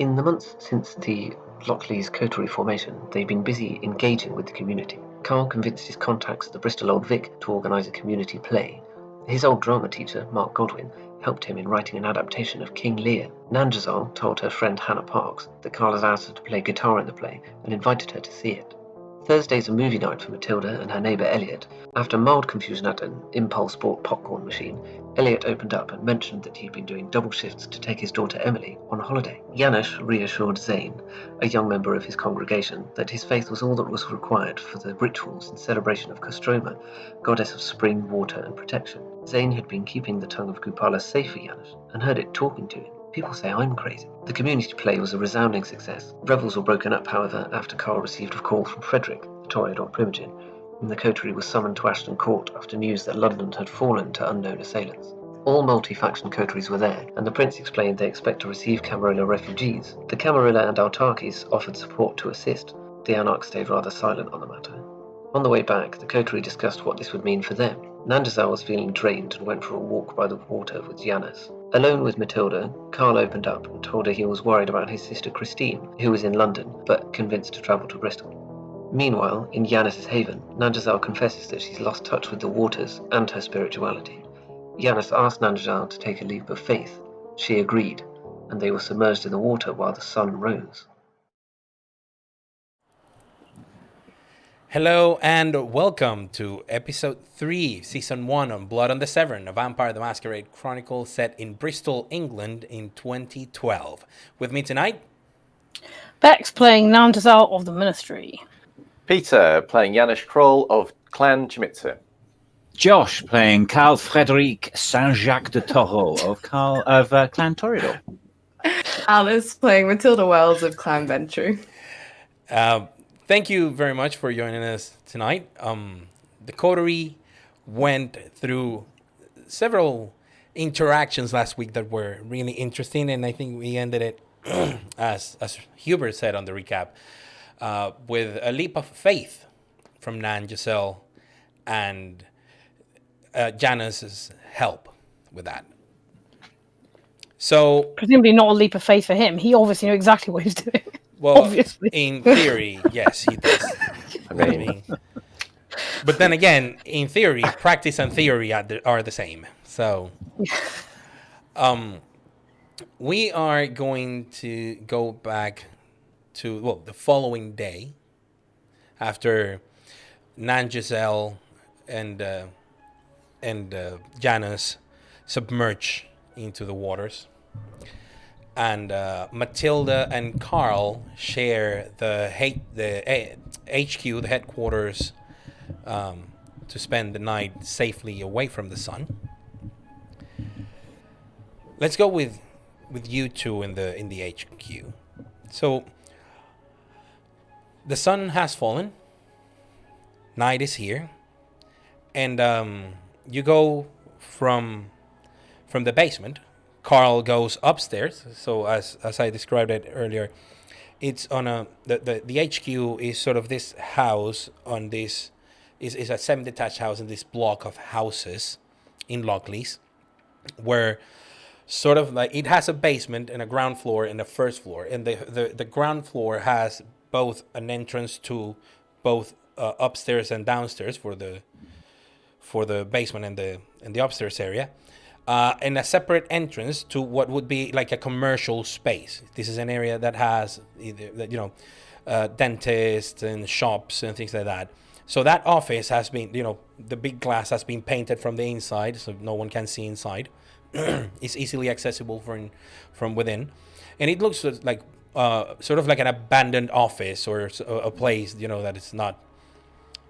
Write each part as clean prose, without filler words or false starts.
In the months since the Buckley's Coterie formation, they've been busy engaging with the community. Carl convinced his contacts at the Bristol Old Vic to organise a community play. His old drama teacher, Mark Godwin, helped him in writing an adaptation of King Lear. Nanjazal told her friend Hannah Parks that Carl had asked her to play guitar in the play and invited her to see it. Thursday's a movie night for Matilda and her neighbour Elliot. After mild confusion at an impulse-bought popcorn machine, Elliot opened up and mentioned that he'd been doing double shifts to take his daughter Emily on a holiday. Janusz reassured Zane, a young member of his congregation, that his faith was all that was required for the rituals and celebration of Kostroma, goddess of spring, water and protection. Zane had been keeping the tongue of Kupala safe for Janusz and heard it talking to him. People say I'm crazy. The community play was a resounding success. Revels were broken up, however, after Carl received a call from Frederick, the Toreador Primogen, and the Coterie was summoned to Ashton Court after news that London had fallen to unknown assailants. All multi-faction coteries were there, and the prince explained they expect to receive Camarilla refugees. The Camarilla and autarchies offered support to assist. The Anarchs stayed rather silent on the matter. On the way back, the coterie discussed what this would mean for them. Nandazal was feeling drained and went for a walk by the water with Janusz. Alone with Matilda, Carl opened up and told her he was worried about his sister Christine, who was in London, but convinced to travel to Bristol. Meanwhile, in Janusz's haven, Nandazal confesses that she's lost touch with the waters and her spirituality. Janusz asked Nandazal to take a leap of faith. She agreed, and they were submerged in the water while the sun rose. Hello and welcome to episode 3, season 1 on Blood on the Severn, a Vampire the Masquerade Chronicle set in Bristol, England in 2012. With me tonight, Bex playing Nandazal of the Ministry. Peter playing Janusz Kroll of Clan Chimitzer. Josh playing Carl Frederic Saint-Jacques de Toro of Clan Toreador. Alice playing Matilda Wells of Clan Ventru. Thank you very much for joining us tonight. The Coterie went through several interactions last week that were really interesting, and I think we ended it, as Hubert said on the recap, with a leap of faith from Nan Giselle and Janice's help with that. So presumably not a leap of faith for him. He obviously knew exactly what he was doing. Well, obviously. In theory, yes, he does. I mean, but then again, in theory, practice and theory are the same. So, we are going to go back to the following day after Nan Giselle and Janusz submerge into the waters. And Matilda and Carl share the HQ, the headquarters, to spend the night safely away from the sun. Let's go with you two in the HQ. So the sun has fallen. Night is here, and you go from the basement. Carl goes upstairs. So as I described it earlier, it's on the HQ is sort of this house on this is a semi-detached house in this block of houses in Lockleys, where sort of like it has a basement and a ground floor and a first floor, and the ground floor has both an entrance to both upstairs and downstairs for the basement and the upstairs area. And a separate entrance to what would be like a commercial space. This is an area that has dentists and shops and things like that. So that office has been, the big glass has been painted from the inside, so no one can see inside. It's easily accessible from within, and it looks like sort of like an abandoned office or a place, that is not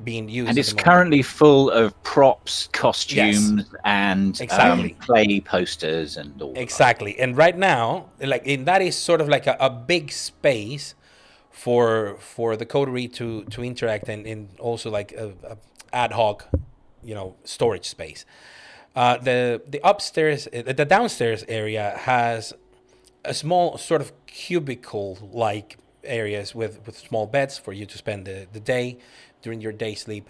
being used. And it's currently full of props, costumes, yes. And exactly. Play posters and all. Exactly. And right now, that is sort of like a big space for the coterie to interact and also like a ad hoc, storage space. The upstairs, the downstairs area has a small sort of cubicle-like areas with small beds for you to spend the day during your day sleep.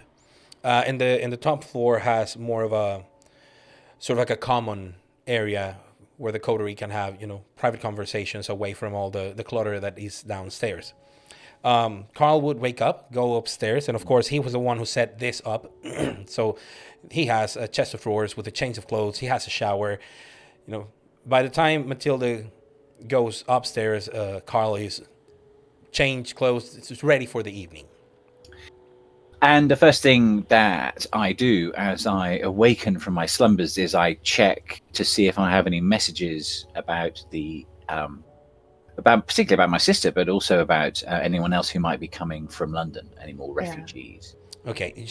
And the top floor has more of a sort of like a common area where the coterie can have, private conversations away from all the clutter that is downstairs. Carl would wake up, go upstairs, and of course he was the one who set this up. So he has a chest of drawers with a change of clothes. He has a shower. By the time Matilda goes upstairs, Carl is changed clothes. It's ready for the evening. And the first thing that I do as I awaken from my slumbers is I check to see if I have any messages about particularly about my sister, but also about anyone else who might be coming from London, any more refugees. Okay.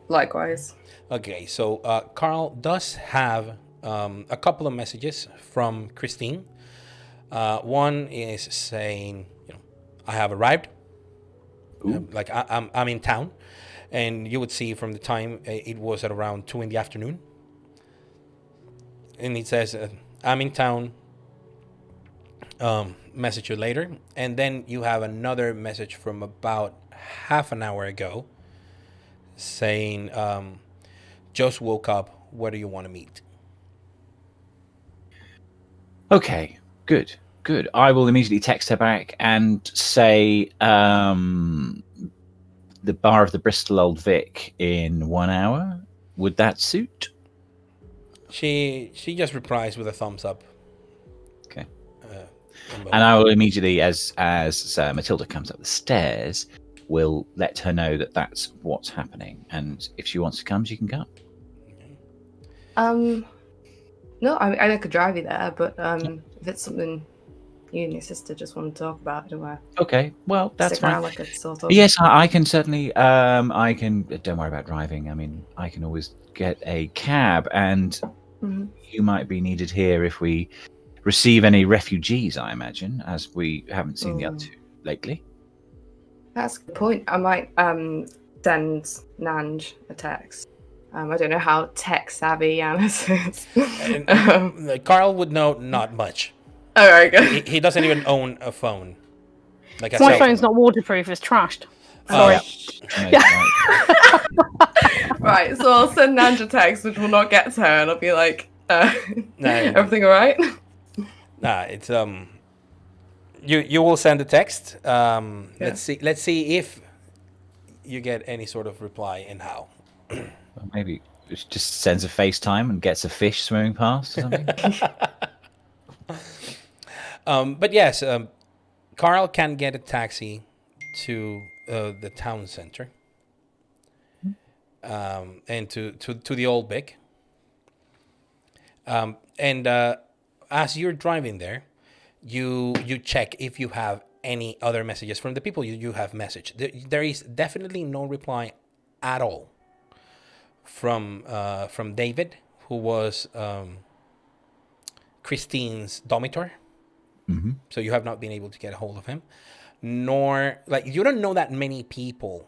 Likewise. Okay, so Carl does have a couple of messages from Christine. One is saying, I have arrived. Like I'm in town. And you would see from the time it was at around 2 p.m. And it says, I'm in town. Message you later. And then you have another message from about half an hour ago saying, just woke up. Where do you want to meet? Okay, good. I will immediately text her back and say, the bar of the Bristol Old Vic in 1 hour. Would that suit? She just replies with a thumbs up. Okay. And I will immediately, as Matilda comes up the stairs, will let her know that that's what's happening. And if she wants to come, she can come. No, I could drive you there, but if it's something you and your sister just want to talk about, don't worry. Okay, well, that's Stick around fine. like a sort of. Yes, I can certainly. Don't worry about driving. I mean, I can always get a cab, and you might be needed here if we receive any refugees. I imagine, as we haven't seen the other two lately. That's a good point. I might send Nanj a text. I don't know how tech savvy Yanis is. Carl would know not much. All right, good. He doesn't even own a phone. Like My phone's not waterproof, it's trashed. Sorry. Right, so I'll send Nanj a text, which will not get to her, and I'll be like, everything all right? Nah, it's you will send a text. Let's see if you get any sort of reply and how. Well, maybe it just sends a FaceTime and gets a fish swimming past or something. But yes, Carl can get a taxi to the town center, and to the Old Vic. And as you're driving there, you check if you have any other messages from the people you have messaged. There is definitely no reply at all from David, who was Christine's domitor. Mm-hmm. So you have not been able to get a hold of him, nor you don't know that many people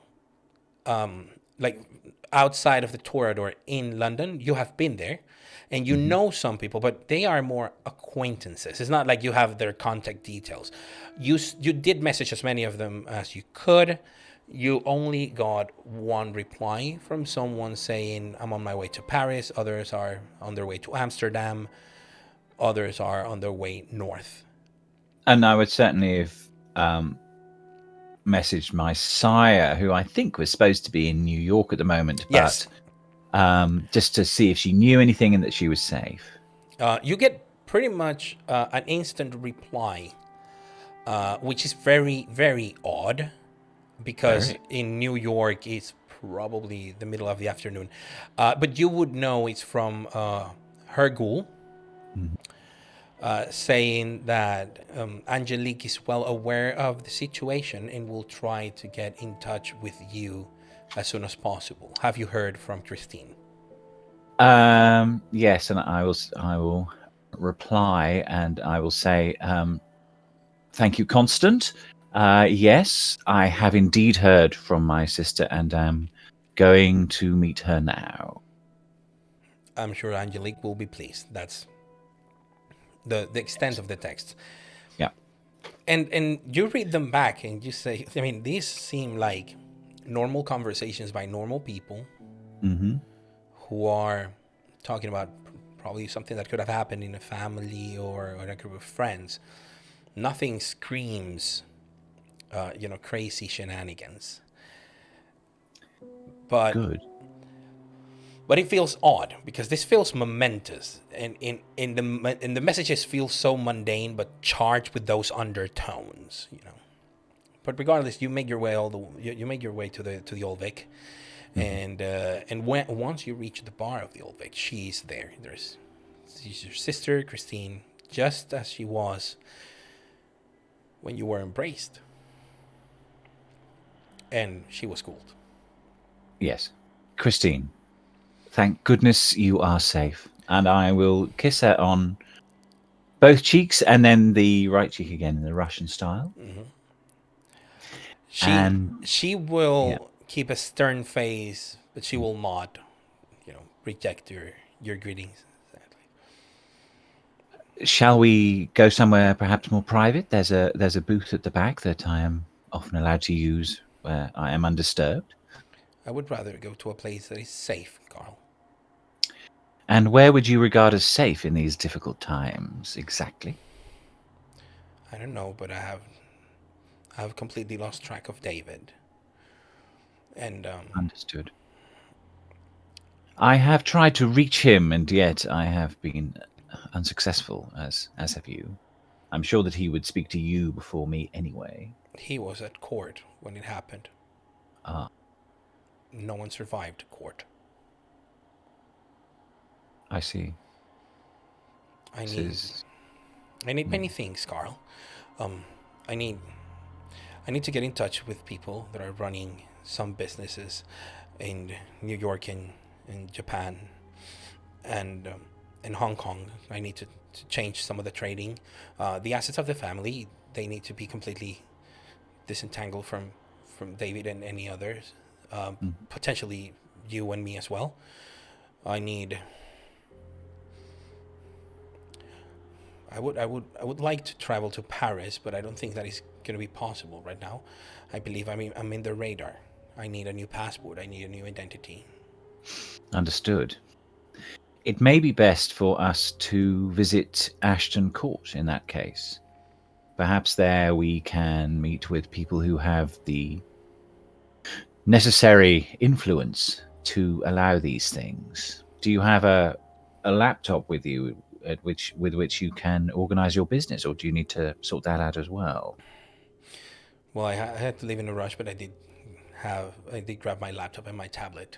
outside of the Torador in London. You have been there and you know some people, but they are more acquaintances. It's not like you have their contact details. You did message as many of them as you could. You only got one reply from someone saying, I'm on my way to Paris. Others are on their way to Amsterdam. Others are on their way north. And I would certainly have messaged my sire, who I think was supposed to be in New York at the moment, Yes. But just to see if she knew anything and that she was safe. You get pretty much an instant reply, which is very, very odd, because in New York it's probably the middle of the afternoon. But you would know it's from Hergul. Saying that Angelique is well aware of the situation and will try to get in touch with you as soon as possible. Have you heard from Christine? Yes, and I will reply and I will say, thank you, Constant. Yes, I have indeed heard from my sister and am going to meet her now. I'm sure Angelique will be pleased. That's the extent of the text. Yeah. And you read them back and you say, I mean, these seem like normal conversations by normal people who are talking about probably something that could have happened in a family or a group of friends. Nothing screams, crazy shenanigans. But Good. But it feels odd because this feels momentous, and the messages feel so mundane but charged with those undertones, But regardless, you make your way you make your way to the Old Vic, and once you reach the bar of the Old Vic, she's there. She's your sister Christine, just as she was when you were embraced, and she was schooled. Yes, Christine. Thank goodness you are safe. And I will kiss her on both cheeks and then the right cheek again in the Russian style. She will keep a stern face, but she will not, reject your greetings. Shall we go somewhere perhaps more private? There's a booth at the back that I am often allowed to use where I am undisturbed. I would rather go to a place that is safe, Carl. And where would you regard as safe in these difficult times, exactly? I don't know, but I have completely lost track of David. And Understood. I have tried to reach him, and yet I have been unsuccessful, as have you. I'm sure that he would speak to you before me anyway. He was at court when it happened. Ah. No one survived court. I see. I need many things, Carl. I need to get in touch with people that are running some businesses in New York and in Japan and in Hong Kong. I need to change some of the trading. The assets of the family, they need to be completely disentangled from David and any others. Potentially you and me as well. I would like to travel to Paris, but I don't think that is going to be possible right now. I believe I'm in the radar. I need a new passport. I need a new identity. Understood. It may be best for us to visit Ashton Court in that case. Perhaps there we can meet with people who have the necessary influence to allow these things. Do you have a laptop with you with which you can organize your business, or do you need to sort that out as well? Well, I had to leave in a rush, but I did grab my laptop and my tablet.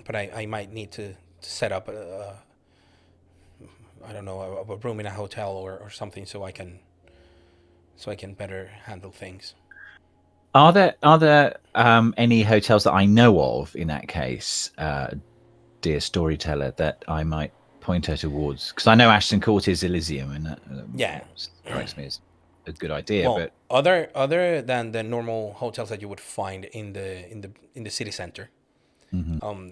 But I might need to set up a room in a hotel or something so I can better handle things. Are there any hotels that I know of in that case, dear storyteller, that I might point her towards? Because I know Ashton Court is Elysium, and that strikes me as a good idea. Well, but other than the normal hotels that you would find in the city center.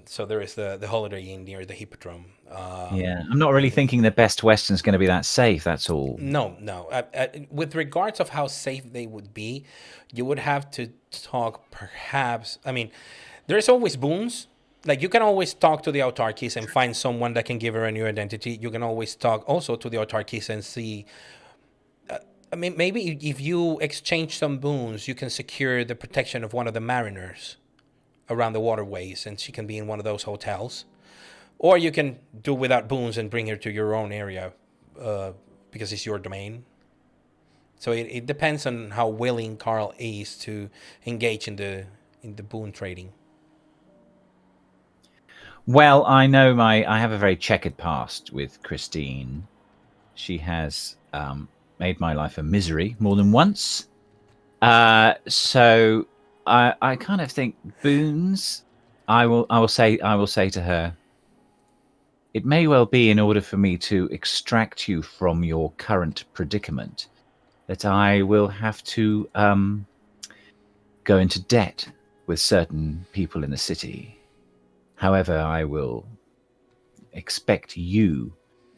So there is the Holiday Inn near the Hippodrome. I'm not really thinking the Best Western is going to be that safe. That's all. No. With regards of how safe they would be, you would have to talk. Perhaps, I mean, there's always boons. Like, you can always talk to the autarkies and find someone that can give her a new identity. You can always talk also to the autarkies and see. I mean, maybe if you exchange some boons, you can secure the protection of one of the mariners around the waterways, and she can be in one of those hotels. Or you can do without boons and bring her to your own area because it's your domain. So it depends on how willing Carl is to engage in the boon trading. Well, I know I have a very checkered past with Christine. She has made my life a misery more than once. So I kind of think boons. I will say to her, it may well be in order for me to extract you from your current predicament that I will have to go into debt with certain people in the city. However, I will expect you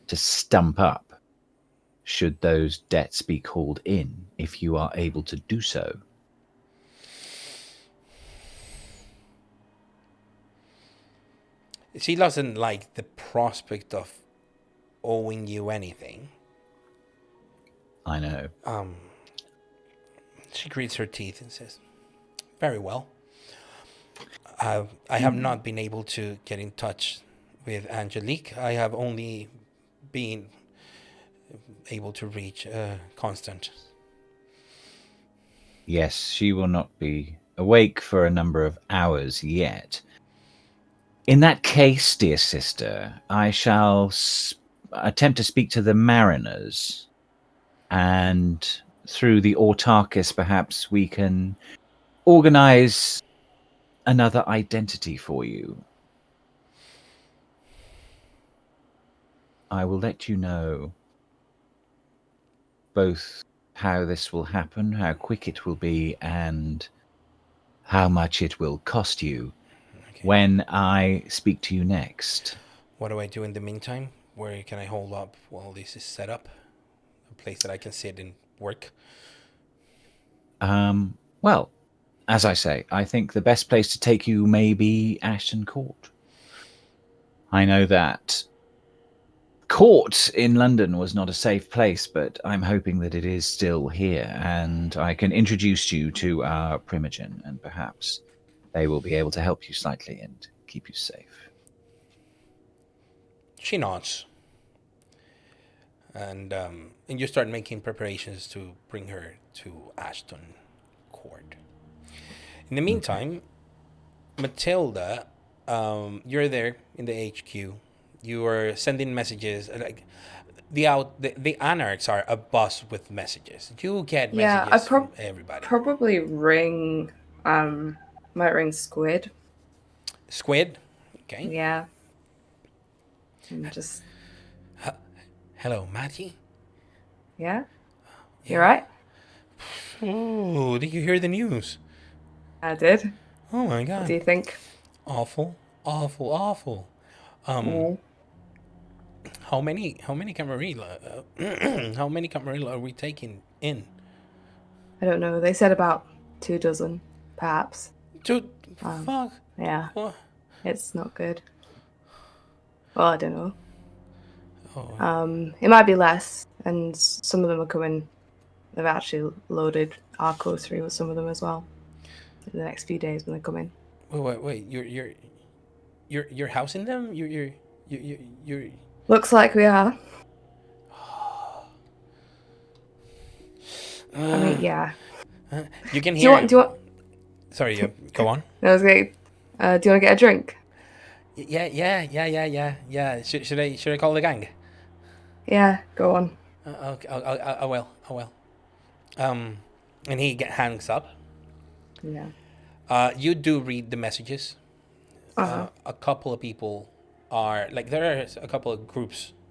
to stump up should those debts be called in, if you are able to do so. She doesn't like the prospect of owing you anything. I know. She grits her teeth and says, "Very well. I have not been able to get in touch with Angelique. I have only been able to reach Constant." Yes, she will not be awake for a number of hours yet. In that case, dear sister, I shall attempt to speak to the mariners, and through the Autarchus, perhaps we can organize another identity for you. I will let you know both how this will happen, how quick it will be, and how much it will cost you when I speak to you next. What do I do in the meantime? Where can I hold up while this is set up? A place that I can sit and work? Well, as I say, I think the best place to take you may be Ashton Court. I know that court in London was not a safe place, but I'm hoping that it is still here, and I can introduce you to our Primogen, and perhaps they will be able to help you slightly and keep you safe. She nods. And you start making preparations to bring her to Ashton Court. In the meantime, Matilda, you're there in the HQ. You are sending messages. Like the anarchs are a bus with messages. You get messages from everybody. Probably ring. Might ring Squid. Squid. Okay. Yeah. And just. Hello, Matty. Yeah. You right? Oh, did you hear the news? I did. Oh my God. What do you think? Awful, awful, awful. How many Camarilla? How many Camarilla are we taking in? I don't know. They said about 24, perhaps. Fuck. Yeah. What? It's not good. Well, I don't know. Oh. It might be less, and some of them are coming. They've actually loaded our Coterie with some of them as well in the next few days when they come in. Wait. You're housing them? You're. Looks like we are. I mean, yeah. You can hear. Do you want? Sorry, go on. I was going. Do you want to get a drink? Yeah. Should I call the gang? Yeah, go on. Okay, I will. And he hangs up. Yeah. You do read the messages. A couple of people are like, there are a couple of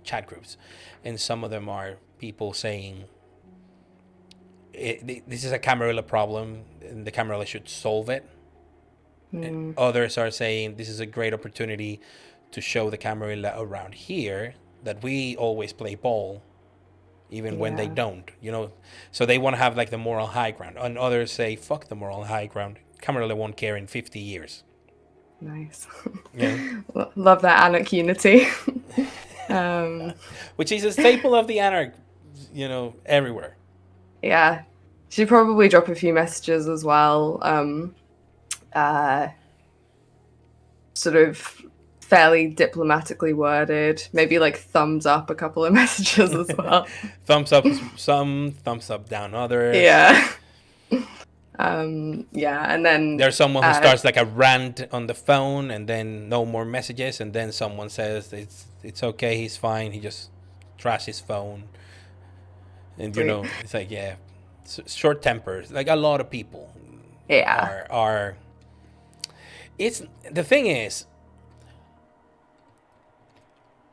chat groups, and some of them are people saying this is a Camarilla problem and the Camarilla should solve it. And others are saying this is a great opportunity to show the Camarilla around here that we always play ball even when they don't, so they want to have like the moral high ground. And others say fuck the moral high ground, Camarilla won't care in 50 years. Nice. Yeah. Love that Anarch unity. Which is a staple of the Anarch, everywhere. Yeah. She'd probably drop a few messages as well. Sort of fairly diplomatically worded. Maybe like thumbs up a couple of messages as well. Thumbs up some, thumbs up down others. Yeah. And then there's someone who starts like a rant on the phone, and then no more messages, and then someone says it's okay, he's fine, he just trashed his phone. And it's like, yeah, short tempers. Like a lot of people are it's the thing is,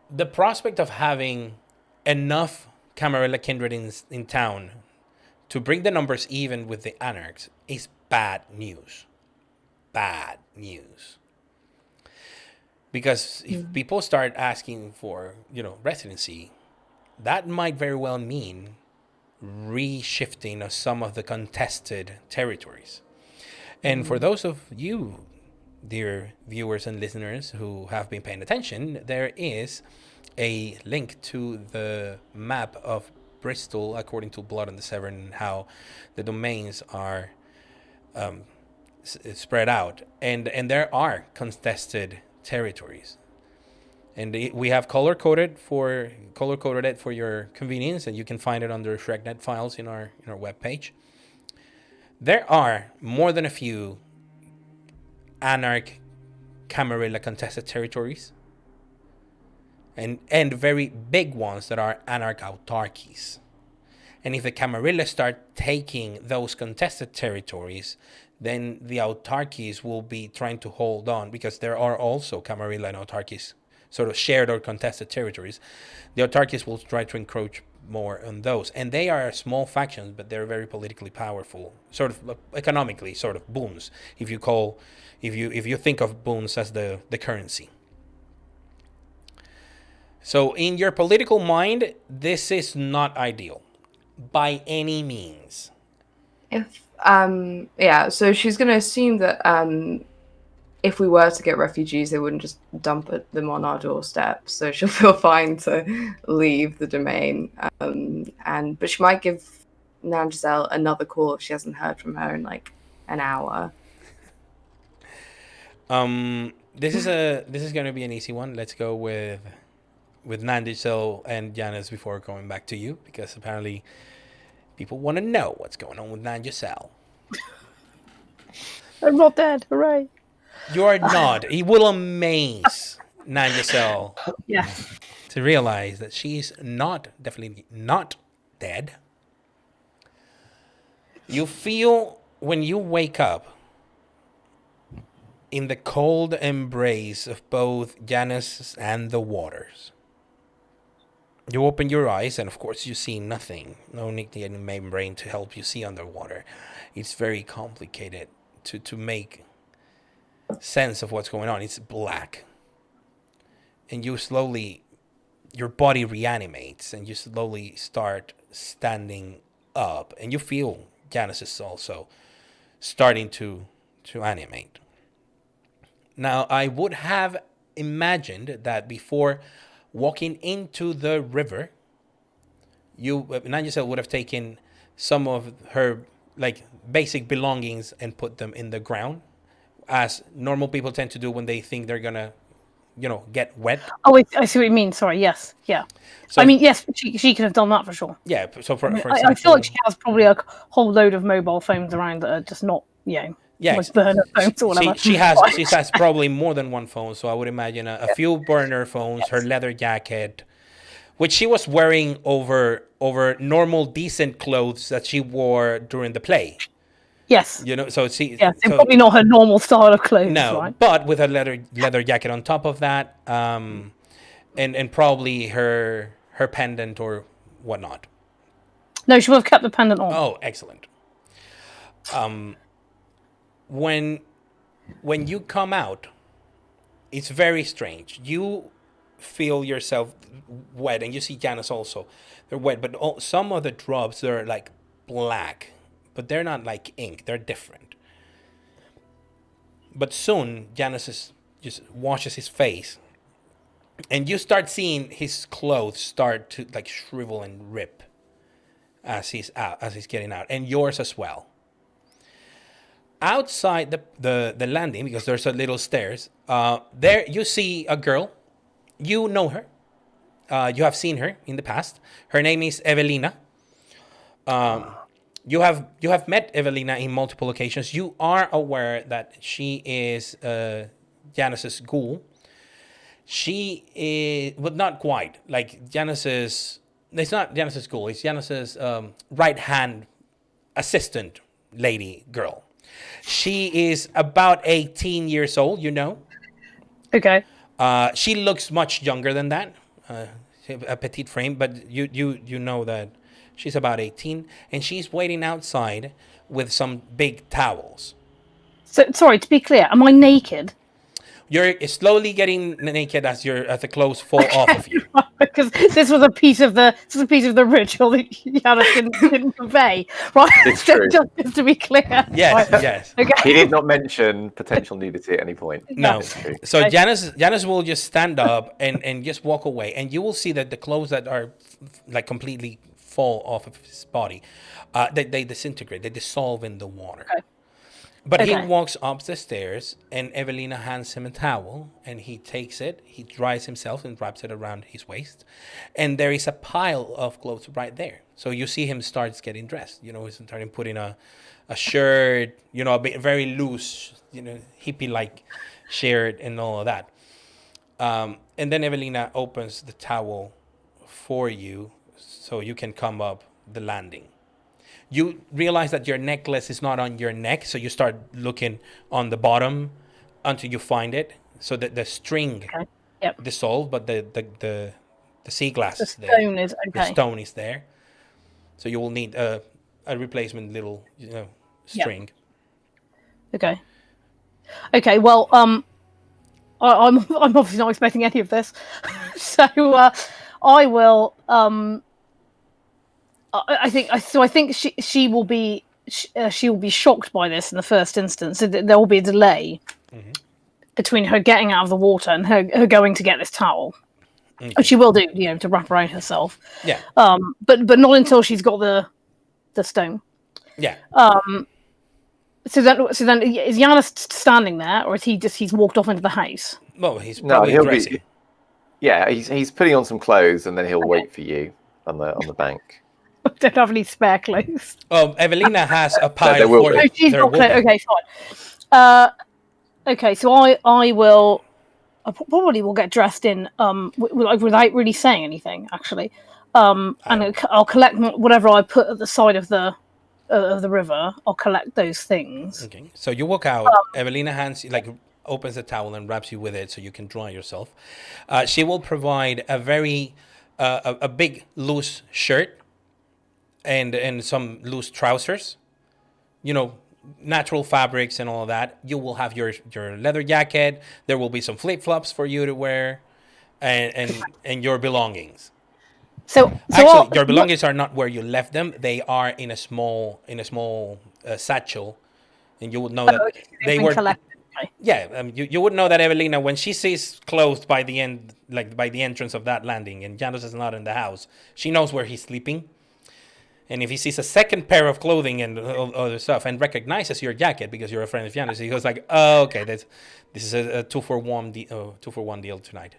the prospect of having enough Camarilla Kindred in town to bring the numbers even with the Anarchs is bad news. Bad news. Because if people start asking for, residency, that might very well mean reshifting of some of the contested territories. And for those of you dear viewers and listeners who have been paying attention, there is a link to the map of Bristol according to Blood on the Severn, and how the domains are spread out, and there are contested territories, and we have color coded it for your convenience, and you can find it under ShrekNet files in our webpage. There are more than a few Anarch Camarilla contested territories, and very big ones that are Anarch autarchies. And if the Camarilla start taking those contested territories, then the autarchies will be trying to hold on, because there are also Camarilla and autarchies sort of shared or contested territories. The autarchies will try to encroach more on those, and they are small factions, but they're very politically powerful, sort of economically, sort of boons. If you think of boons as the currency. So in your political mind, this is not ideal by any means. So she's going to assume that if we were to get refugees, they wouldn't just dump them on our doorstep. So she'll feel fine to leave the domain. But she might give Nan Giselle another call if she hasn't heard from her in like an hour. This is going to be an easy one. Let's go with Nan Giselle and Janice before going back to you, because apparently people want to know what's going on with Nan Giselle. I'm not dead. Hooray. You're not. It will amaze Nan Giselle to realize that she's definitely not dead. You feel when you wake up in the cold embrace of both Janice and the waters. You open your eyes, and of course you see nothing. No nictitating membrane to help you see underwater. It's very complicated to make sense of what's going on. It's black. And your body reanimates, and you slowly start standing up. And you feel Janice is also starting to animate. Now, I would have imagined that before walking into the river, Nan Giselle would have taken some of her basic belongings and put them in the ground, as normal people tend to do when they think they're gonna, get wet. Oh, I see what you mean. Sorry. Yes. Yeah. So, I mean, yes, she could have done that for sure. Yeah. So for example, I feel like she has probably a whole load of mobile phones around that are just not, like burner phones or whatever. She has probably more than one phone. So I would imagine a few burner phones, her leather jacket, which she was wearing over normal decent clothes that she wore during the play. Yes. So she. Yeah, so probably not her normal style of clothes. No, right? But with a leather jacket on top of that, and probably her pendant or whatnot. No, she would have kept the pendant on. Oh, excellent. When you come out, it's very strange. You feel yourself wet, and you see Janice also. They're wet, but some of the drops are like black, but they're not like ink. They're different. But soon, Janice just washes his face, and you start seeing his clothes start to shrivel and rip as he's getting out, and yours as well. Outside the landing, because there's a little stairs, there you see a girl. You know her. You have seen her in the past. Her name is Evelina. You have met Evelina in multiple occasions. You are aware that she is Janice's ghoul. She is, but not quite. Janice's, it's not Janice's ghoul. It's Janice's right-hand assistant lady girl. She is about 18 years old, Okay. She looks much younger than that. A petite frame, but you know that she's about 18, and she's waiting outside with some big towels. So, sorry, to be clear, am I naked? You're slowly getting naked as the clothes fall off of you. Because this was a piece of the ritual that Yanis didn't convey, right? It's So true. just to be clear. Yes, right? yes. Okay. He did not mention potential nudity at any point. No. It's true. So Okay. Janice will just stand up and just walk away, and you will see that the clothes that are like completely fall off of his body, they disintegrate, they dissolve in the water. Okay. But he Okay. walks up the stairs, and Evelina hands him a towel, and he takes it, he dries himself and wraps it around his waist, and there is a pile of clothes right there. So you see him starts getting dressed. He's starting putting a shirt, a bit very loose, hippie-like shirt and all of that. And then Evelina opens the towel for you so you can come up the landing. You realize that your necklace is not on your neck, so you start looking on the bottom until you find it. So that the string dissolved, but the sea glass is there. The stone is there. So you will need a replacement little string. Okay. Okay. Well, I'm obviously not expecting any of this, so I will. I think she will be shocked by this in the first instance. There will be a delay between her getting out of the water and her going to get this towel. Okay. Which she will do, to wrap around herself. Yeah. But not until she's got the stone. Yeah. So then is Yanis standing there, or is he's walked off into the house? Well, he's probably dressing. He's putting on some clothes, and then he'll wait for you on the bank. I don't have any spare clothes. Oh, Evelina has a pile there will for be. you. Oh, she's There got will clothes. be. Okay, fine. Okay, so I will. I probably will get dressed in without really saying anything, actually. And I'll collect whatever I put at the side of the river. I'll collect those things. Okay, so you walk out. Evelina opens the towel and wraps you with it so you can dry yourself. She will provide a very a big loose shirt and some loose trousers. Natural fabrics and all of that. You will have your leather jacket. There will be some flip-flops for you to wear, and your belongings. So Actually, your belongings are not where you left them. They are in a small satchel, and you would know that they were collected. Yeah, you would know that Evelina, when she sees clothes by the entrance of that landing, and Janos is not in the house, she knows where he's sleeping. And if he sees a second pair of clothing and other stuff, and recognizes your jacket because you're a friend of Janos, he goes like, "Oh, okay, this is a 2-for-1 deal tonight."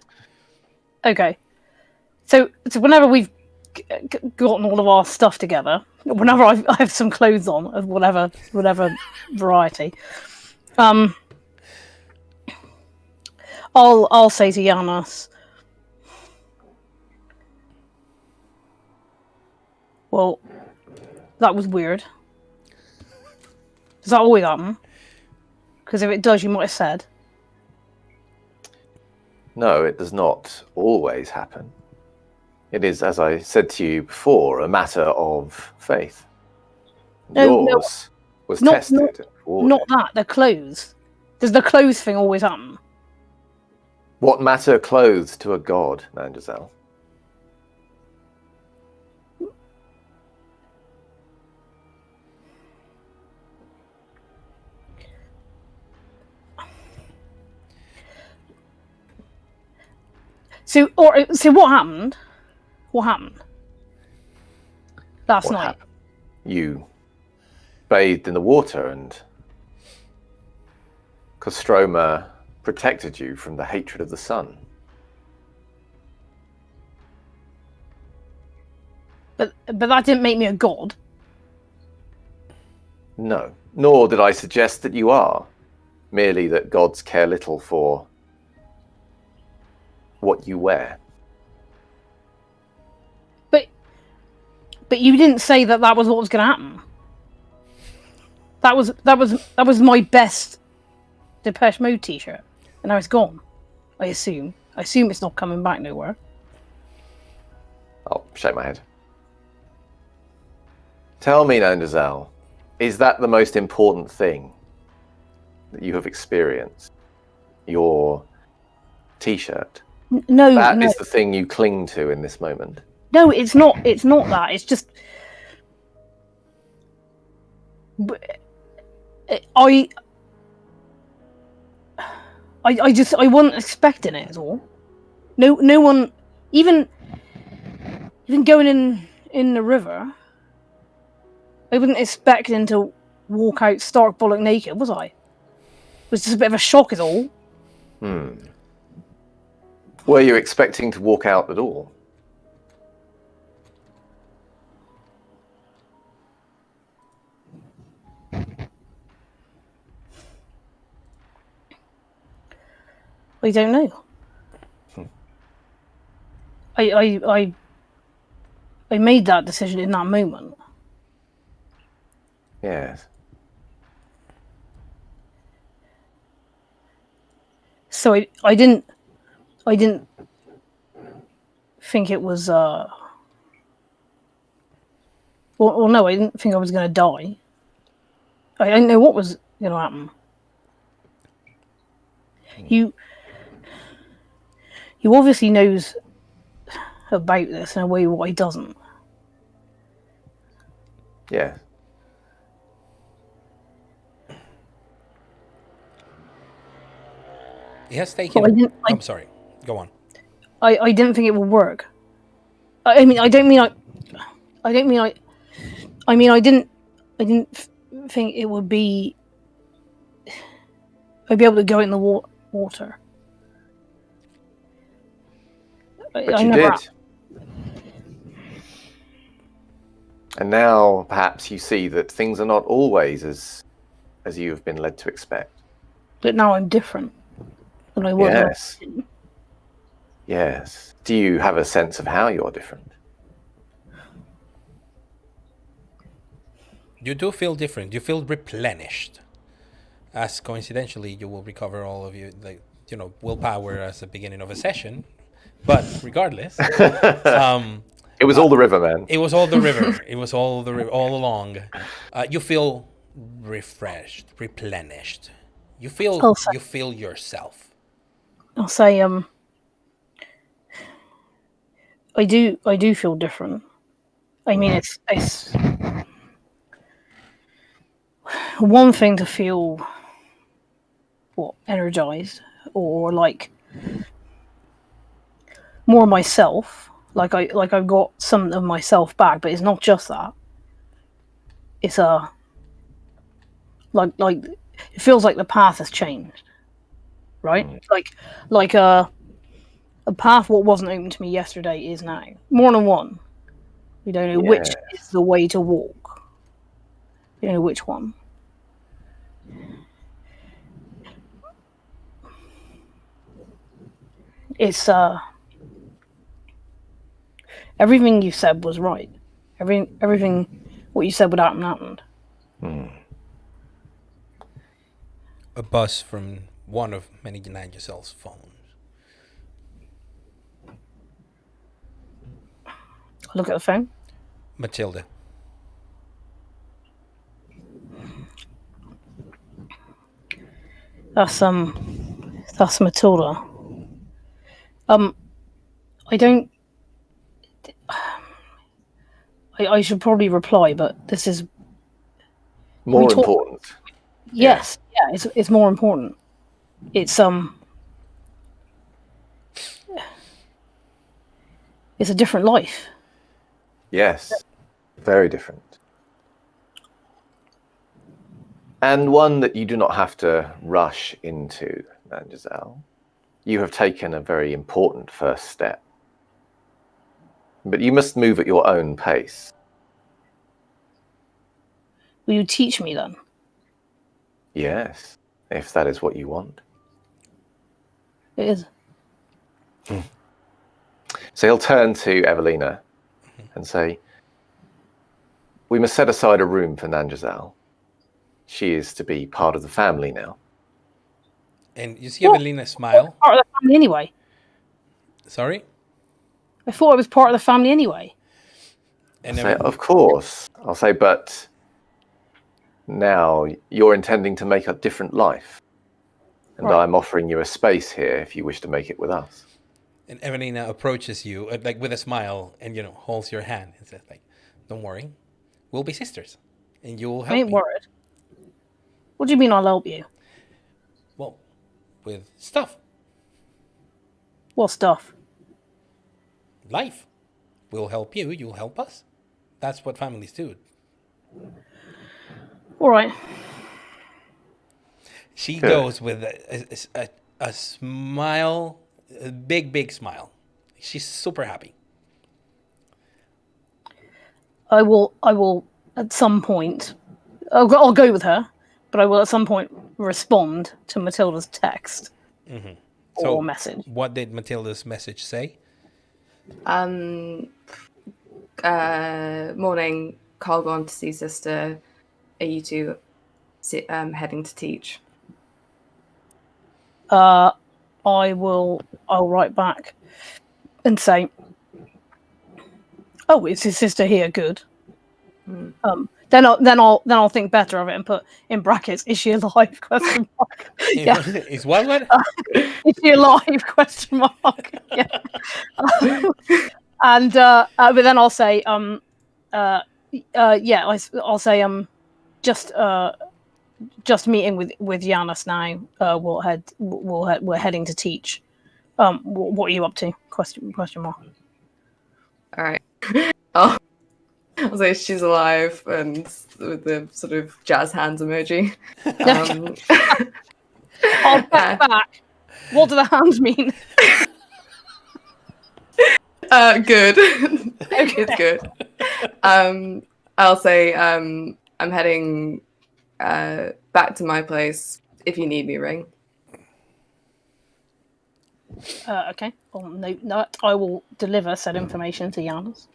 Okay, so whenever we've gotten all of our stuff together, whenever I have some clothes on of whatever variety, I'll say to Janos, well, that was weird. Does that always happen? Because if it does, you might have said. No, it does not always happen. It is, as I said to you before, a matter of faith. Yours was tested. Not that, the clothes. Does the clothes thing always happen? What matter clothes to a god, Nanjazel? So what happened? What happened last night? Happened? You bathed in the water, and Kostroma protected you from the hatred of the sun. But that didn't make me a god. No, nor did I suggest that you are. Merely that gods care little for what you wear. But you didn't say that was what was going to happen. That was my best Depeche Mode T-shirt, and now it's gone. I assume it's not coming back nowhere. I'll shake my head. Tell me, Nanjazel, is that the most important thing that you have experienced? your T-shirt. No, That is no, the thing you cling to in this moment. no. It's not. It's not that. It's just. I wasn't expecting it at all. No one, even going in the river, I wasn't expecting to walk out stark bollock naked, was I? It was just a bit of a shock, is all. Were you expecting to walk out at all? I don't know. I made that decision in that moment. Yes. So I didn't think it was well, no, I didn't think I was going to die. I didn't know what was going to happen. You obviously knows about this in a way what he doesn't. Yeah. It has taken. I'm sorry. Go on. I didn't think it would work. I mean, I didn't think it would be. I'd be able to go in the water. But you did. And now perhaps you see that things are not always as you have been led to expect. But now I'm different than I was. Yes. Yes. Do you have a sense of how you're different? You do feel different. You feel replenished. As coincidentally, you will recover all of your, willpower as the beginning of a session. But regardless, it was all the river, man. It was all the river. It was all the river all along. You feel refreshed, replenished. You feel yourself. I'll say I do feel different. I mean, it's one thing to feel energized or like more myself, like I've got some of myself back, but it's not just that. It's like it feels like the path has changed, right? Like a path what wasn't open to me yesterday is now. More than one. We don't know which is the way to walk. We don't know which one. It's everything you said was right. Everything what you said would happen happened. A buzz from one of many Nigel's phones. Look at the phone. Matilda. That's Matilda. I don't. I should probably reply, but this is more important. Yes, yeah, it's more important. It's a different life. Yes, very different. And one that you do not have to rush into, Nanjazal. You have taken a very important first step. But you must move at your own pace. Will you teach me then? Yes, if that is what you want. It is. So he'll turn to Evelina and say, we must set aside a room for Nanjazal. She is to be part of the family now. And you see Evelina smile. Part of the family anyway. Sorry? I thought I was part of the family anyway. And say, of course. I'll say, but now you're intending to make a different life. And Right. I'm offering you a space here if you wish to make it with us. And Evelina approaches you like with a smile and holds your hand and says like, "Don't worry, we'll be sisters, and you'll I help ain't me." worried. What do you mean I'll help you? Well, with stuff, What stuff? life. We'll help you. You'll help us. That's what families do. All right. She Good. goes with a smile, a big smile. She's super happy. I will at some point. I'll go with her, but I will at some point respond to Matilda's text or message. What did Matilda's message say? Morning, Carl gone to see sister. Are you two heading to teach? I'll write back and say, "Oh, is his sister here? Good." Then I'll think better of it and put in brackets, "Is she alive?" Question mark. Yeah. Is what? Is she alive? Question mark. Yeah. And but then I'll say, yeah, I'll say, just meeting with Giannis now. We're heading to teach. What are you up to? Question mark. All right. I'll say she's alive and with the sort of jazz hands emoji. I'll text back. What do the hands mean? Good. It's good. I'll say I'm heading back to my place. If you need me, ring. Okay. I'll note that. I will deliver said information to Giannis.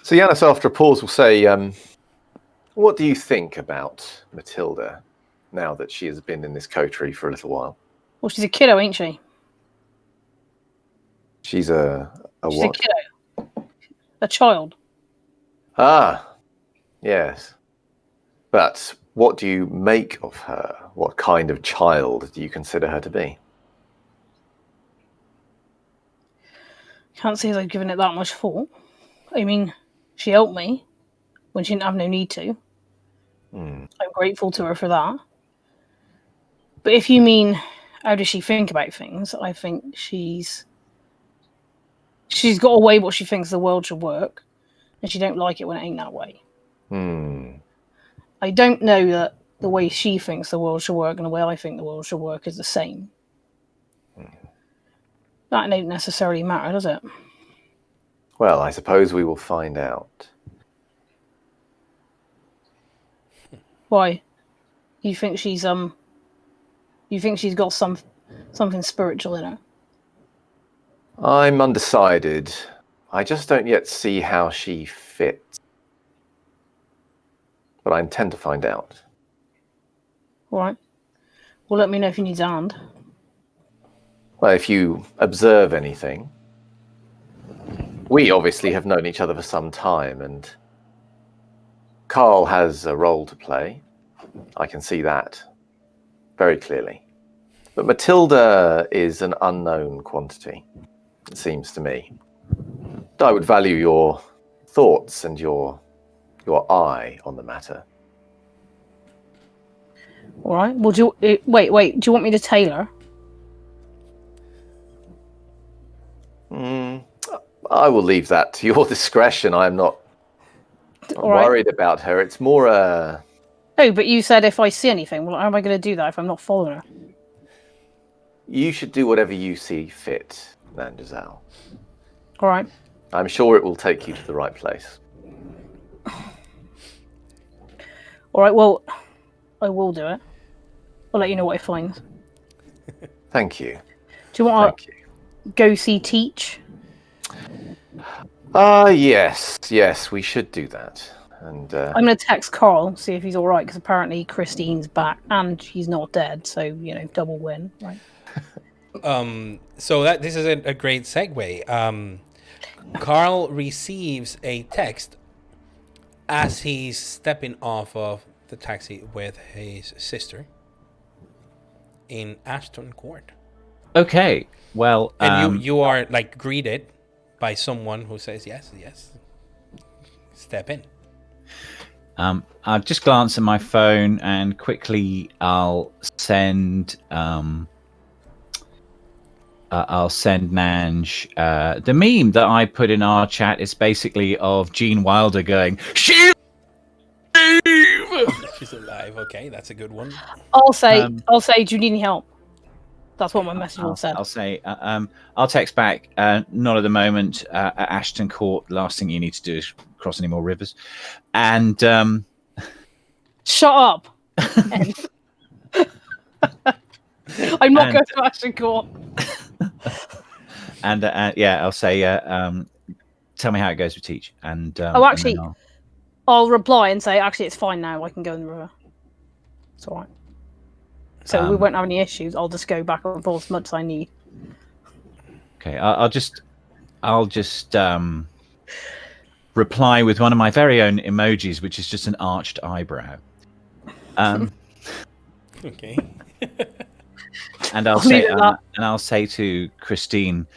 So Yanis, after a pause, will say, what do you think about Matilda now that she has been in this coterie for a little while? Well, she's a kiddo, ain't she? She's She's what? a kiddo. A child. Ah, yes. But what do you make of her? What kind of child do you consider her to be? Can't say as I've given it that much thought. I mean, she helped me when she didn't have no need to. I'm grateful to her for that. But if you mean how does she think about things, I think she's got a way what she thinks the world should work, and she don't like it when it ain't that way. I don't know that the way she thinks the world should work and the way I think the world should work is the same. That don't necessarily matter, does it? Well, I suppose we will find out. Why? You think she's got something spiritual in her? I'm undecided. I just don't yet see how she fits. But I intend to find out. All right. Well, let me know if you need a hand. Well, if you observe anything, we obviously have known each other for some time, and Carl has a role to play. I can see that very clearly. But Matilda is an unknown quantity, it seems to me. I would value your thoughts and your eye on the matter. All right. Well, wait. Do you want me to tailor? I will leave that to your discretion. I'm not worried about her. It's more a... Oh, but you said if I see anything. Well, how am I going to do that if I'm not following her? You should do whatever you see fit, Nandazal. All right. I'm sure it will take you to the right place. All right. Well, I will do it. I'll let you know what I find. Thank you. Do you want to go see Teach? Yes, we should do that. And I'm going to text Carl, see if he's all right, because apparently Christine's back and she's not dead, so double win, right? So this is a great segue. Carl receives a text as he's stepping off of the taxi with his sister. in Ashton Court. Okay. Well, And you are like greeted by someone who says, yes, step in. I'll just glance at my phone and quickly I'll send Nanj the meme that I put in our chat is basically of Gene Wilder going, "She's alive!" She's alive. Okay, that's a good one. I'll say, do you need any help? That's what my message will say. I'll say, I'll text back. Not at the moment. At Ashton Court, last thing you need to do is cross any more rivers. And shut up. I'm not going to Ashton Court. And I'll say, tell me how it goes with Teach. And actually, I'll reply and say, actually, it's fine now. I can go in the river. It's all right. So we won't have any issues. I'll just go back and forth as much as I need. Okay, I'll just reply with one of my very own emojis, which is just an arched eyebrow. Okay. And I'll say to Christine,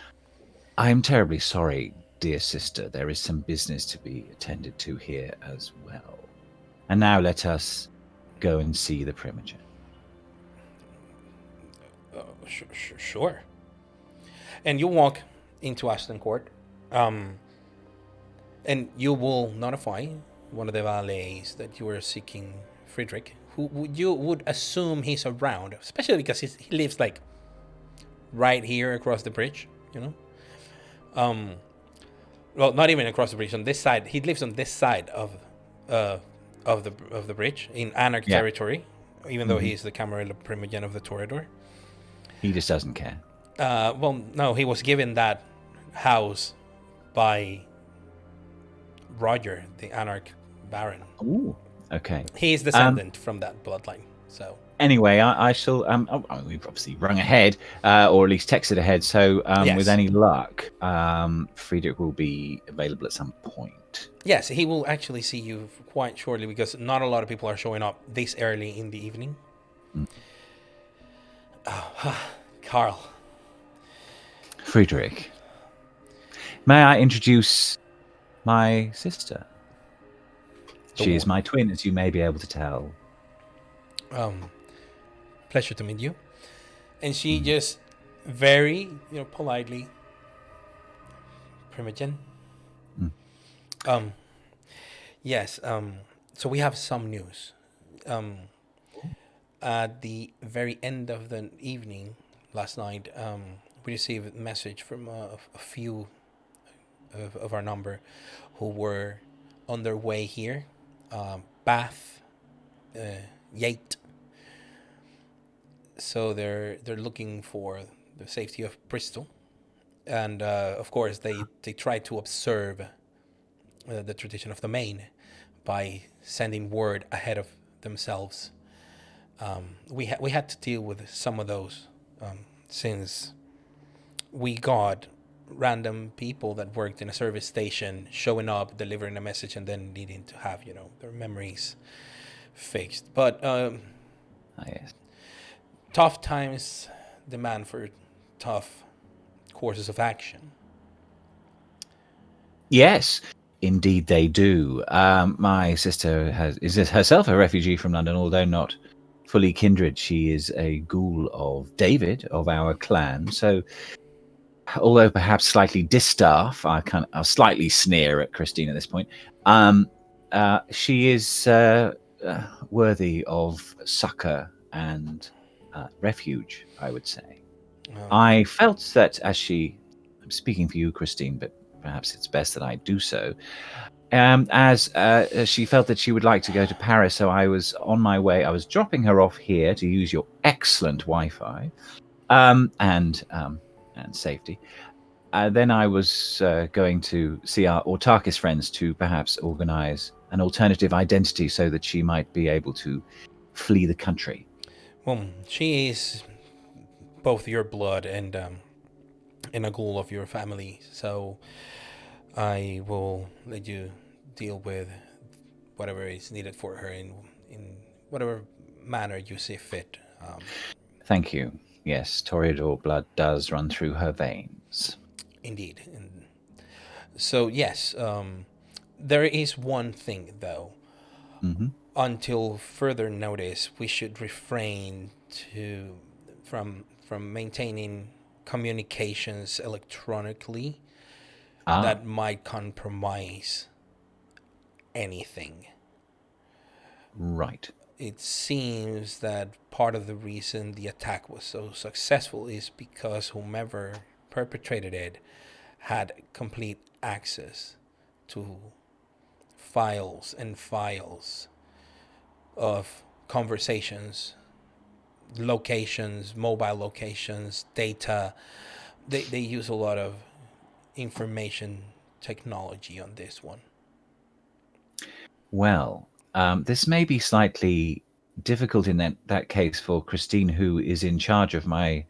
I'm terribly sorry, dear sister. There is some business to be attended to here as well. And now let us go and see the Primogen. Sure. And you walk into Ashton Court, and you will notify one of the valets that you are seeking Friedrich, who you would assume he's around, especially because he lives like right here across the bridge, you know. Well, not even across the bridge, on this side. He lives on this side of the bridge in Anarch territory, even though he's the Camarilla Primogen of the Toreador. He just doesn't care. Well, no, he was given that house by Roger, the Anarch Baron. Ooh, okay. He is descendant from that bloodline. So anyway, I shall. We've obviously rung ahead, or at least texted ahead. So Yes. with any luck, Friedrich will be available at some point. Yes, he will actually see you quite shortly because not a lot of people are showing up this early in the evening. Carl. Friedrich, may I introduce my sister? She is my twin, as you may be able to tell. Pleasure to meet you. And she just very, politely, Primogen. Yes. So we have some news. At the very end of the evening last night, we received a message from a few of our number who were on their way here. Bath, Yate. So they're looking for the safety of Bristol, and of course they try to observe the tradition of the Main by sending word ahead of themselves. We had to deal with some of those since we got random people that worked in a service station showing up, delivering a message, and then needing to have their memories fixed. But yes. Tough times demand for tough courses of action. Yes, indeed they do. My sister is herself a refugee from London, although not fully kindred. She is a ghoul of David of our clan. So, although perhaps slightly distaff, I'll slightly sneer at Christine at this point. She is worthy of succor and refuge, I would say. I felt that I'm speaking for you, Christine, but perhaps it's best that I do so. As she felt that she would like to go to Paris, so I was on my way. I was dropping her off here to use your excellent Wi-Fi and safety. Then I was going to see our Autarkis friends to perhaps organize an alternative identity so that she might be able to flee the country. Well, she is both your blood and a ghoul of your family, so I will let you deal with whatever is needed for her in whatever manner you see fit. Thank you. Yes, Toreador blood does run through her veins. Indeed. And so yes, there is one thing though. Hmm. Until further notice, we should refrain from maintaining communications electronically that might compromise anything. Right. It seems that part of the reason the attack was so successful is because whomever perpetrated it had complete access to files and files of conversations, locations, mobile locations, data. They use a lot of information technology on this one. Well, this may be slightly difficult in that case for Christine, who is in charge of my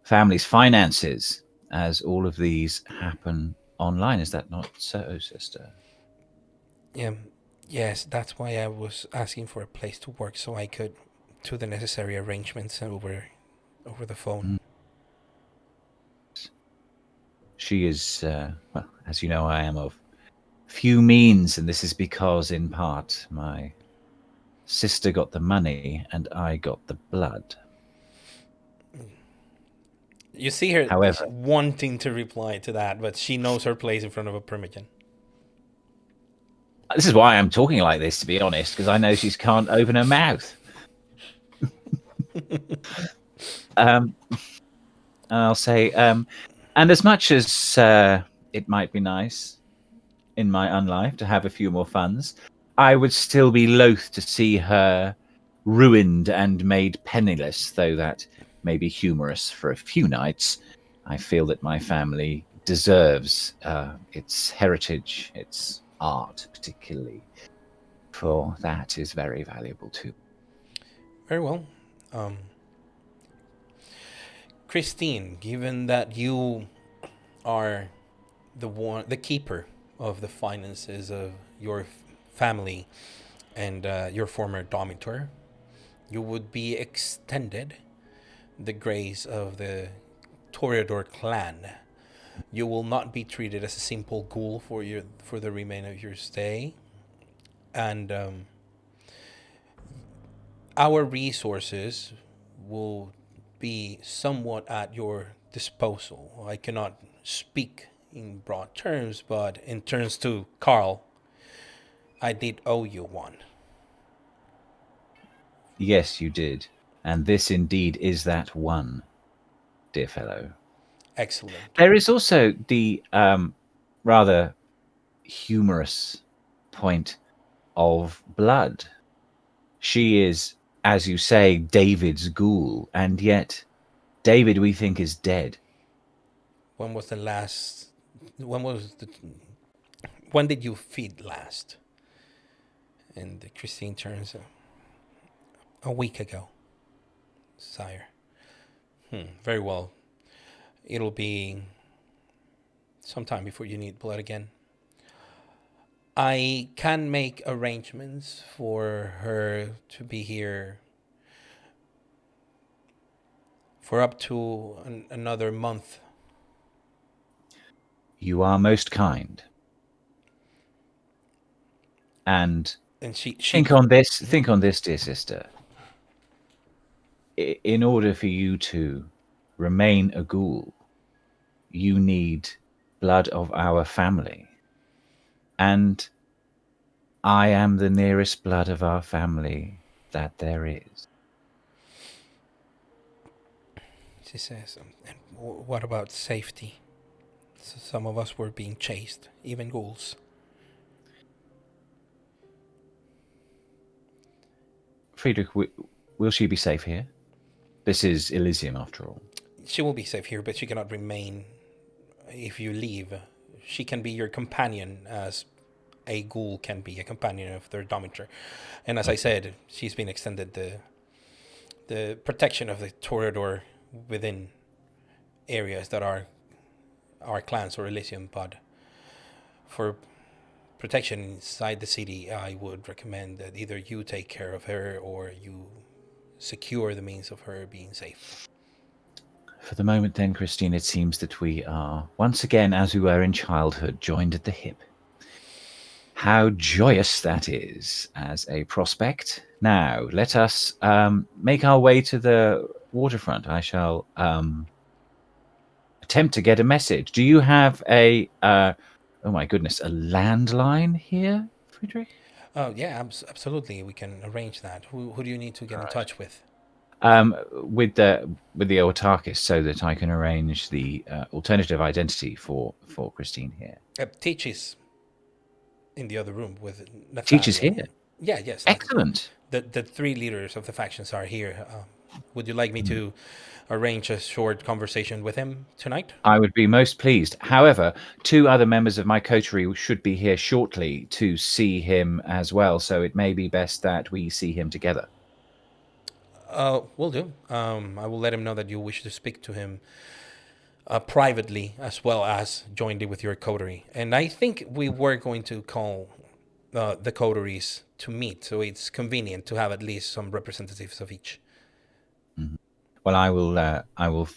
family's finances, as all of these happen online. Is that not so, sister? Yeah, yes, that's why I was asking for a place to work so I could do the necessary arrangements over the phone. She is, well, as you know, I am of few means, and this is because, in part, my sister got the money and I got the blood. You see her However, wanting to reply to that, but she knows her place in front of a primogen. this is why I'm talking like this, to be honest, because I know she can't open her mouth. I'll say, and as much as it might be nice in my unlife to have a few more funds, I would still be loath to see her ruined and made penniless, though that may be humorous for a few nights. I feel that my family deserves its heritage, its art, particularly, for that is very valuable too. Very well. Christine, given that you are the keeper of the finances of your family and your former domitor, you would be extended the grace of the Toreador clan. You will not be treated as a simple ghoul for the remainder of your stay, and our resources will be somewhat at your disposal. I cannot speak in broad terms, but in terms to Carl, I did owe you one. Yes, you did. And this indeed is that one, dear fellow. Excellent. There is also the rather humorous point of blood. She is, as you say, David's ghoul, and yet David, we think, is dead. When was the last? When was the? When did you feed last? And Christine turns a week ago, sire. Very well. It'll be some time before you need blood again. I can make arrangements for her to be here for up to another month. You are most kind. And she think on this, dear sister. In order for you to remain a ghoul, you need blood of our family. And I am the nearest blood of our family that there is. She says, and what about safety? So some of us were being chased, even ghouls. Friedrich, will she be safe here? This is Elysium, after all. She will be safe here, but she cannot remain if you leave. She can be your companion as a ghoul can be a companion of their domitor. And as I said, she's been extended the protection of the Toreador within areas that are our clans or Elysium, but for protection inside the city, I would recommend that either you take care of her or you secure the means of her being safe. For the moment then, Christine, it seems that we are once again, as we were in childhood, joined at the hip. How joyous that is as a prospect. Now, let us make our way to the waterfront. I shall attempt to get a message. Do you have a, oh my goodness, a landline here, Friedrich? Oh, yeah, absolutely. We can arrange that. Who do you need to get in touch with? With the autarchist, so that I can arrange the alternative identity for Christine here. Teach is in the other room with Nathaniel. Teach is here. Yeah, yes. Excellent. The three leaders of the factions are here. Would you like me to arrange a short conversation with him tonight? I would be most pleased. However, 2 other members of my coterie should be here shortly to see him as well, so it may be best that we see him together. Will do. I will let him know that you wish to speak to him privately, as well as jointly with your coterie. And I think we were going to call the coteries to meet, so it's convenient to have at least some representatives of each. Mm-hmm. Well, I will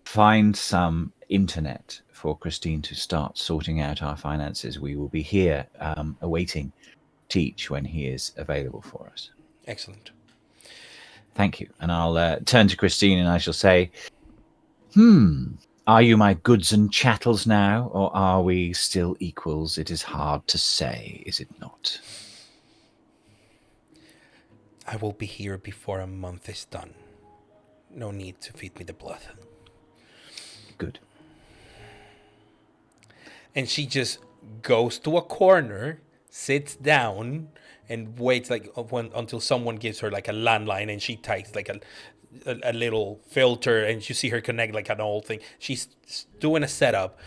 find some internet for Christine to start sorting out our finances. We will be here awaiting Teach when he is available for us. Excellent. Thank you. And I'll turn to Christine and I shall say, are you my goods and chattels now, or are we still equals? It is hard to say, is it not? I will be here before a month is done. No need to feed me the blood. Good. And she just goes to a corner, sits down, and waits until someone gives her like a landline, and she types like a little filter, and you see her connect like an old thing. She's doing a setup.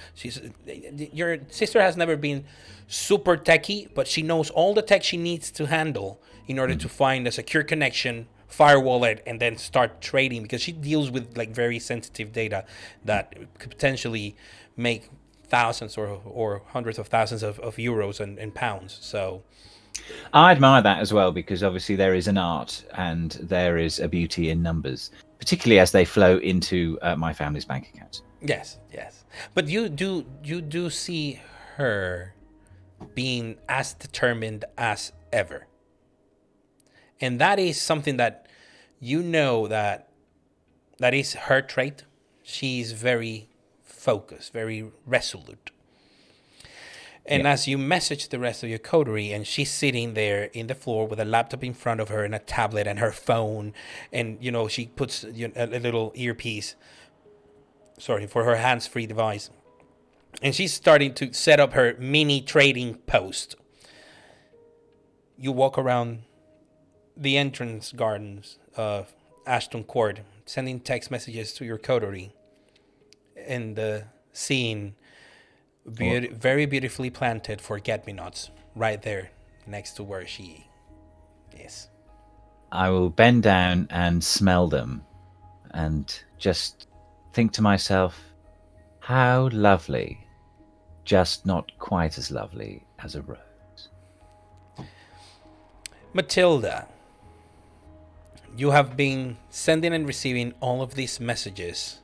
Your sister has never been super techie, but she knows all the tech she needs to handle in order to find a secure connection, firewall it, and then start trading, because she deals with like very sensitive data that could potentially make thousands or hundreds of thousands of euros and pounds. So I admire that as well, because obviously there is an art and there is a beauty in numbers, particularly as they flow into my family's bank accounts. Yes. But you do see her being as determined as ever. And that is something that that is her trait. She's very focused, very resolute. And as you message the rest of your coterie, and she's sitting there in the floor with a laptop in front of her and a tablet and her phone, and she puts a little earpiece, for her hands-free device, and she's starting to set up her mini trading post. You walk around the entrance gardens of Ashton Court, sending text messages to your coterie, and seeing very beautifully planted forget-me-nots right there next to where she is. I will bend down and smell them and just think to myself, how lovely, just not quite as lovely as a rose. Matilda, you have been sending and receiving all of these messages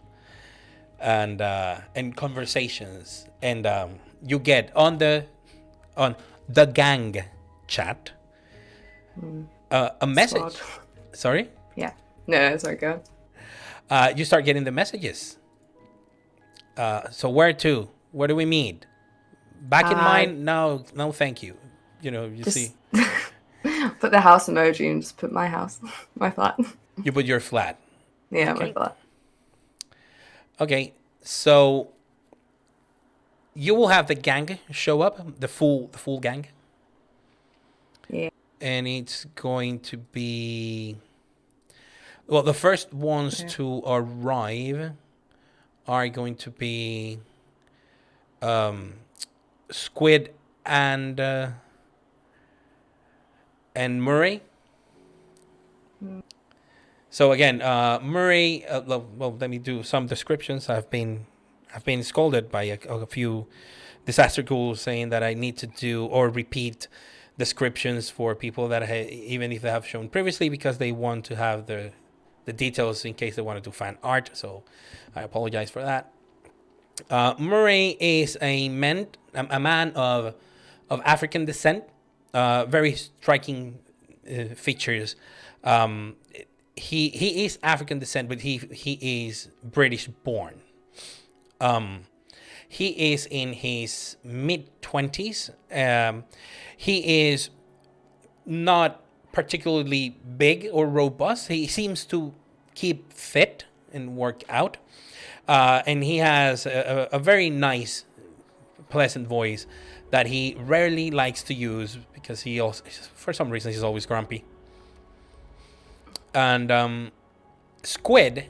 and conversations, and you get on the gang chat a message. Sorry? Yeah. No, sorry, go on. You start getting the messages. So where to? Where do we meet? Back in mine? No, thank you. You see. Put the house emoji and just put my house, my flat. You put your flat. Yeah, Okay. my flat. Okay, so you will have the gang show up, the full gang. Yeah. And it's going to be, well, the first ones to arrive are going to be Squid and Murray. So again, Murray. Well, let me do some descriptions. I've been scolded by a few disaster ghouls saying that I need to do or repeat descriptions for people that even if they have shown previously, because they want to have the details in case they want to do fan art. So I apologize for that. Murray is a man of African descent. Very striking features. He is African descent, but he is British born. He is in his mid-20s. He is not particularly big or robust. He seems to keep fit and work out. And he has a very nice, pleasant voice that he rarely likes to use because he also, for some reason, he's always grumpy. And Squid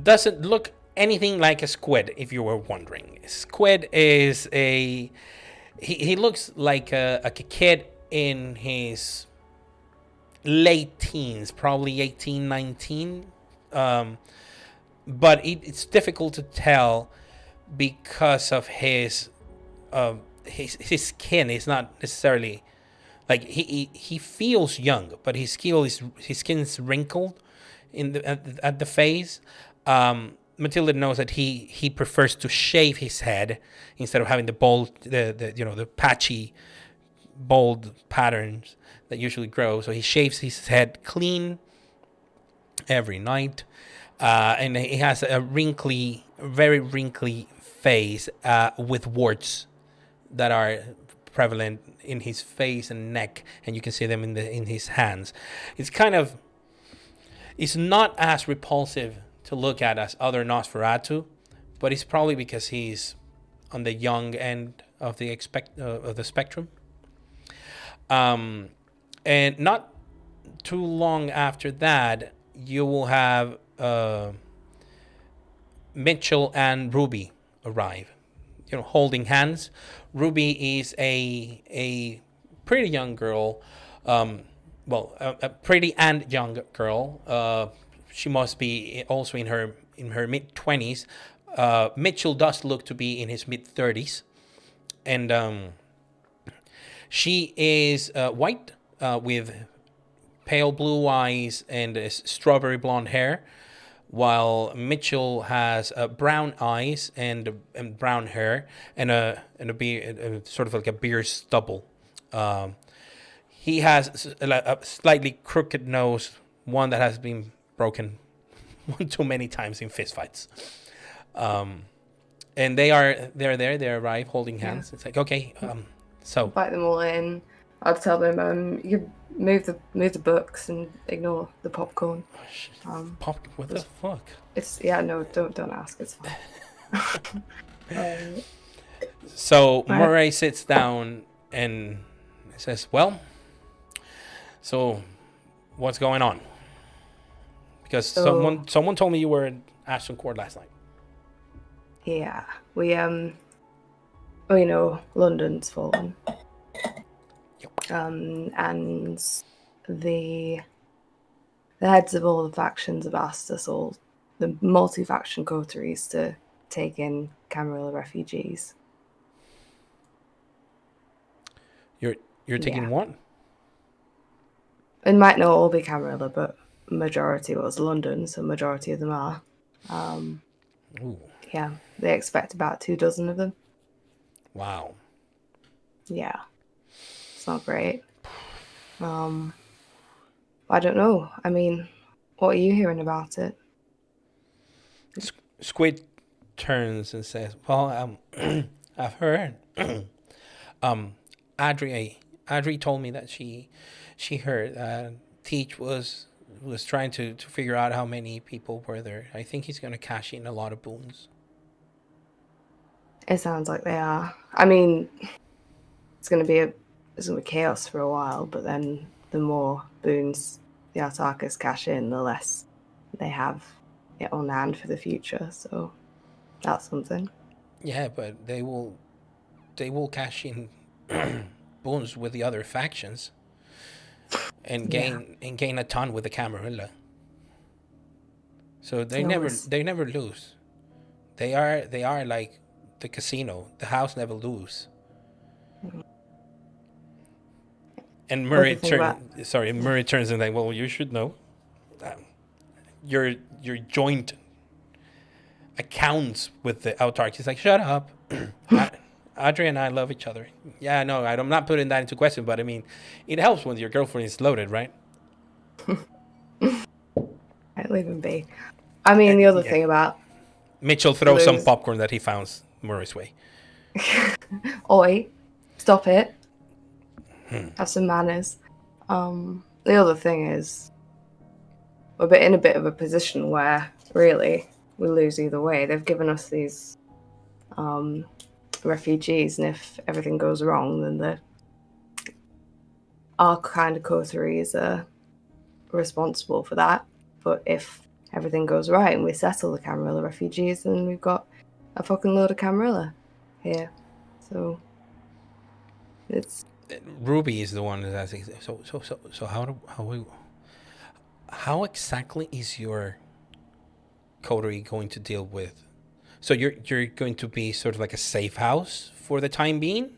doesn't look anything like a squid, if you were wondering. Squid is he looks like a kid in his late teens, probably 18, 19. But it's difficult to tell because of his skin is not necessarily like he feels young, but his skin is wrinkled at the face. Matilda knows that he prefers to shave his head instead of having the bald, the patchy, bald patterns that usually grow. So he shaves his head clean every night, and he has a very wrinkly face with warts that are prevalent in his face and neck, and you can see them in his hands. It's not as repulsive to look at as other Nosferatu, but it's probably because he's on the young end of the spectrum. And not too long after that, you will have Mitchell and Ruby arrive, holding hands. Ruby is a pretty young girl, a pretty and young girl. She must be also in her mid-20s. Mitchell does look to be in his mid-30s, and she is white with pale blue eyes and strawberry blonde hair, while Mitchell has brown eyes and brown hair and a beard, sort of like a beard stubble. He has a slightly crooked nose, one that has been broken one too many times in fistfights. And they arrive holding hands. Yeah. It's like, okay, so invite them all in. I'll tell them you move the books and ignore the popcorn. What the fuck? Don't ask. It's fine. So Murray sits down and says, "Well, so what's going on?" Because someone told me you were in Ashton Court last night. Yeah, we London's fallen. And the heads of all the factions have asked us all, the multi-faction coteries, to take in Camarilla refugees. You're taking what? It might not all be Camarilla, but majority was London, so majority of them are. Yeah, they expect about 24 of them. Wow. Yeah. It's not great. I don't know. I mean, what are you hearing about it? Squid turns and says, "Well, I've heard. Adri told me that she heard Teach was trying to figure out how many people were there. I think he's going to cash in a lot of boons." It sounds like they are. I mean, it's going to be chaos for a while, but then the more boons the Artakis cash in, the less they have it on hand for the future. So that's something. Yeah, but they will cash in boons with the other factions and gain a ton with the Camarilla. So they never lose. They are like the casino. The house never lose. And Murray Other thing Murray turns and like, well, you should know. Your joint accounts with the autarch. He's like, shut up. Audrey and I love each other. Yeah, no, I'm not putting that into question, but I mean, it helps when your girlfriend is loaded, right? I'd leave him be. I mean, the other thing about Mitchell throws some popcorn that he found Murray's way. Oi, stop it. Have some manners. The other thing is, we're in a bit of a position where, really, we lose either way. They've given us these refugees, and if everything goes wrong, then our kind of coteries are responsible for that. But if everything goes right and we settle the Camarilla refugees, then we've got a fucking load of Camarilla here. So it's Ruby is the one that's asking. So how exactly is your coterie going to deal with? So you're going to be sort of like a safe house for the time being,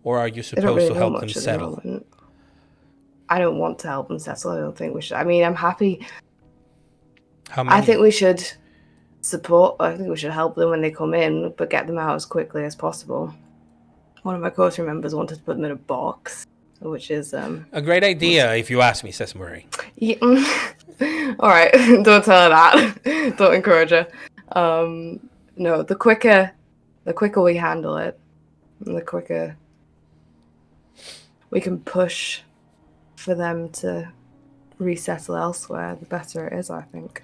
or are you supposed to help them settle? I don't want to help them settle. I don't think we should. I mean, I'm happy. How many? I think we should support. I think we should help them when they come in, but get them out as quickly as possible. One of my coterie members wanted to put them in a box, which is a great idea, if you ask me, says Murray. Yeah. All right, don't tell her that. Don't encourage her. No, the quicker we handle it, the quicker we can push for them to resettle elsewhere, the better it is, I think.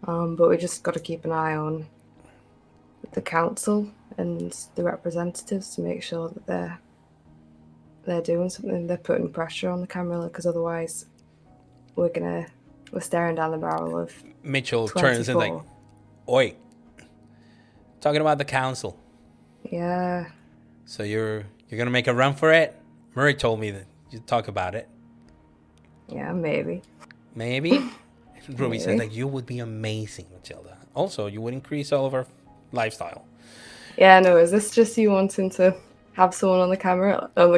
But we just got to keep an eye on the council and the representatives to make sure that they're doing something. They're putting pressure on the Camarilla, because otherwise we're staring down the barrel of Mitchell 24. turns and like, oi, talking about the council. Yeah. So you're gonna make a run for it? Murray told me that you talk about it. Yeah, maybe. Ruby said like, you would be amazing, Matilda. Also, you would increase all of our lifestyle. Yeah, no, is this just you wanting to have someone on the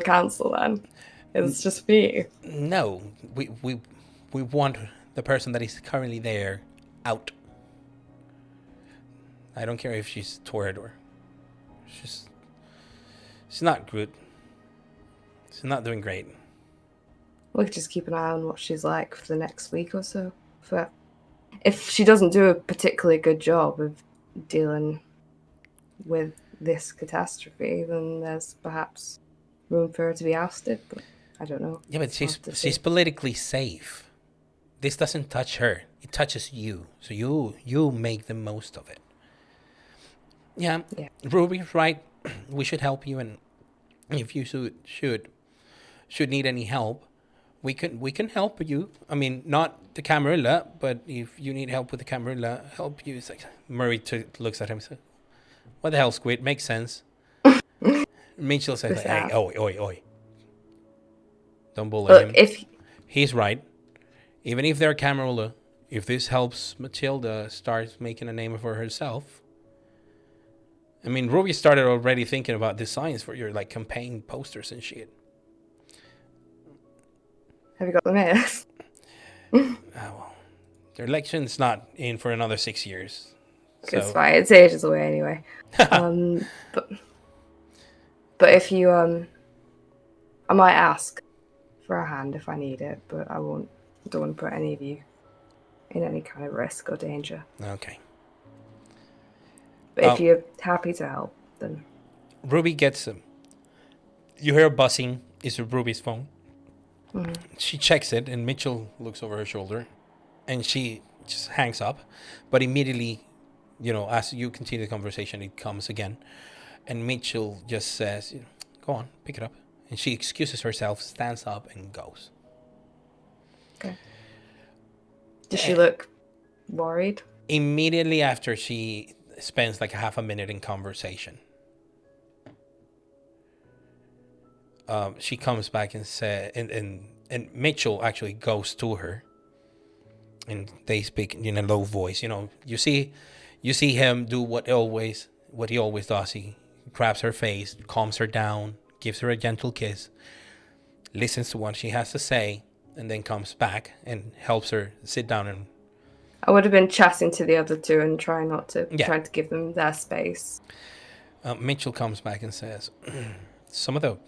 council then? It's just for you? No, we want the person that is currently there out. I don't care if she's torrid or she's not good. She's not doing great. We could just keep an eye on what she's like for the next week or so. If she doesn't do a particularly good job of dealing with this catastrophe, then there's perhaps room for her to be ousted, but I don't know. Yeah, but she's politically safe. This doesn't touch her. It touches you. So you make the most of it. Yeah. Ruby's right. We should help you, and if you should need any help, we can help you. I mean, not the Camarilla, but if you need help with the Camarilla, help you. It's like Murray looks at him and says, what the hell, Squid? Makes sense. Mitchell says, like, hey, oi. Don't bully him. He's right. Even if they're Camarilla, if this helps Matilda start making a name for herself. I mean, Ruby started already thinking about designs for your like campaign posters and shit. Have you got them here? Well, their election's not in for another 6 years. So. It's fine. It's ages away anyway. But if you I might ask for a hand if I need it, but I won't. Don't want to put any of you in any kind of risk or danger. Okay. But if you're happy to help, then Ruby gets them. You hear a buzzing. It's Ruby's phone. Mm-hmm. She checks it, and Mitchell looks over her shoulder, and she just hangs up. But immediately, as you continue the conversation, it comes again, and Mitchell just says, "Go on, pick it up." And she excuses herself, stands up, and goes. Okay. Does she look worried? Immediately after, she spends like half a minute in conversation. She comes back and says, and Mitchell actually goes to her, and they speak in a low voice. You see him do what he always does. He grabs her face, calms her down, gives her a gentle kiss, listens to what she has to say, and then comes back and helps her sit down. And I would have been chatting to the other two and trying Yeah. to give them their space. Mitchell comes back and says, some of the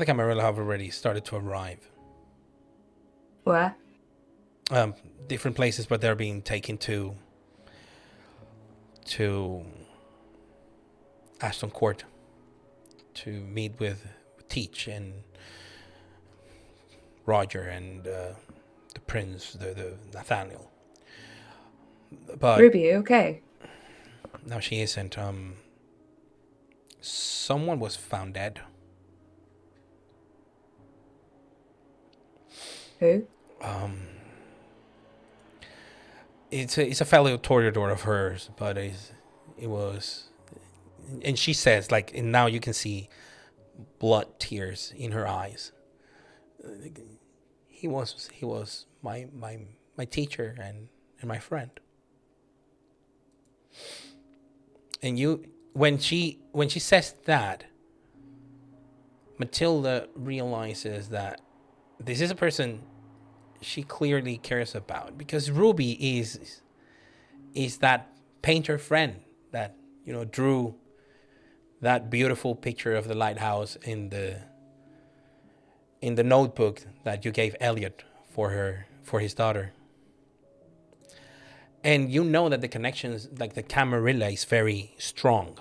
Camarilla have already started to arrive. Where? Different places, but they're being taken to Ashton Court to meet with Teach and Roger and the prince, the Nathaniel. But Ruby, okay. no, she isn't. Someone was found dead. Who? It's a fellow toreador of hers, but it was, and she says, like, and now you can see blood tears in her eyes. He was my teacher and my friend. And when she says that, Matilda realizes that this is a person she clearly cares about, because Ruby is that painter friend that drew that beautiful picture of the lighthouse in the notebook that you gave Elliot for his daughter. And you know that the connections, like the Camarilla, is very strong.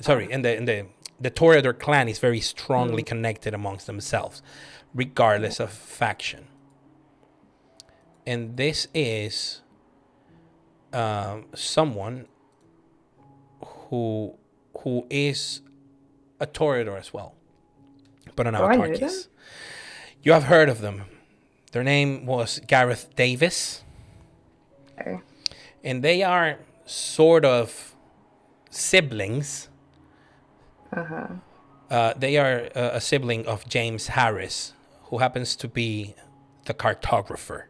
Sorry, and the Toreador clan is very strongly connected amongst themselves, regardless of faction. And this is someone who is a Toreador as well, but an Autarkis. You have heard of them. Their name was Gareth Davis. Okay. And they are sort of siblings. They are a sibling of James Harris, who happens to be the cartographer.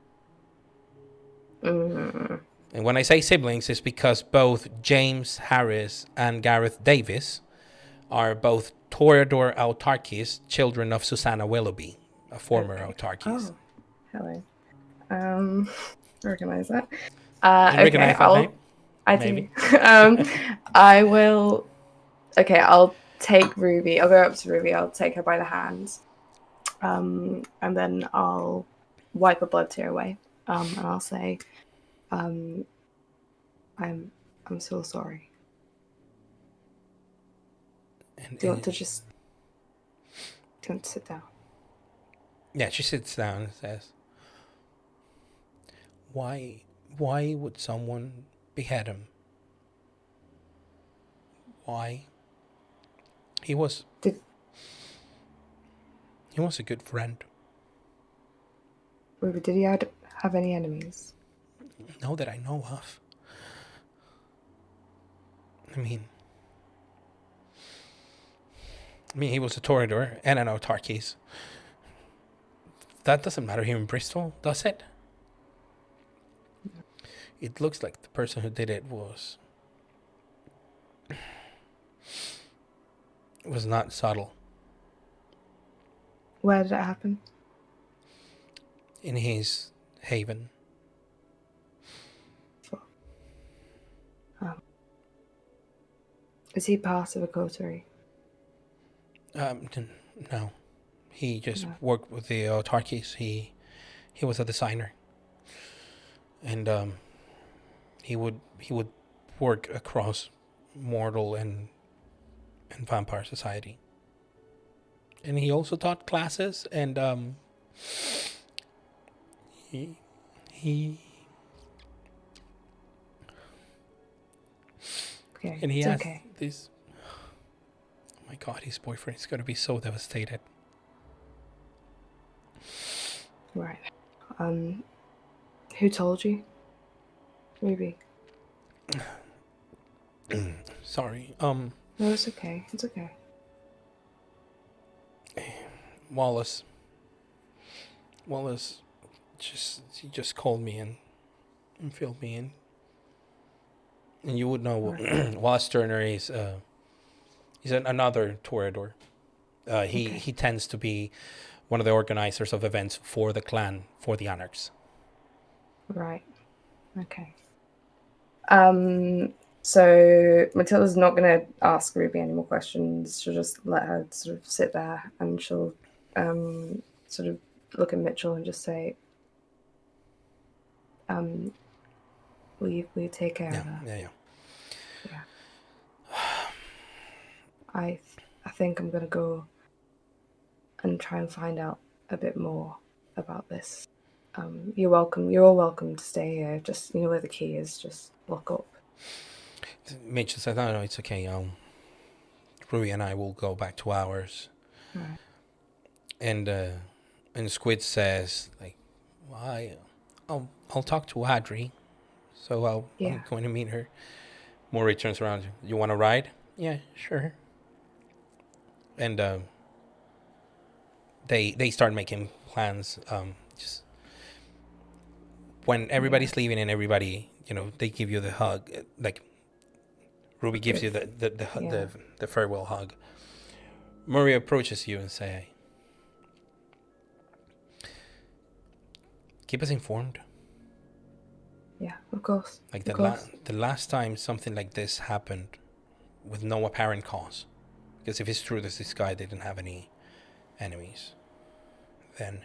And when I say siblings, it's because both James Harris and Gareth Davis are both Toreador Autarkis, children of Susanna Willoughby, a former Autarkis. Oh, hello. Recognize that. You recognize that name? I Maybe. do. I will. Okay, I'll take Ruby. I'll go up to Ruby. I'll take her by the hands, and then I'll wipe a blood tear away. And I'll say, I'm so sorry. Do you want to sit down? Yeah, she sits down and says, Why would someone behead him? Why? He was a good friend. Ruby, did he have any enemies? No, that I know of. I mean, he was a Toreador and an Autarkis. That doesn't matter here in Bristol, does it? It looks like the person who did it was not subtle. Where did it happen? In his haven. Is he part of a coterie? No. He just worked with the Autarkis. He was a designer. And he would work across mortal and vampire society. And he also taught classes, and he Okay. and he it's has okay. this. Oh my God, his boyfriend is going to be so devastated. Right. Who told you? Ruby. Sorry. No, it's okay. It's okay. Wallace just called me and filled me in. And you would know Wallace Turner is another Toreador. He tends to be one of the organizers of events for the clan, for the Anarchs. Right. Okay. So Matilda's not going to ask Ruby any more questions. She'll just let her sort of sit there, and she'll sort of look at Mitchell and just say, will you take care of her? Yeah. I think I'm going to go and try and find out a bit more about this. You're welcome. You're all welcome to stay here. Just, where the key is, just lock up. Mitchell said, no, it's okay. Ruby and I will go back to ours. Right. And Squid says, like, well, I'll talk to Audrey. So I'm going to meet her. Maury turns around. You want to ride? Yeah, sure. And they start making plans. Just when everybody's leaving and everybody, they give you the hug. Like Ruby gives you the farewell hug. Murray approaches you and say, keep us informed. Yeah, of course. Like the last time something like this happened with no apparent cause. Because if it's true that this guy didn't have any enemies, then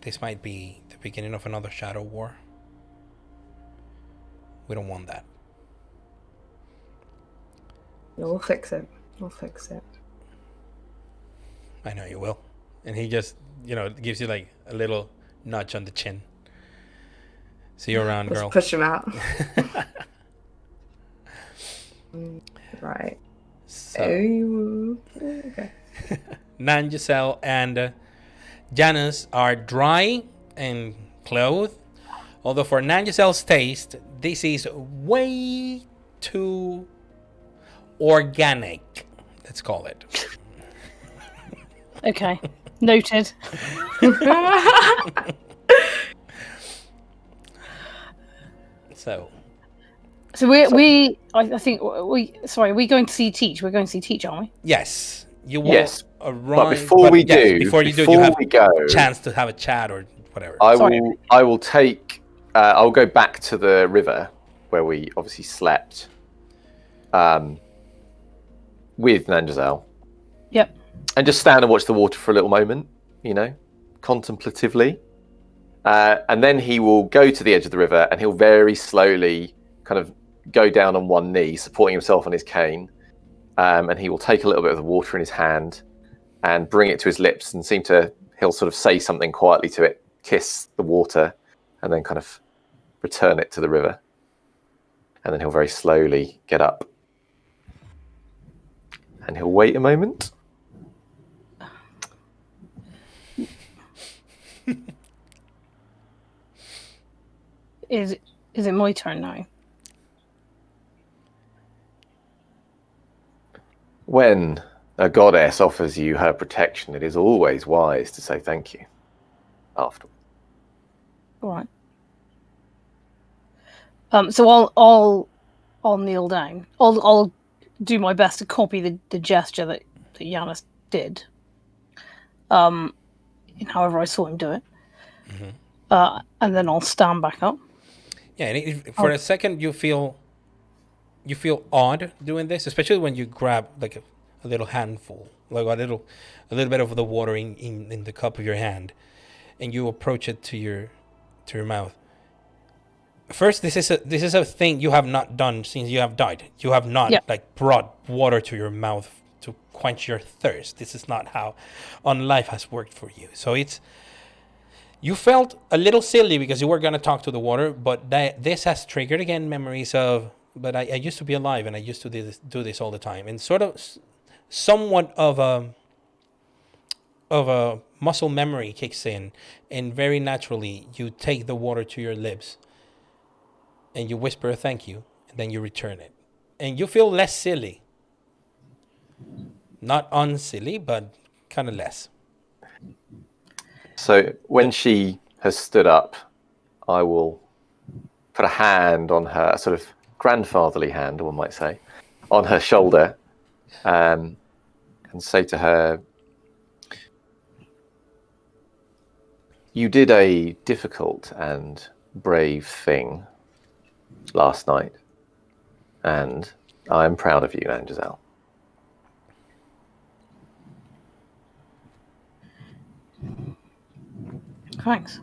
this might be the beginning of another shadow war. We don't want that. No, we'll fix it. I know you will. And he just, gives you like a little nudge on the chin. See you around, girl. Push him out. Right. So, okay. Nan, Giselle, and Janice are dry and clothed. Although for Nan Giselle's taste, this is way too organic. Let's call it. Okay. Noted. So I think are we going to see Teach? We're going to see Teach, aren't we? Yes. You will arrive. But before we do, you have a chance to have a chat or whatever. I will take. I'll go back to the river where we obviously slept. With Nanjazelle. Yep. And just stand and watch the water for a little moment, contemplatively. And then he will go to the edge of the river and he'll very slowly kind of go down on one knee, supporting himself on his cane. And he will take a little bit of the water in his hand and bring it to his lips and he'll sort of say something quietly to it, kiss the water, and then kind of return it to the river. And then he'll very slowly get up. And he'll wait a moment. Is it my turn now? When a goddess offers you her protection, it is always wise to say thank you afterwards. All right. So I'll kneel down. I'll do my best to copy the gesture that Giannis did. In however I saw him do it. Mm-hmm. And then I'll stand back up. Yeah, and for a second you feel odd doing this, especially when you grab like a little handful, like a little bit of the water in the cup of your hand, and you approach it to your mouth. First, this is a thing you have not done since you have died. You have not brought water to your mouth to quench your thirst. This is not how life has worked for you. So you felt a little silly because you were going to talk to the water, but this has triggered again memories of, but I used to be alive and I used to do this all the time. And sort of somewhat of a muscle memory kicks in, and very naturally you take the water to your lips and you whisper a thank you, and then you return it. And you feel less silly. Not unsilly, but kind of less. So when she has stood up, I will put a hand on her, a sort of grandfatherly hand, one might say, on her shoulder, and say to her, "You did a difficult and brave thing last night, and I am proud of you, Nanjazal." Thanks.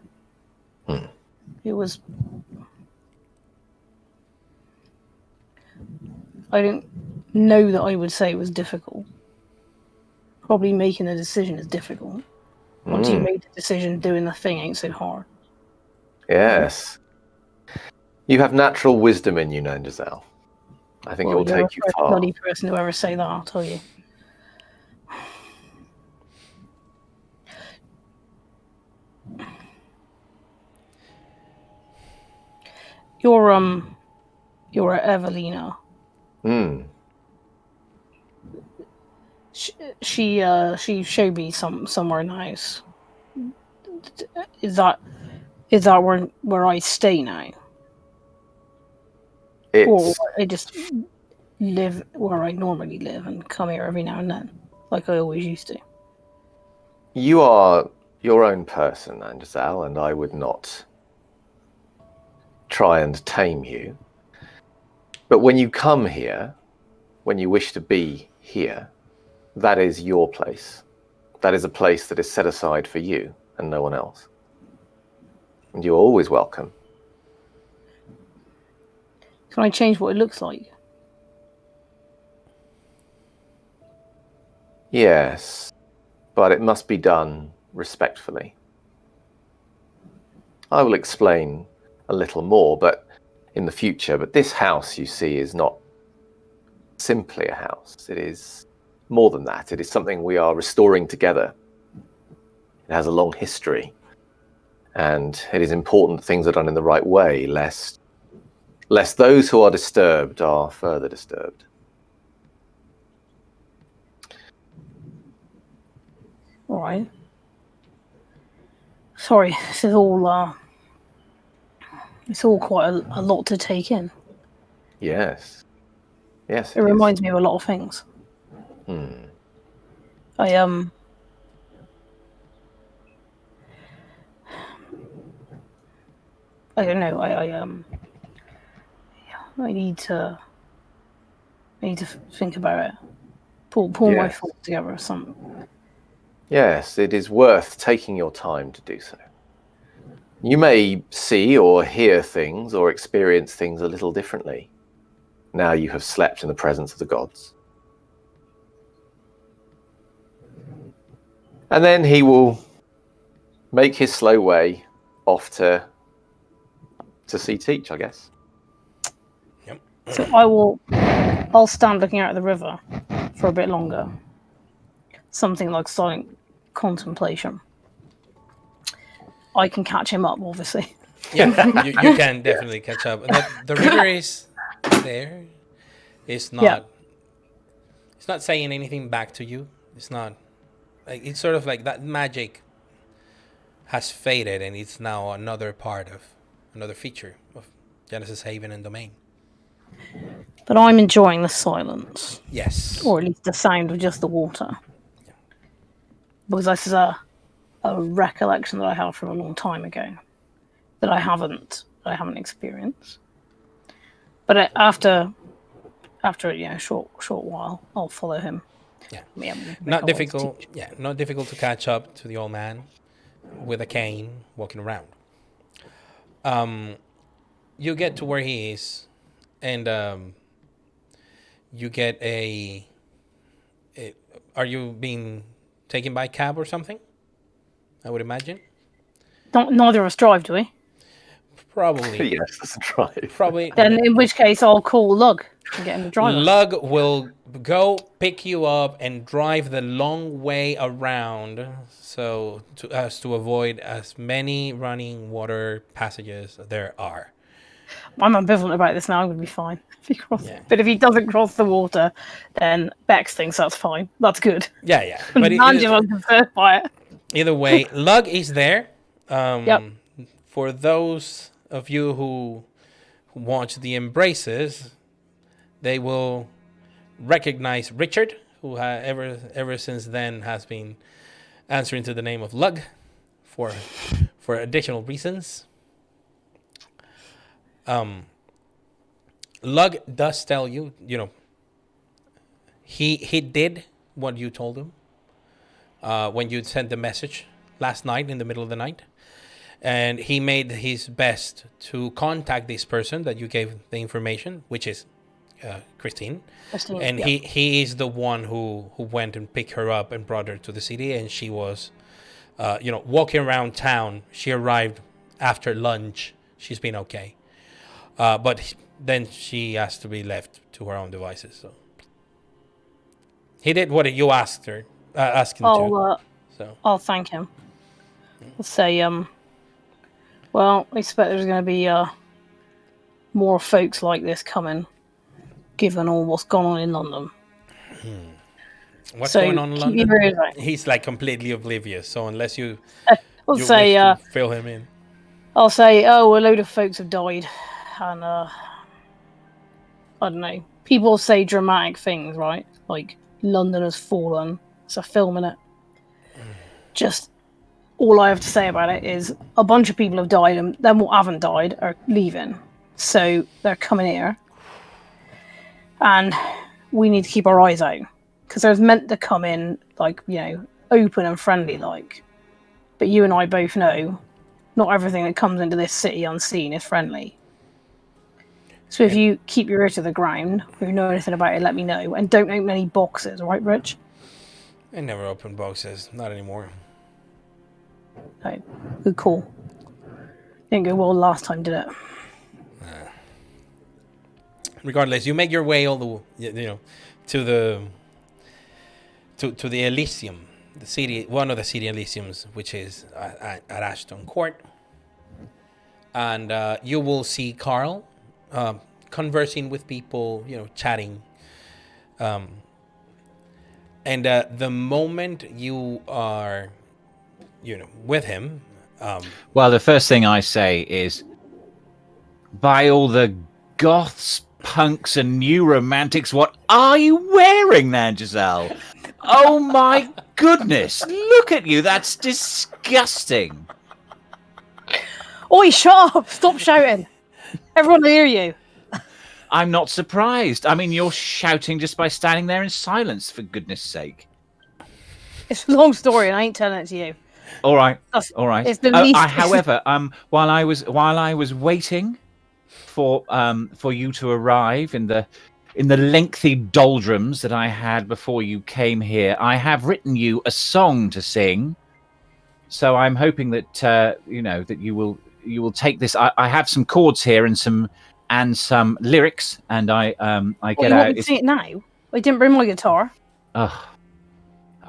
It was. I don't know that I would say it was difficult. Probably making a decision is difficult. Once you made the decision, doing the thing ain't so hard. Yes. You have natural wisdom in you, Nanjazal. I think it will take you You're the far. bloody person to ever say that, I'll tell you. You're Evelina. She showed me somewhere in the house. Is that where I stay now? Or I just live where I normally live and come here every now and then, like I always used to. You are your own person, Nanjazal, and I would not try and tame you. But when you come here, when you wish to be here, that is your place. That is a place that is set aside for you and no one else. And you're always welcome. Can I change what it looks like? Yes, but it must be done respectfully. I will explain a little more, but in the future. But this house, you see, is not simply a house. It is more than that. It is something we are restoring together. It has a long history, and it is important that things are done in the right way, lest those who are disturbed are further disturbed. All right. Sorry, this is all. It's all quite a lot to take in. Yes. Yes. It reminds me of a lot of things. I don't know. I need to think about it. Pull my thoughts together or something. Yes, it is worth taking your time to do so. You may see or hear things or experience things a little differently now you have slept in the presence of the gods. And then he will make his slow way off to see Teach, I guess. Yep. So I'll stand looking out at the river for a bit longer. Something like silent contemplation. I can catch him up, obviously. Yeah, you can definitely catch up. The river is there. It's not. Yeah. It's not saying anything back to you. It's not. Like, it's sort of like that magic has faded, and it's now another feature of Genesis Haven and Domain. But I'm enjoying the silence. Yes. Or at least the sound of just the water. Yeah. Because this is a recollection that I have from a long time ago that I haven't experienced. But after a short while, I'll follow him. Yeah. Not difficult. Yeah, not difficult to catch up to the old man with a cane walking around. You get to where he is, and you get are you being taken by cab or something? I would imagine. Neither of us drive, do we? Probably. Yes, let's drive. Probably. Then in which case I'll call Lug and get him to drive us. Lug will go pick you up and drive the long way around, so to avoid as many running water passages there are. I'm ambivalent about this now. I'm going to be fine. But if he doesn't cross the water, then Bex thinks that's fine. That's good. Yeah. But I'm concerned by it. Either way, Lug is there. Yep. For those of you who watch the Embraces, they will recognize Richard, who ever since then has been answering to the name of Lug for additional reasons. Lug does tell you, he did what you told him when you sent the message last night in the middle of the night. And he made his best to contact this person that you gave the information, which is Christine. And yeah. he is the one who went and picked her up and brought her to the city. And she was, walking around town. She arrived after lunch. She's been okay. But then she has to be left to her own devices. So he did what you asked him to. So I'll thank him. I'll say, well, I expect there's going to be more folks like this coming, given all what's gone on in London. What's going on in London? Right. He's like completely oblivious. So unless you, I'll say, wish to fill him in, I'll say, a load of folks have died, and I don't know. People say dramatic things, right? Like London has fallen. It's a film, innit? Just. All I have to say about it is a bunch of people have died, and then what haven't died are leaving. So they're coming here. And we need to keep our eyes out. Because they're meant to come in, open and friendly, like. But you and I both know not everything that comes into this city unseen is friendly. So if you keep your ear to the ground, if you know anything about it, let me know. And don't open any boxes, all right, Rich? I never open boxes. Not anymore. No, good call. Didn't go well last time, did it? Regardless, you make your way all the to the Elysium, the city, one of the city Elysiums, which is at Ashton Court, and you will see Carl conversing with people, chatting, and the moment you are with him. Well, the first thing I say is, by all the goths, punks, and new romantics, what are you wearing there, Giselle? Oh my goodness, look at you, that's disgusting. Oi, shut up! Stop shouting! Everyone will hear you. I'm not surprised. I mean, you're shouting just by standing there in silence, for goodness sake. It's a long story, and I ain't telling it to you. All right. It's the least. However, while I was waiting for you to arrive in the lengthy doldrums that I had before you came here, I have written you a song to sing. So I'm hoping that that you will take this. I have some chords here and some lyrics, and I get you out. Want me to sing it now? I didn't bring my guitar. Oh.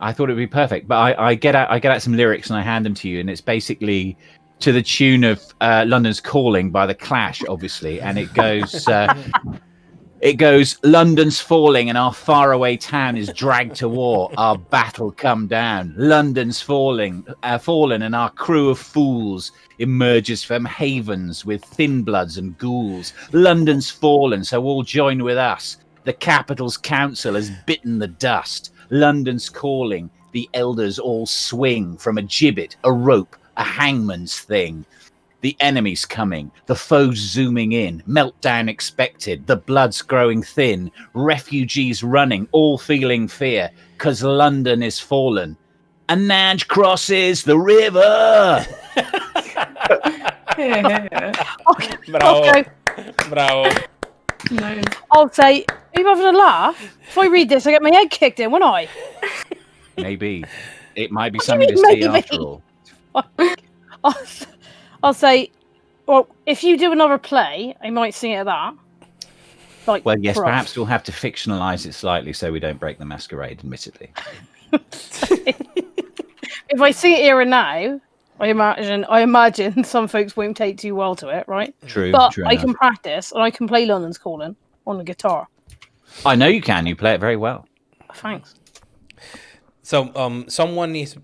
I thought it'd be perfect, but I get out some lyrics and I hand them to you, and it's basically to the tune of "London's Calling" by the Clash, obviously, and it goes, "London's falling and our faraway town is dragged to war. Our battle come down. London's fallen, and our crew of fools emerges from havens with thin bloods and ghouls. London's fallen, so all join with us. The capital's council has bitten the dust. London's calling, the elders all swing from a gibbet, a rope, a hangman's thing. The enemy's coming, the foes zooming in, meltdown expected, the blood's growing thin, refugees running, all feeling fear, 'cause London is fallen. And Nudge crosses the river." Bravo. Okay. Bravo. No. I'll say, are you having a laugh? If I read this, I get my head kicked in, won't I? Maybe. It might be What do something you to mean, see maybe? after all. I'll say, well, if you do another play, I might sing it at that. Well, yes, for us. perhaps we'll have to fictionalize it slightly so we don't break the masquerade, admittedly. If I sing it here and now, I imagine some folks won't take too well to it, right? True. But true I enough. can practice, and I can play London's Calling on the guitar. I know you can. You play it very well. Thanks. So, someone is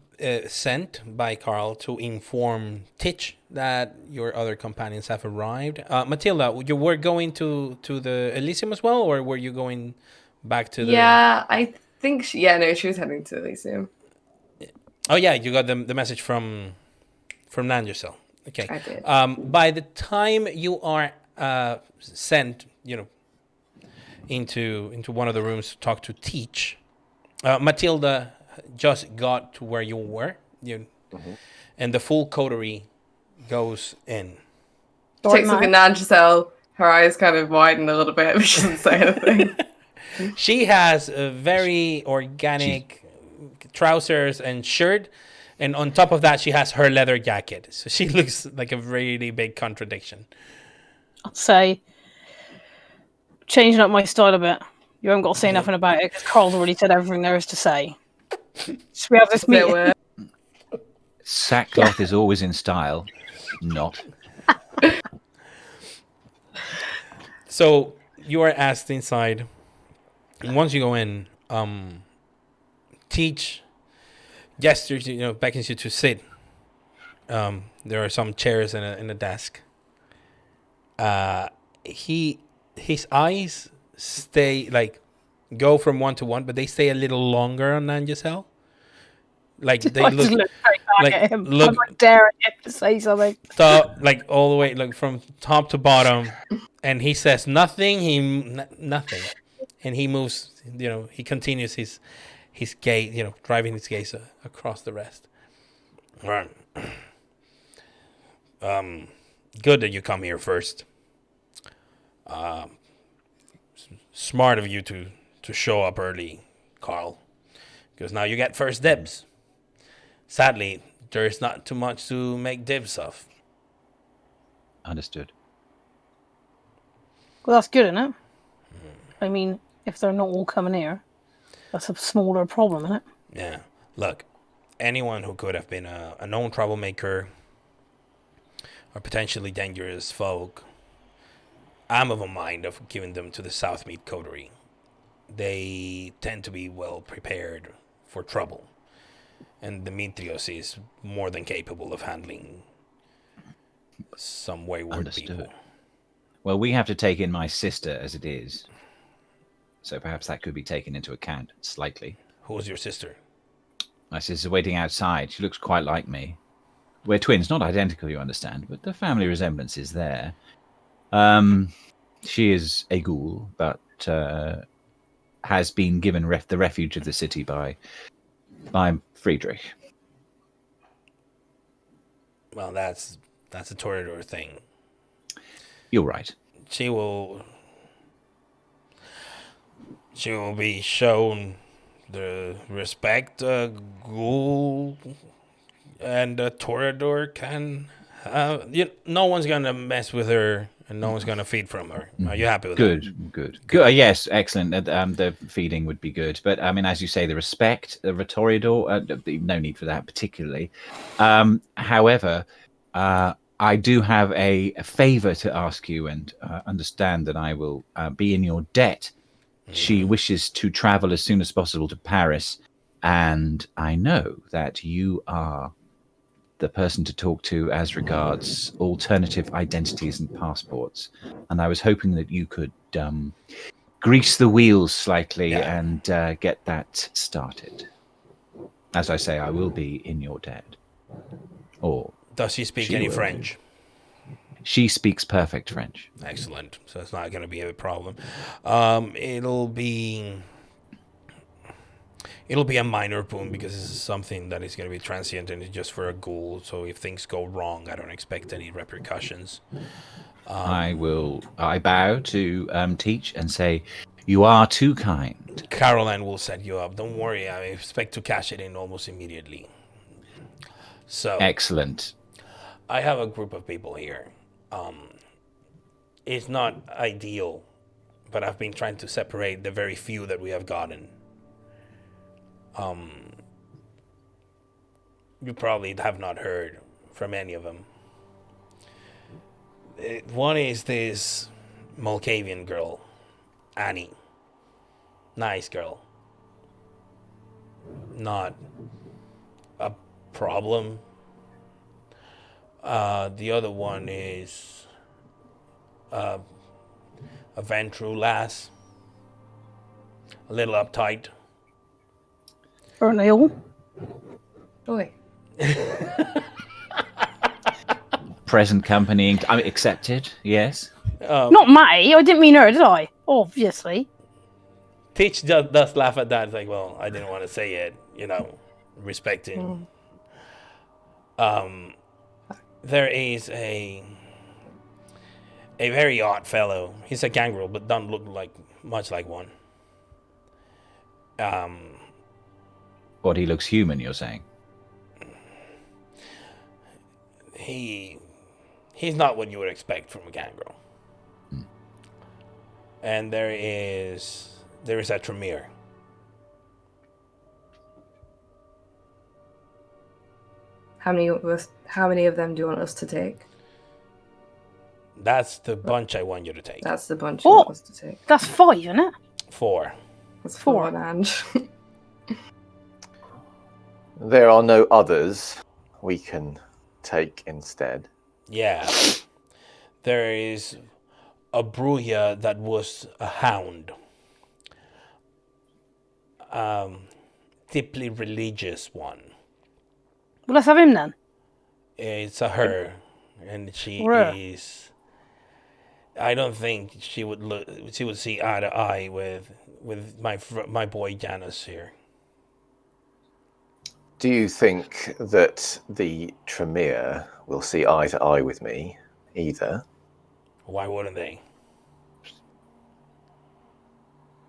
sent by Carl to inform Titch that your other companions have arrived. Matilda, you were going to the Elysium as well, or were you going back to the... Yeah, I think she was heading to Elysium. Oh yeah, you got the message from Nangercell. Okay. I did. By the time you are sent, into one of the rooms to talk to Teach, Matilda just got to where you were, and the full coterie goes in. Takes a look at Nangiselle. Her eyes kind of widen a little bit, but she doesn't say anything. She has a very organic trousers and shirt, and on top of that, she has her leather jacket. So she looks like a really big contradiction. I'd say changing up my style a bit. You haven't got to say nothing about it because Carl's already said everything there is to say. Should we have this meeting? Sackcloth is always in style, not. So you are asked inside. And once you go in, Teach gestures, beckons you to sit. There are some chairs and a desk. His eyes stay go from one to one, but they stay a little longer on Nangiselle. Like they look like at him. I'm daring him to say something. All the way, from top to bottom, and he says nothing. Nothing, and he moves. He continues his gaze. Driving his gaze across the rest. All right. Good that you come here first. Smart of you to show up early, Carl, because now you get first dibs. Sadly, there's not too much to make dibs of. Understood. Well, that's good, isn't it? I mean, if they're not all coming here, that's a smaller problem, isn't it? Yeah. Look, anyone who could have been a known troublemaker or potentially dangerous folk, I'm of a mind of giving them to the Southmead Coterie. They tend to be well prepared for trouble. And Demetrios is more than capable of handling some wayward people. Well, we have to take in my sister as it is. So perhaps that could be taken into account slightly. Who's your sister? My sister's waiting outside. She looks quite like me. We're twins, not identical, you understand, but the family resemblance is there. She is a ghoul, but has been given the refuge of the city by Friedrich. Well, that's a Toreador thing. You're right. She will be shown the respect a ghoul and a Toreador can have. No one's gonna mess with her, and no one's gonna feed from her. Are you happy with that? Good. Yes, excellent. The feeding would be good, but I mean, as you say, the respect, the Toreador, no need for that particularly. However, I do have a favor to ask you, and understand that I will be in your debt. She wishes to travel as soon as possible to Paris, and I know that you are the person to talk to as regards alternative identities and passports. And I was hoping that you could grease the wheels slightly and get that started. As I say, I will be in your debt. Or does she speak any French? She speaks perfect French. Excellent. So it's not going to be a problem. It'll be a minor boon because this is something that is going to be transient and it's just for a ghoul. So if things go wrong, I don't expect any repercussions. I bow to Teach and say, you are too kind. Caroline will set you up. Don't worry. I expect to cash it in almost immediately. So excellent. I have a group of people here. It's not ideal, but I've been trying to separate the very few that we have gotten. You probably have not heard from any of them. One is this Malkavian girl, Annie. Nice girl. Not a problem. The other one is a Ventru lass. a little uptight. Aren't they all? Oi. Present company accepted. Yes. Not Matty. I didn't mean her, did I? Obviously. Teach does laugh at that. It's like, well, I didn't want to say it, respecting. There is a very odd fellow. He's a gangrel, but doesn't look much like one. What, he looks human, you're saying? He's not what you would expect from a gangrel. And there is a Tremere. How many of them do you want us to take? That's the bunch I want you to take. That's the bunch you want us to take. That's 5, isn't it? 4. That's 4, and There are no others we can take instead. Yeah. There is a Bruja that was a hound. Deeply religious one. Well, let's have him then. It's a her, and she is. I don't think she would see eye to eye with my boy Janus here. Do you think that the Tremere will see eye to eye with me either? Why wouldn't they?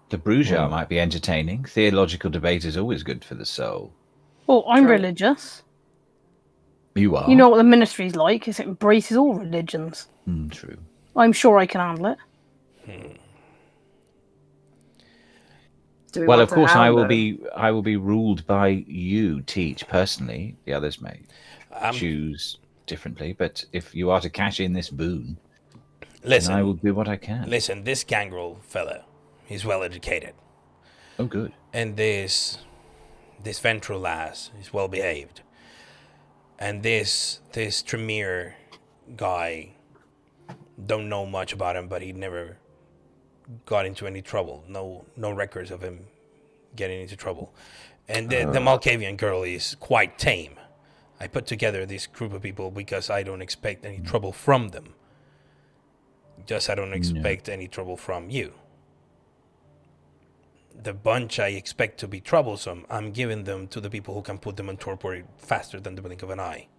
The Bruja might be entertaining. Theological debate is always good for the soul. Well, I'm religious. You are? You know what the ministry's like, is it embraces all religions. True. I'm sure I can handle it. Well, of course, I will be ruled by you, Teach, personally. The others may choose differently, but if you are to cash in this boon, then I will do what I can. Listen, this gangrel fella, he's well educated. Oh, good. And this ventral lass is well behaved. And this Tremere guy, don't know much about him, but he never got into any trouble. No records of him getting into trouble. And the Malkavian girl is quite tame. I put together this group of people because I don't expect any trouble from them. Just I don't expect any trouble from you. The bunch I expect to be troublesome, I'm giving them to the people who can put them on torpor faster than the blink of an eye.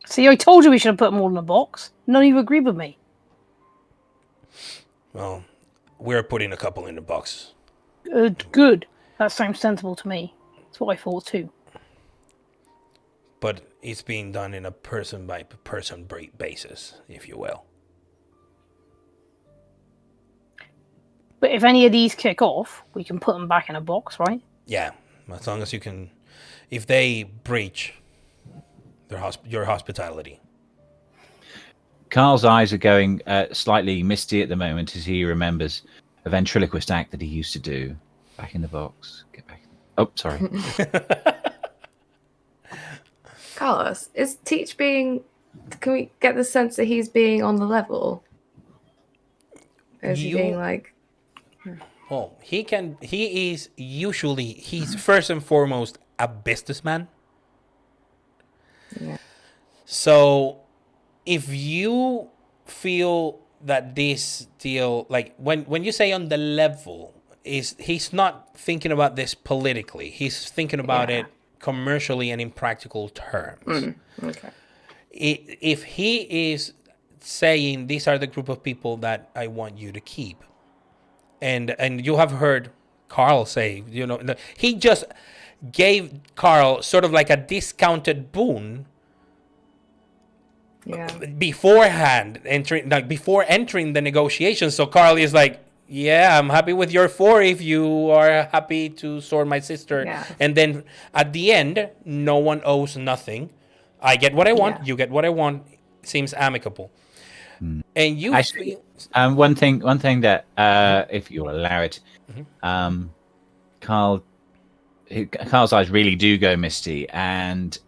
See, I told you we should have put them all in a box. None of you agreed with me. Well, we're putting a couple in the box. Good. That sounds sensible to me. That's what I thought too. But it's being done in a person-by-person basis, if you will. But if any of these kick off, we can put them back in a box, right? Yeah, as long as you can. If they breach your hospitality. Carl's eyes are going slightly misty at the moment as he remembers a ventriloquist act that he used to do. Back in the box. Get back. Oh, sorry. Carlos, is Teach being... Can we get the sense that he's being on the level? Or is he being like... Well, he's first and foremost a businessman. Yeah. So if you feel that this deal, like when you say on the level, he's not thinking about this politically. He's thinking about it commercially and in practical terms. Okay. If he is saying these are the group of people that I want you to keep, and you have heard Carl say, he just gave Carl sort of like a discounted boon beforehand, before entering the negotiations. So Carl is like, yeah, I'm happy with your 4 if you are happy to sword my sister. Yeah. And then at the end, no one owes nothing. I get what I want. You get what I want. Seems amicable. And you actually, one thing that if you'll allow it, Carl's eyes really do go misty, and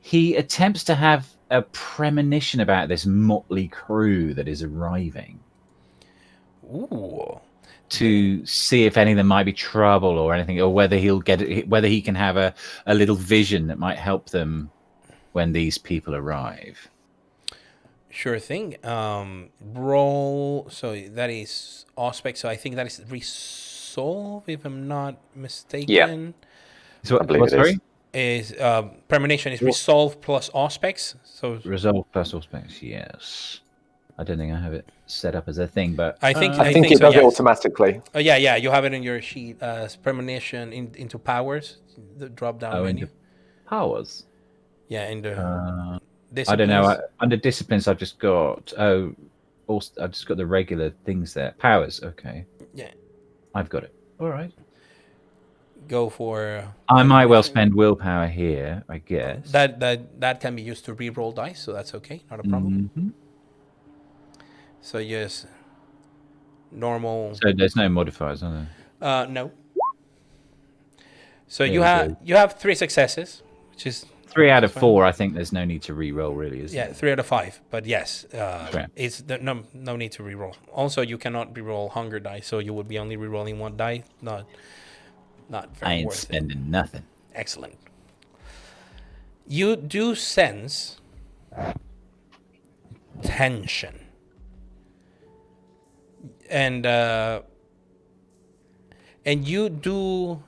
he attempts to have a premonition about this motley crew that is arriving. Ooh. to see if any of them might be trouble or anything, or whether whether he can have a little vision that might help them when these people arrive. Sure thing. Roll. So that is aspect. So I think that is resolve, if I'm not mistaken. So I believe it sorry? Is premonition is resolve plus aspects. So Resolve plus aspects. Yes. I don't think I have it set up as a thing, but I think I think it so, does it yes. automatically. Oh yeah, you have it in your sheet as premonition into powers, the drop down menu. into powers. Yeah, in the I don't know. disciplines. Under disciplines, I've just got I've just got the regular things there. Powers. Okay. Yeah. I've got it. All right. Go for. I might well spend willpower here, I guess. That can be used to re-roll dice, so that's okay, not a problem. Mm-hmm. So yes, normal. So there's no modifiers, are there? No. So you have 3 successes, which is 3 out of 4. I think there's no need to re-roll, really, is there? 3 out of 5. But yes, Right. it's no need to re-roll. Also, you cannot re-roll hunger dice, so you would be only re-rolling 1 die. Not very I ain't worth spending it. nothing. Excellent. You do sense tension. And you do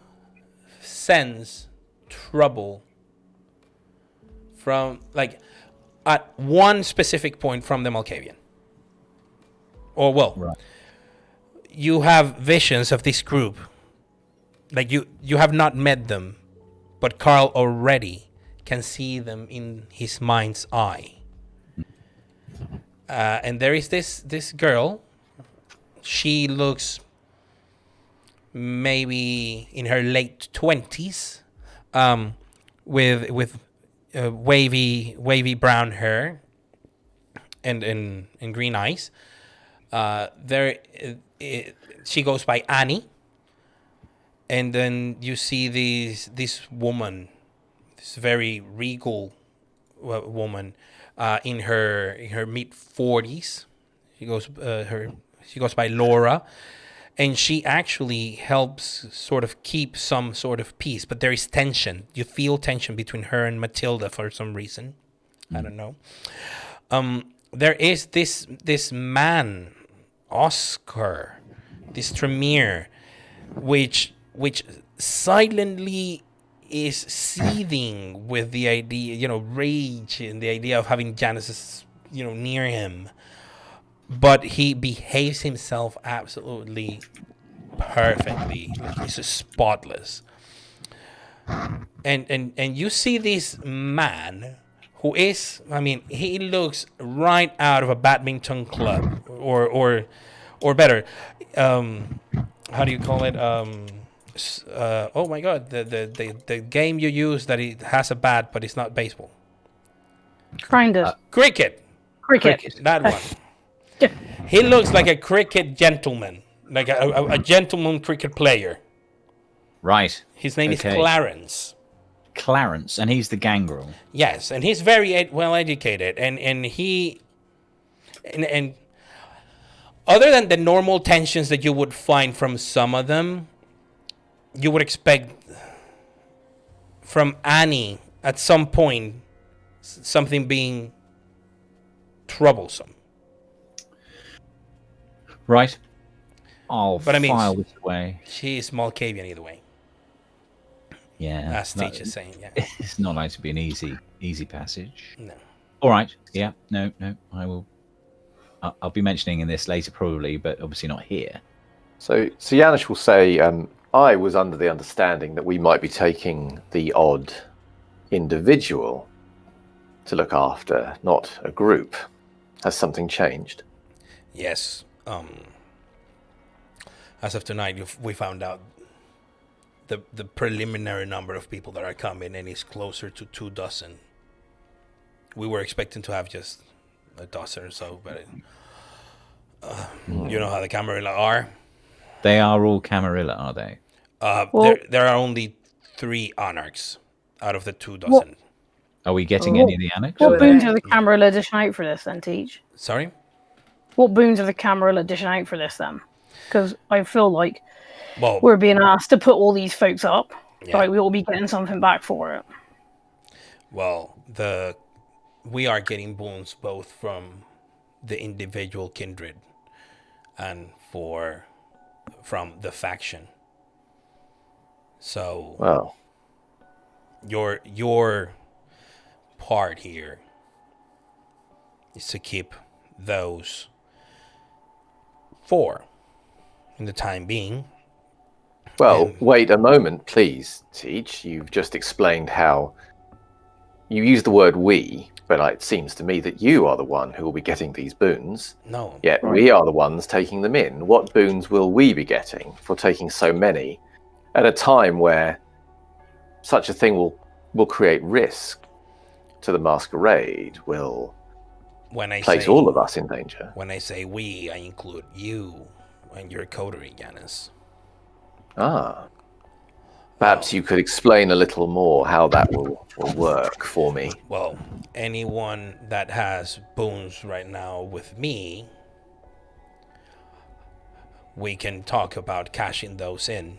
sense trouble from, like, at one specific point from the Malkavian. Or, well, Right. you have visions of this group. Like, you have not met them, but Carl already can see them in his mind's eye. And there is this girl. She looks maybe in her late 20s, with wavy brown hair and green eyes. She goes by Annie, and then you see this woman, this very regal woman, in her mid-40s. She goes by Laura, and she actually helps sort of keep some sort of peace, but there is tension. You feel tension between her and Matilda for some reason. I don't know. There is this man, Oscar, this Tremere, which silently is seething with the idea, rage and the idea of having Janice, near him. But he behaves himself absolutely perfectly. Like, he's spotless. And you see this man who is, he looks right out of a badminton club, or better, how do you call it? Oh my God, the game you use that it has a bat but it's not baseball. Grinders. Cricket. That one. He looks like a cricket gentleman, like a gentleman cricket player. Right. His name is Clarence. Clarence, and he's the gangrel. Yes, and he's very well educated, and he, and other than the normal tensions that you would find from some of them, you would expect from Annie at some point something being troublesome. Right. I'll file this away. She is Malkavian either way. Yeah. As Teach is saying, yeah. It's not like to be an easy passage. No. All right. Yeah. No. I will. I'll be mentioning this later, probably, but obviously not here. So Janusz will say, I was under the understanding that we might be taking the odd individual to look after, not a group. Has something changed? Yes. As of tonight, we found out the preliminary number of people that are coming, and is closer to 24. We were expecting to have just a dozen or so, but you know how the Camarilla are. They are all Camarilla, are they? There are only 3 Anarchs out of the 24. Are we getting any of the Anarchs? What boons are the Camarilla dishing out for this then, Teach? Sorry? What boons are the Camarilla dishing out for this then? Because I feel like Well, we're being asked to put all these folks up. yeah. Like we will be getting something back for it. Well, we are getting boons both from the individual kindred and from the faction. So Well, your part here is to keep those 4 in the time being. well, And- wait a moment, please, Teach. You've just explained how you use the word we, but it seems to me that you are the one who will be getting these boons. No. Yet we are the ones taking them in. What boons will we be getting for taking so many at a time where such a thing will create risk to the Masquerade, will When I place say all of us in danger? when I say we, I include you and your coterie, Yanis. Ah. Perhaps you could explain a little more how that will work for me. Well, anyone that has boons right now with me, we can talk about cashing those in.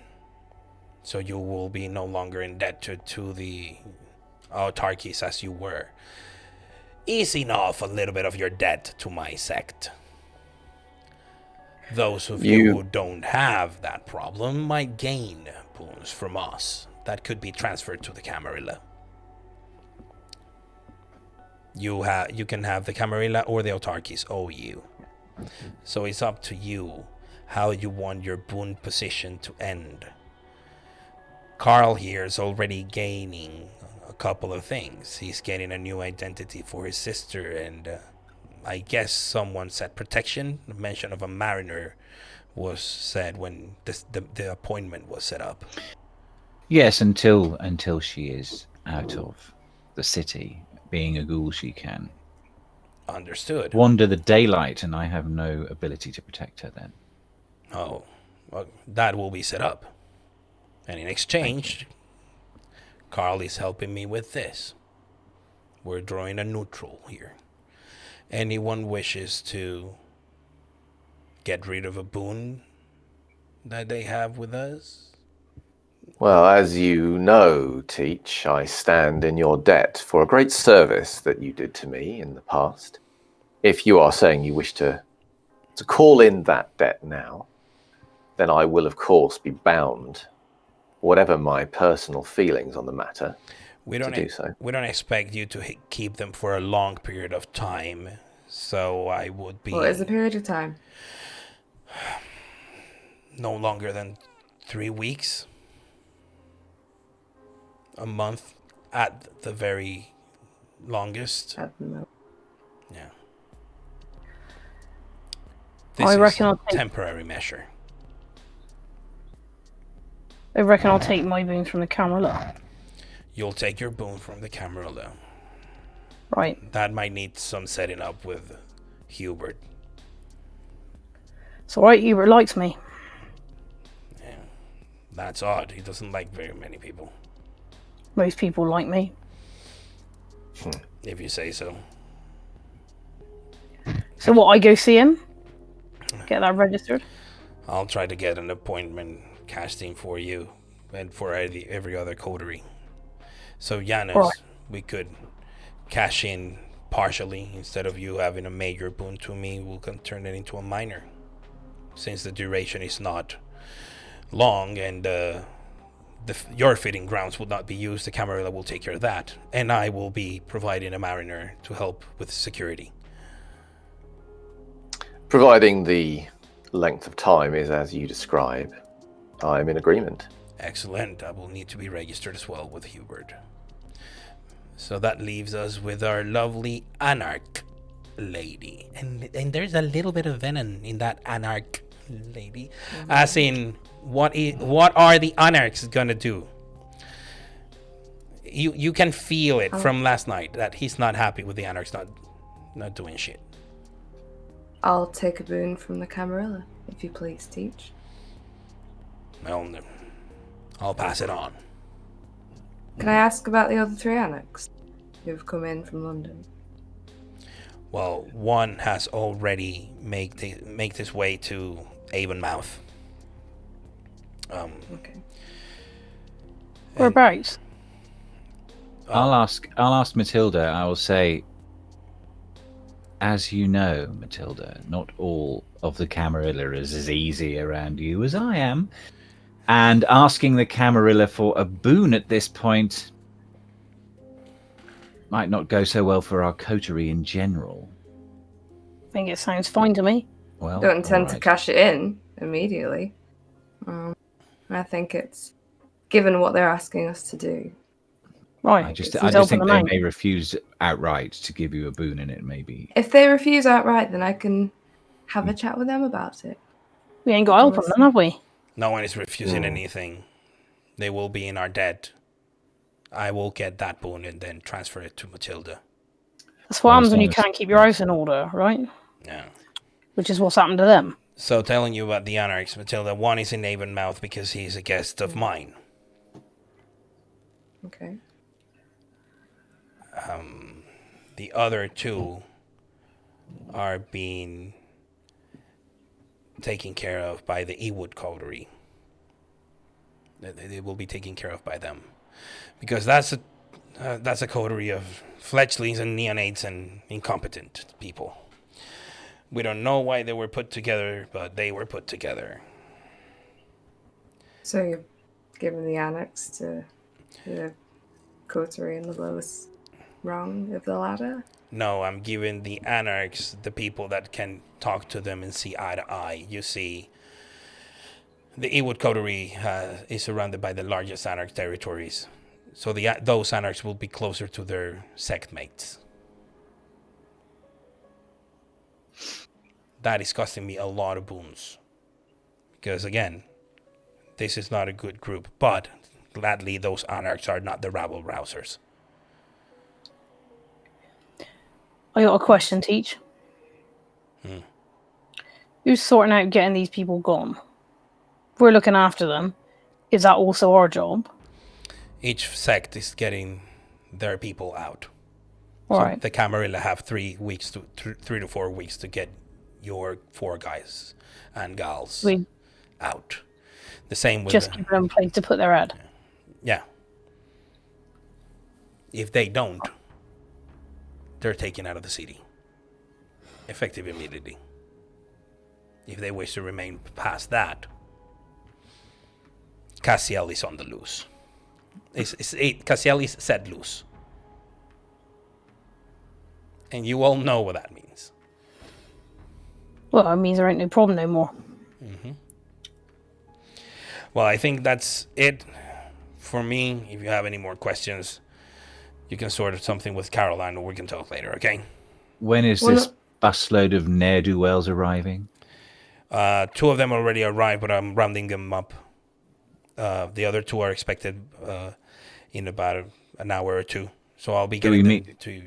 So you will be no longer indebted to the autarchies as you were. Easing off a little bit of your debt to my sect. Those of you who don't have that problem might gain boons from us that could be transferred to the Camarilla. You can have the Camarilla or the autarchies owe you. So it's up to you how you want your boon position to end. Carl here is already gaining a couple of things. He's getting a new identity for his sister, and I guess someone said protection. The mention of a mariner was said when the appointment was set up. Yes, until she is out of the city. Being a ghoul, she can Understood. wander the daylight, and I have no ability to protect her then. Oh, well, that will be set up. And in exchange, Carl is helping me with this. We're drawing a neutral here. Anyone wishes to get rid of a boon that they have with us? Well, as you know, Teach, I stand in your debt for a great service that you did to me in the past. If you are saying you wish to call in that debt now, then I will, of course, be bound, whatever my personal feelings on the matter, to do so. We don't expect you to keep them for a long period of time, so I would be... What is the period of time? No longer than 3 weeks. A month at the very longest. At the moment. Yeah. I This reckon is I'll a take- temporary measure. I reckon I'll take my boons from the Camarilla. You'll take your boon from the Camarilla. Right. That might need some setting up with Hubert. It's alright, Hubert likes me. Yeah. That's odd. He doesn't like very many people, Most people like me. if you say so. So what, I go see him? Get that registered? I'll try to get an appointment casting for you and for every other coterie. So, Janis, Right. we could cash in partially. Instead of you having a major boon to me, we can turn it into a minor. Since the duration is not long and your fitting grounds will not be used, the Camarilla will take care of that. And I will be providing a mariner to help with security. Providing the length of time is as you describe, I'm in agreement. Excellent. I will need to be registered as well with Hubert. So that leaves us with our lovely Anarch lady. And there's a little bit of venom in that Anarch lady. As in, what are the Anarchs gonna do? You can feel it from last night that he's not happy with the Anarchs not doing shit. I'll take a boon from the Camarilla, if you please, Teach. Well, no. I'll pass it on. Can I ask about the other 3 annex who've come in from London? Well, one has already made his way to Avonmouth. Okay. Whereabouts? I'll ask Matilda. I will say, as you know, Matilda, not all of the Camarilla is as easy around you as I am. And asking the Camarilla for a boon at this point might not go so well for our coterie in general. I think it sounds fine to me. Well, Don't intend to alright. cash it in immediately. I think it's given what they're asking us to do. Right. I just let's think open them they out. may refuse outright to give you a boon in it, maybe. If they refuse outright, then I can have a chat with them about it. We ain't got to open them, have we? No one is refusing anything. They will be in our debt. I will get that boon and then transfer it to Matilda. That's what Well, happens as when long you as- can't keep your house in order, right? Yeah. Which is what's happened to them. So telling you about the Anarchs, Matilda, one is in Avonmouth because he's a guest of mine. Okay. The other two are being taken care of by the Ewood Coterie. They will be taken care of by them, because that's a coterie of fledglings and neonates and incompetent people. We don't know why they were put together, but they were put together. So you're giving the annex to the coterie in the lowest rung of the ladder? No, I'm giving the Anarchs the people that can talk to them and see eye to eye. You see, the Ewood Coterie is surrounded by the largest Anarch territories. So those Anarchs will be closer to their sect mates. That is costing me a lot of boons. Because again, this is not a good group. But gladly, those Anarchs are not the rabble rousers. I got a question, Teach. Who's sorting out getting these people gone? If we're looking after them, is that also our job? Each sect is getting their people out. All So right. the Camarilla have 3 to 4 weeks to get your 4 guys and gals We out. The same with just give them a place to put their head. yeah. If they don't, they're taken out of the city, effective immediately. If they wish to remain past that, Cassiel is on the loose. Cassiel is set loose. And you all know what that means. Well, it means there ain't no problem no more. Well, I think that's it for me. If you have any more questions, you can sort something with Caroline, or we can talk later, okay? When is this busload of ne'er-do-wells arriving? 2 of them already arrived, but I'm rounding them up. The other 2 are expected in about an hour or 2. So I'll be getting them to you.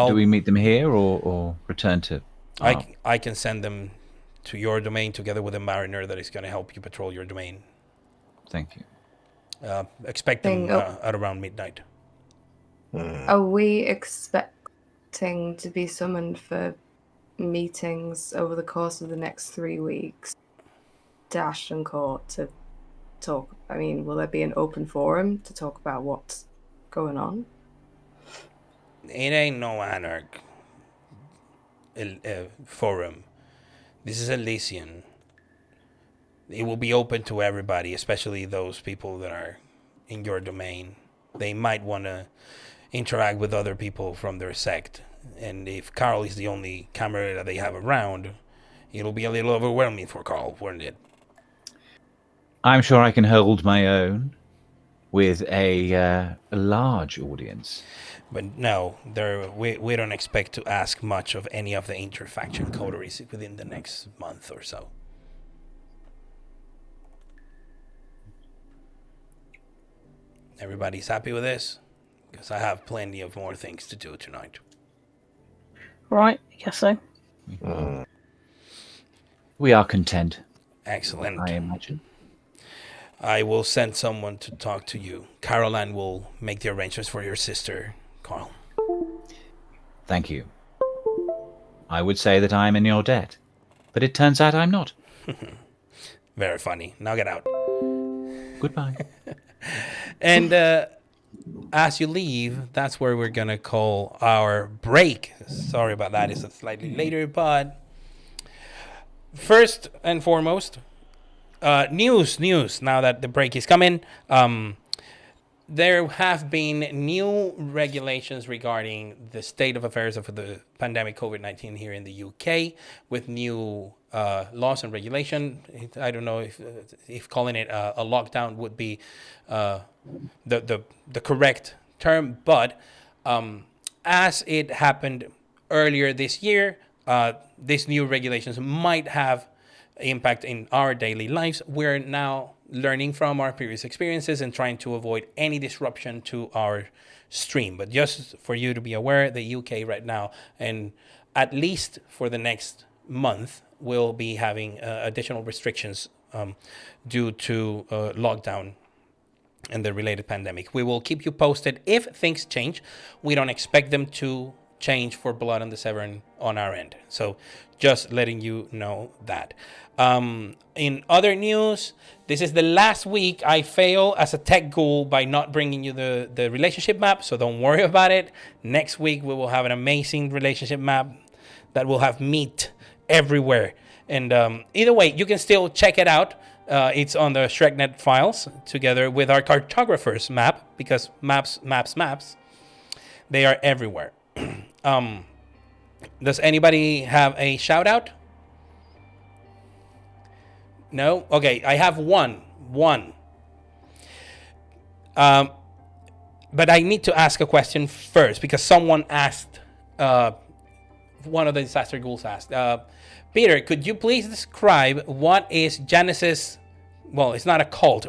Do we meet them here or return to... I can send them to your domain together with a mariner that is going to help you patrol your domain. Thank you. Expect them at around midnight. Are we expecting to be summoned for meetings over the course of the next 3 weeks? Dash and Court to talk. I mean, will there be an open forum to talk about what's going on? It ain't no Anarch forum. This is Elysian. It will be open to everybody, especially those people that are in your domain. They might want to interact with other people from their sect. And if Carl is the only camera that they have around, it'll be a little overwhelming for Carl, won't it? I'm sure I can hold my own with a large audience. But no, we don't expect to ask much of any of the interfaction coteries within the next month or so. Everybody's happy with this? Because I have plenty of more things to do tonight. Right, I guess so. We are content. Excellent. I imagine. I will send someone to talk to you. Caroline will make the arrangements for your sister, Carl. Thank you. I would say that I am in your debt, but it turns out I'm not. Very funny. Now get out. Goodbye. And as you leave, that's where we're going to call our break. Sorry about that. It's slightly later, but first and foremost, news. Now that the break is coming, there have been new regulations regarding the state of affairs of the pandemic COVID-19 here in the UK, with new laws and regulation. I don't know if calling it a lockdown would be the correct term, but as it happened earlier this year, these new regulations might have impact in our daily lives. We're now learning from our previous experiences and trying to avoid any disruption to our stream. But just for you to be aware, the UK right now, and at least for the next month, will be having additional restrictions due to lockdown and the related pandemic. We will keep you posted if things change. We don't expect them to change for Blood on the Severn on our end. So just letting you know that. In other news, this is the last week I fail as a tech ghoul by not bringing you the relationship map, so don't worry about it. Next week we will have an amazing relationship map that will have meat everywhere. And either way, you can still check it out. It's on the ShrekNet files together with our cartographer's map, because maps, they are everywhere. Does anybody have a shout out? No? Okay, I have one. But I need to ask a question first, because someone asked, one of the disaster ghouls asked, Peter, could you please describe what is Janus's, well, it's not a cult,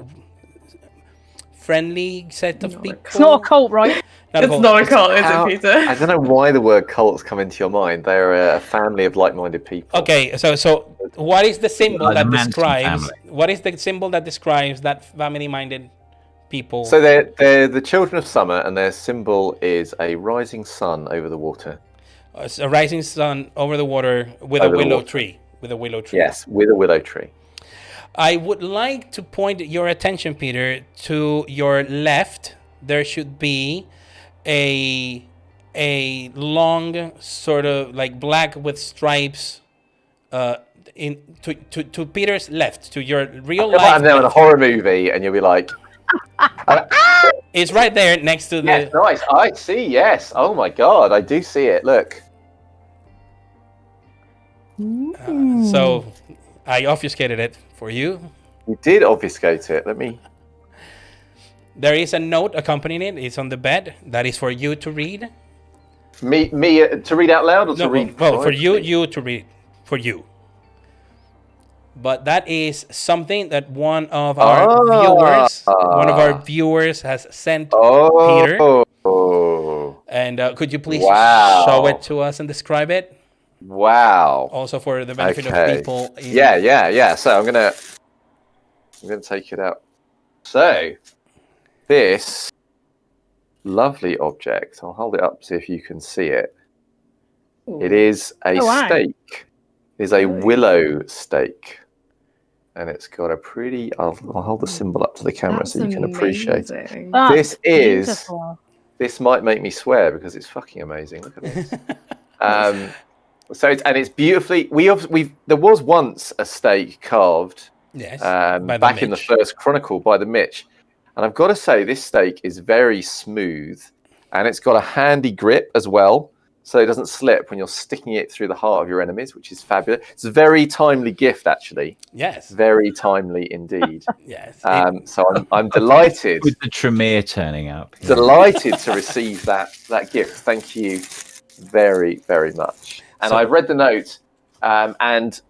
friendly set of people? It's not a cult, right? It's not a cult, is it, Peter? I don't know why the word cults come into your mind. They're a family of like-minded people. Okay, so what is the symbol that Manson describes? family. What is the symbol that describes that family-minded people? So they're the children of summer, and their symbol is a rising sun over the water. It's a rising sun over the water with Over a the willow water. tree. With a willow tree. Yes, with a willow tree. I would like to point your attention, Peter, to your left. There should be a long sort of like black with stripes to Peter's left, to your real life. I'm now in a horror movie, and you'll be like, It's right there next to the. yes, nice. I see. Yes. Oh my God, I do see it. Look. So I obfuscated it for you. You did obfuscate it. Let me. There is a note accompanying it. It's on the bed. That is for you to read. Me to read out loud, or to read? Well, for you to read. For you. But that is something that one of our viewers has sent Peter. And could you please show it to us and describe it? Wow. Also for the benefit of people. Yeah. So I'm gonna take it out. So this lovely object, I'll hold it up, see if you can see it. Ooh. It is a stake. It is a willow stake. And it's got a pretty, I'll hold the symbol up to the camera so you can appreciate it. That's This beautiful. this might make me swear because it's fucking amazing. Look at this. So it's beautifully, there was once a stake carved Yes. back in the first Chronicle by the Mitch. And I've got to say, this stake is very smooth, and it's got a handy grip as well, so it doesn't slip when you're sticking it through the heart of your enemies, which is fabulous. It's a very timely gift, actually. Yes. Very timely indeed. Yes. So I'm delighted. With the Tremere turning up. Delighted to receive that gift. Thank you very, very much. And I've read the note, and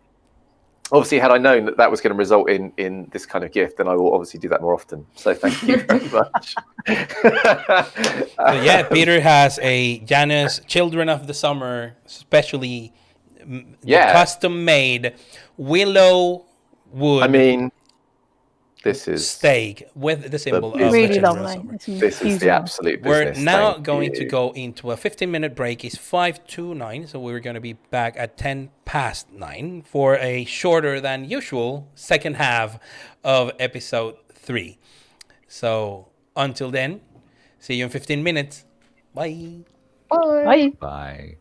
obviously, had I known that was going to result in this kind of gift, then I will obviously do that more often. So thank you very much. Peter has a Janus Children of the Summer, specially custom-made willow wood. I mean, this is stake with the symbol of really the Children of lovely. Summer. This is the absolute business. We're now Thank going you. to go into a 15-minute break. It's 5:29, so we're going to be back at 10 past 9 for a shorter than usual second half of episode 3. So until then, see you in 15 minutes. Bye. Bye. Bye.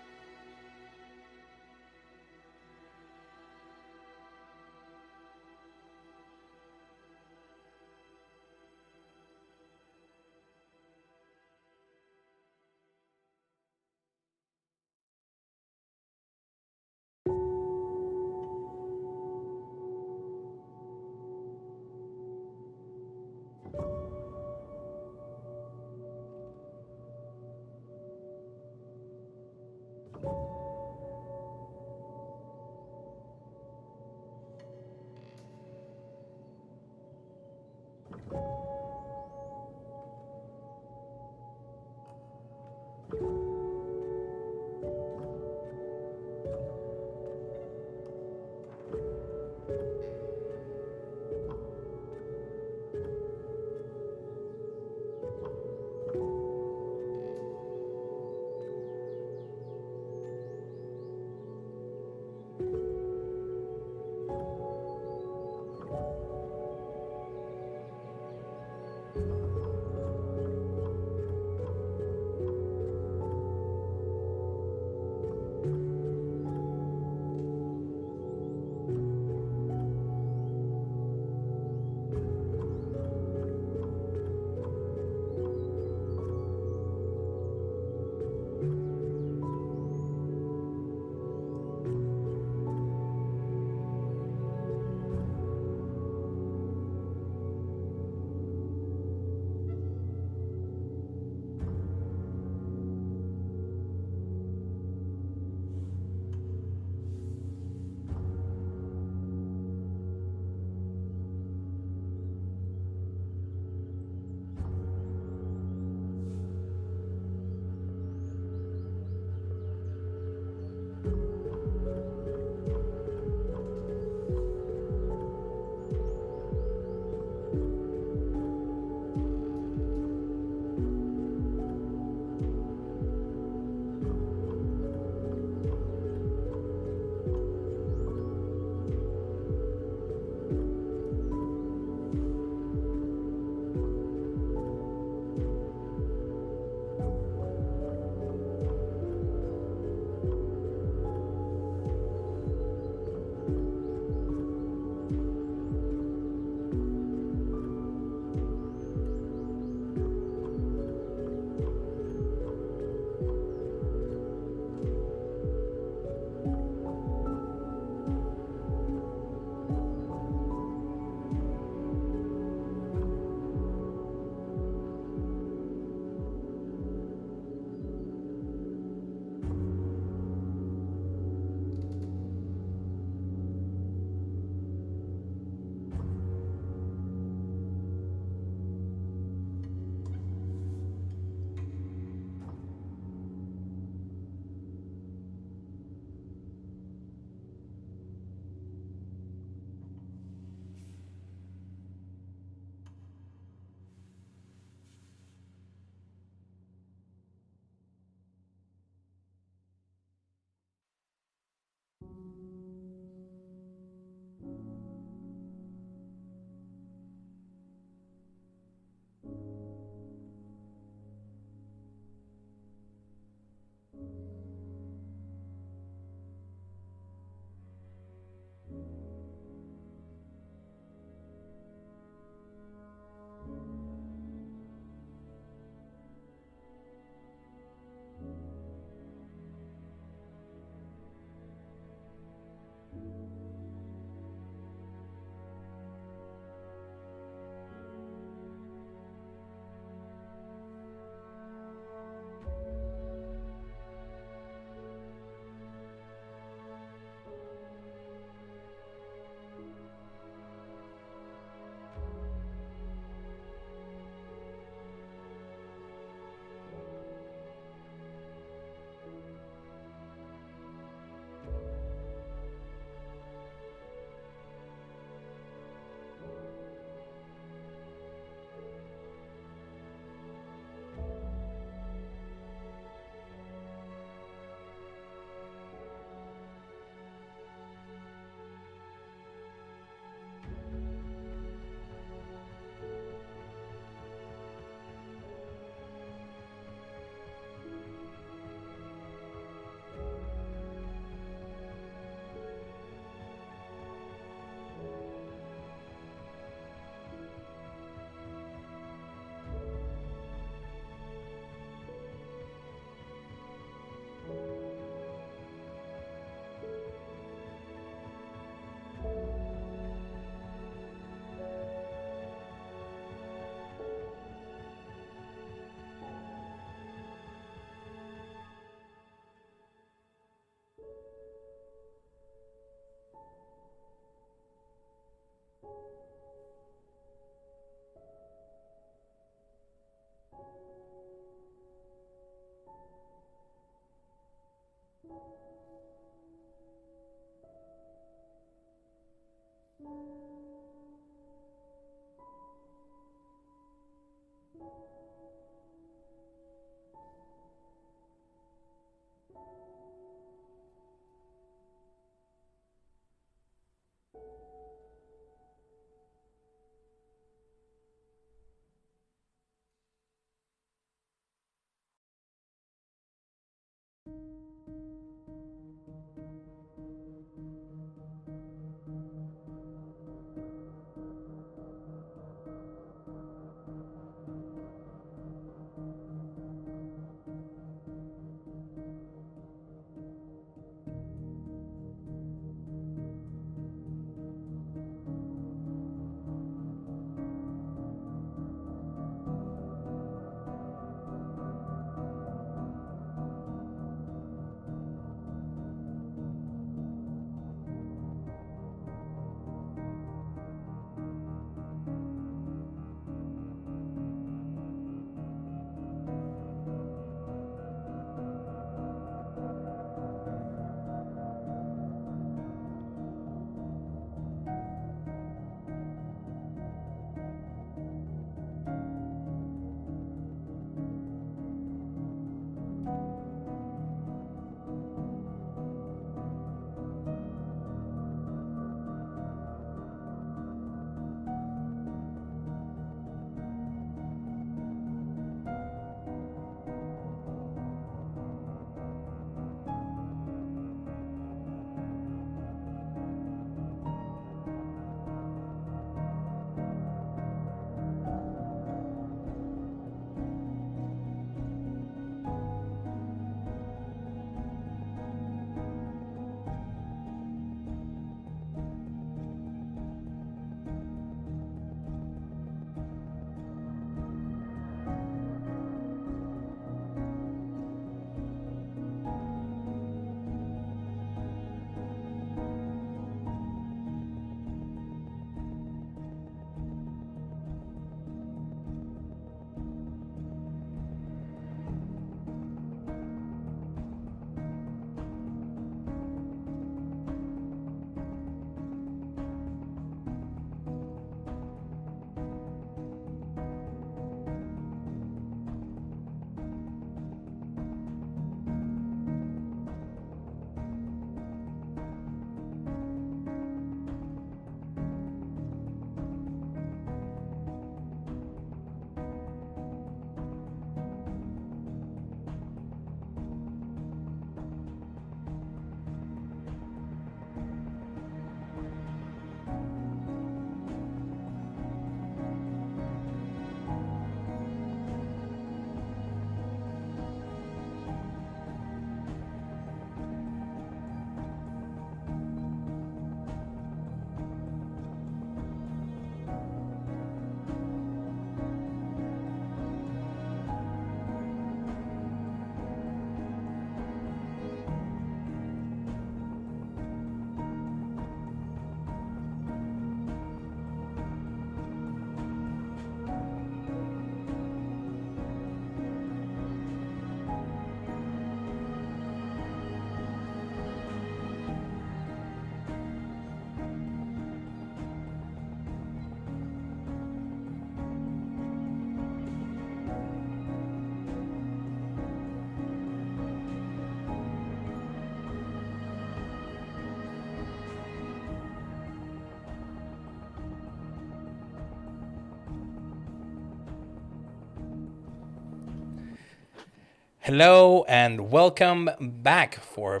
Hello and welcome back for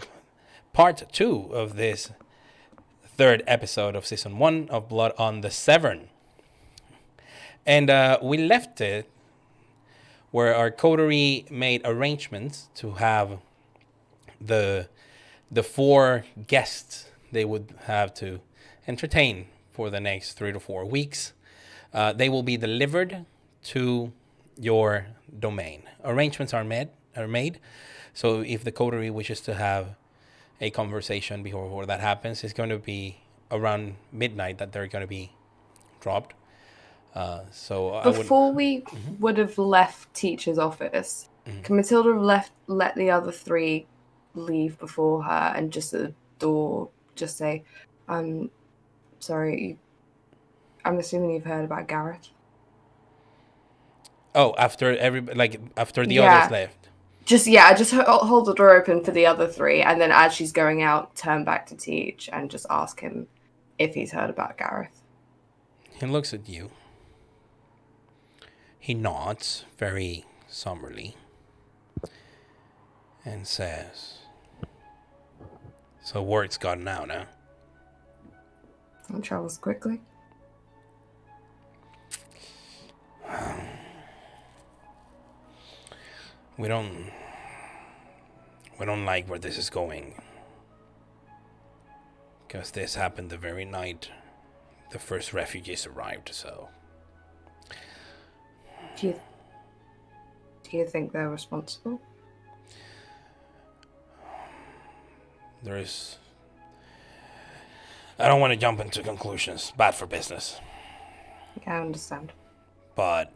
part 2 of this third episode of season 1 of Blood on the Severn. And we left it where our coterie made arrangements to have the 4 guests they would have to entertain for the next 3 to 4 weeks. They will be delivered to your domain. Arrangements are made. So if the coterie wishes to have a conversation before that happens, it's going to be around midnight that they're going to be dropped. Before we would have left teacher's office, can Matilda have let the other 3 leave before her and just at the door just say, "I'm sorry, I'm assuming you've heard about Gareth." Oh, after the others left. Just hold the door open for the other 3, and then as she's going out, turn back to Teach and just ask him if he's heard about Gareth. He looks at you. He nods very somberly and says, "So word's gotten out, huh?" It travels quickly. We don't like where this is going. Because this happened the very night the first refugees arrived, so... Do you think they're responsible? I don't want to jump into conclusions. Bad for business. Yeah, I understand. But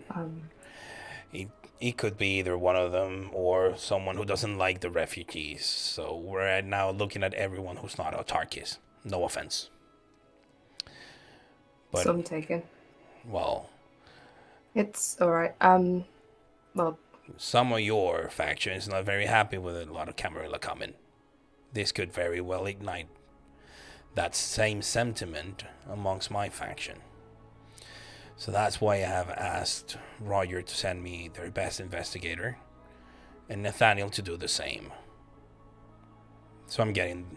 it could be either one of them or someone who doesn't like the refugees. So we're now looking at everyone who's not autarkies. No offense. But, some taken. Well... It's alright. Well... Some of your faction is not very happy with a lot of Camarilla coming. This could very well ignite that same sentiment amongst my faction. So that's why I have asked Roger to send me their best investigator and Nathaniel to do the same. So I'm getting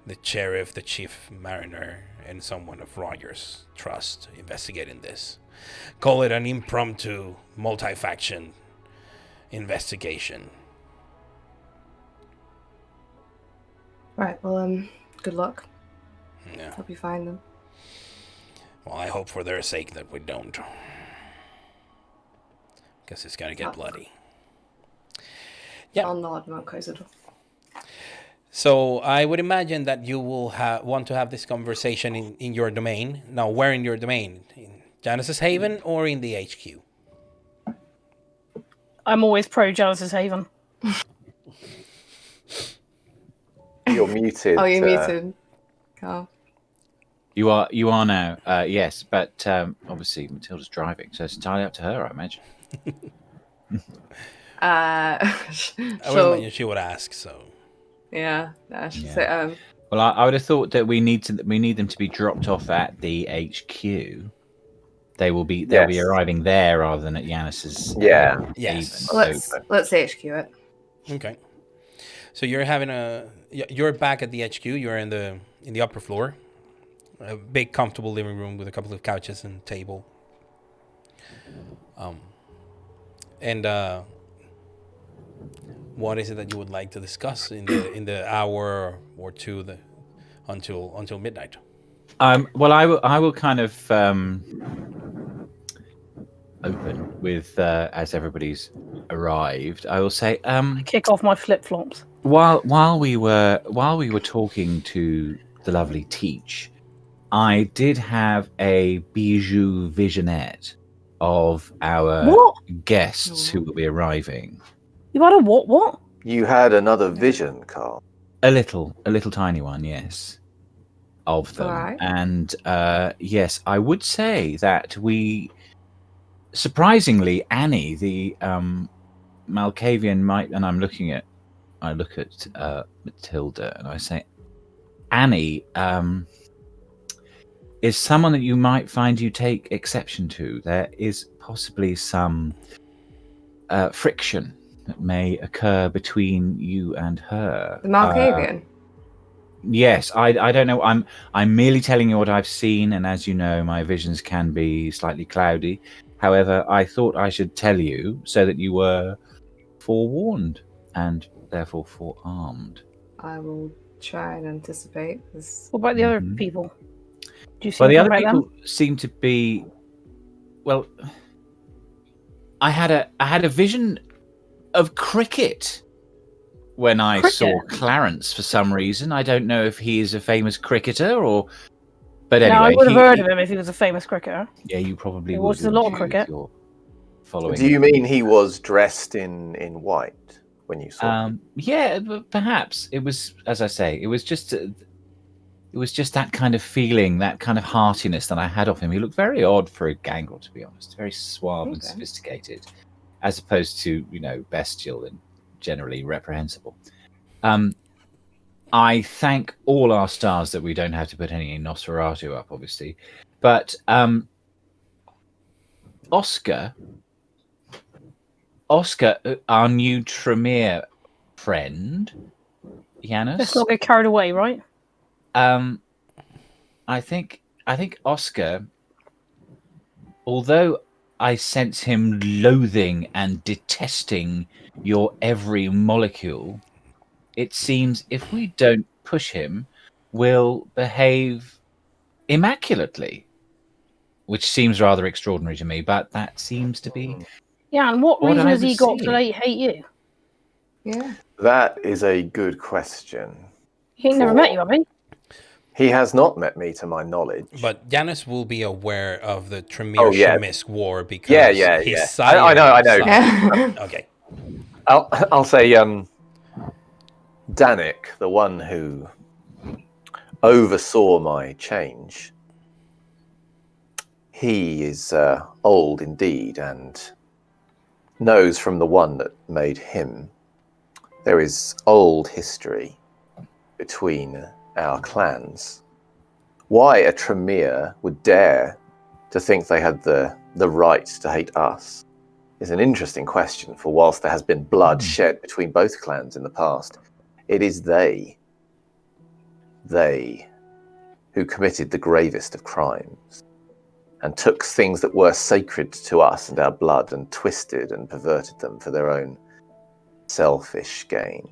the sheriff, the chief mariner, and someone of Roger's trust investigating this. Call it an impromptu multi-faction investigation. Right, well, good luck. Yeah. Hope you find them. Well, I hope for their sake that we don't. Guess it's gonna get bloody. Yeah. I'll nod and I'll close the door. So I would imagine that you will want to have this conversation in your domain. Now, where in your domain? In Janice's Haven or in the HQ? I'm always pro Janice's Haven. You're muted. Oh, you're muted. Carl. You are now. Yes, but obviously Matilda's driving, so it's entirely up to her, I imagine. I would imagine she would ask. So. Yeah, I should say. Well, I would have thought that we need them to be dropped off at the HQ. They'll be arriving there rather than at Yanis's. Yeah. Yes. Let's HQ it. Okay. So you're back at the HQ. You're in the upper floor, a big comfortable living room with a couple of couches and table. And what is it that you would like to discuss in the hour or two until midnight? Well, I will kind of open with as everybody's arrived. I will say, kick off my flip flops. While we were talking to the lovely Teach, I did have a bijou visionette of our guests who will be arriving. You had a what? You had another vision, Carl. A little tiny one, yes, of them. Right. And yes, I would say that we, surprisingly, Annie, the Malkavian might, and I look at Matilda and I say, Annie is someone that you might find you take exception to. There is possibly some friction that may occur between you and her. The Malkavian. Yes, I don't know. I'm merely telling you what I've seen, and as you know, my visions can be slightly cloudy. However, I thought I should tell you so that you were forewarned and therefore forearmed. I will try and anticipate this. What about the other people? Do you see Well, the anything other about people them? seem to be. Well, I had a vision of cricket when I saw Clarence for some reason. I don't know if he is a famous cricketer or. But anyway, No, I would have heard of him if he was a famous cricketer. Yeah, you probably He would. watches a lot of wouldn't you, cricket. if you're following. Do you mean he was dressed in white when you saw him? Yeah, perhaps it was. As I say, it was just that kind of feeling, that kind of heartiness that I had of him. He looked very odd for a gangrel, to be honest. Very suave and sophisticated, as opposed to bestial and generally reprehensible. I thank all our stars that we don't have to put any Nosferatu up, obviously, but Oscar, our new Tremere friend, Janus. Let's not get carried away, right? I think Oscar, although I sense him loathing and detesting your every molecule, it seems if we don't push him, will behave immaculately, which seems rather extraordinary to me, but that seems to be. Yeah, and what reason I has he was got to seeing. hate you? Yeah. That is a good question. He ain't never met you, have he? He has not met me, to my knowledge. But Janus will be aware of the Tremere Shemisk war because his sire. I know. Okay. I'll say Danik, the one who oversaw my change. He is old indeed and knows from the one that made him. There is old history between our clans. Why a Tremere would dare to think they had the right to hate us is an interesting question, for whilst there has been blood shed between both clans in the past, it is they who committed the gravest of crimes and took things that were sacred to us and our blood and twisted and perverted them for their own selfish gain.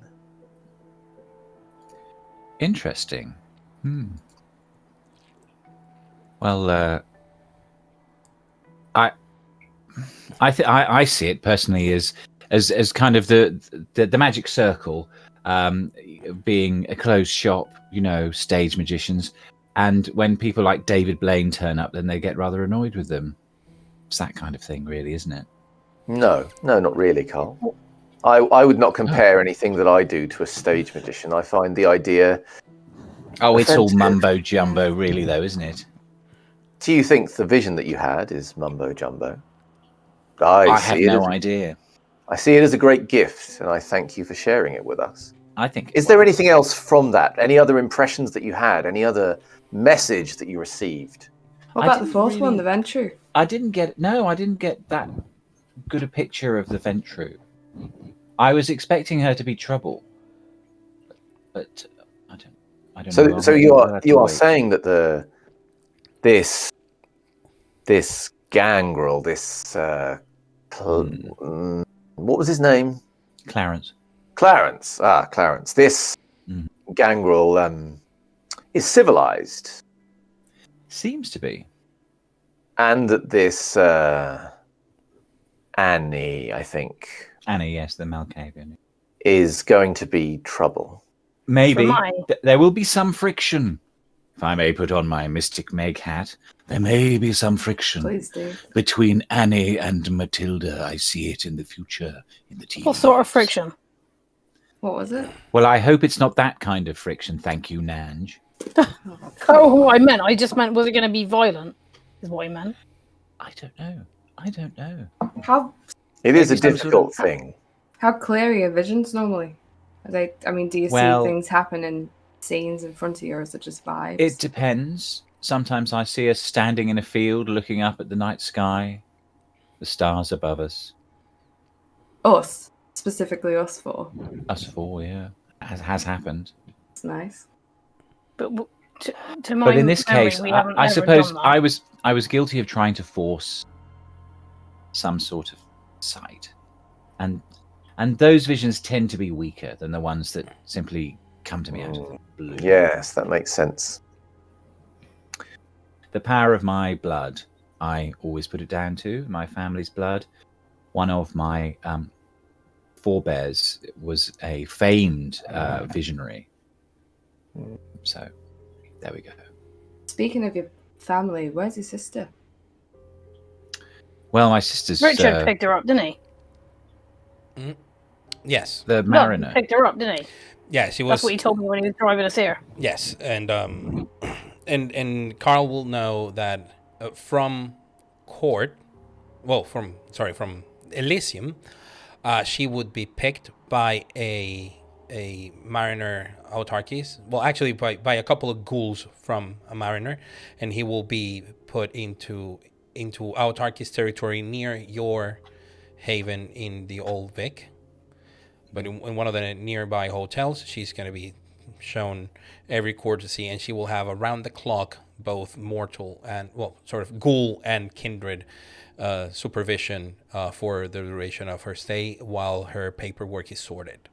Interesting. Well, I see it personally as kind of the magic circle, being a closed shop, stage magicians, and when people like David Blaine turn up, then they get rather annoyed with them. It's that kind of thing, really, isn't it? No, not really, Carl. I would not compare anything that I do to a stage magician. I find the idea. Oh, it's all offensive. mumbo jumbo, really, though, isn't it? Do you think the vision that you had is mumbo jumbo? I have no idea. I see it as a great gift, and I thank you for sharing it with us. I think. Is there anything else from that? Any other impressions that you had? Any other message that you received? What about the fourth one, the Ventru? I didn't get that good a picture of the Ventru. I was expecting her to be trouble, but I don't know. So you are saying that this gangrel, this what was his name? Clarence. Clarence. This gangrel is civilized. Seems to be. And that this Annie, I think. Annie, yes, the Malkavian. Is going to be trouble. Maybe. There will be some friction. If I may put on my Mystic Meg hat, there may be some friction. Please do. Between Annie and Matilda. I see it in the future, in the TV. What sort of friction? What was it? Well, I hope it's not that kind of friction. Thank you, Nanj. Oh, what I meant. I just meant, was it going to be violent? Is what I meant. I don't know. How? It is a difficult thing. How clear are your visions normally? Do you see things happen in scenes in front of you, or is it just vibes? It depends. Sometimes I see us standing in a field, looking up at the night sky, the stars above us. Us, specifically us four. Us four, yeah. Has happened. It's nice. But to my But in this memory, case, we haven't I ever suppose done that. I was guilty of trying to force some sort of sight, and those visions tend to be weaker than the ones that simply come to me out of the blue. Yes, that makes sense. The power of my blood, I always put it down to my family's blood. One of my forebears was a famed visionary. So there we go. Speaking of your family, where's your sister? Well, my sister's Richard picked her up, didn't he? Yes. the No, mariner. he picked her up, didn't he? Yeah, she was. That's what he told me when he was driving us here. Yes, and Carl will know that from from Elysium, she would be picked by a mariner autarkies. Well, actually, by a couple of ghouls from a mariner, and he will be put into autarkies territory near your haven in the Old Vic. But in one of the nearby hotels, she's going to be shown every courtesy, and she will have around the clock both mortal and sort of ghoul and kindred supervision for the duration of her stay while her paperwork is sorted.